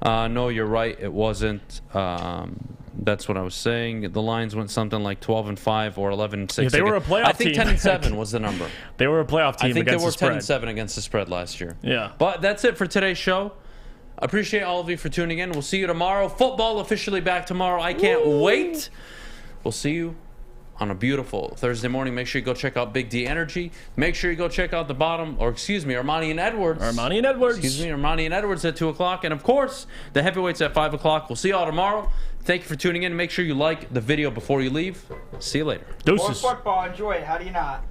No, you're right. It wasn't. That's what I was saying. The Lions went something like 12 and 5 or 11 and 6. Yeah, they were a playoff team. I think 10 and 7 was the number. They were a playoff team. I think against they were the spread. 10 and 7 against the spread last year. Yeah. But that's it for today's show. Appreciate all of you for tuning in. We'll see you tomorrow. Football officially back tomorrow. I can't wait. We'll see you on a beautiful Thursday morning. Make sure you go check out Big D Energy. Make sure you go check out Armani and Edwards. Armani and Edwards at 2 o'clock. And, of course, the heavyweights at 5 o'clock. We'll see you all tomorrow. Thank you for tuning in. Make sure you like the video before you leave. See you later. More football. Enjoy it. How do you not?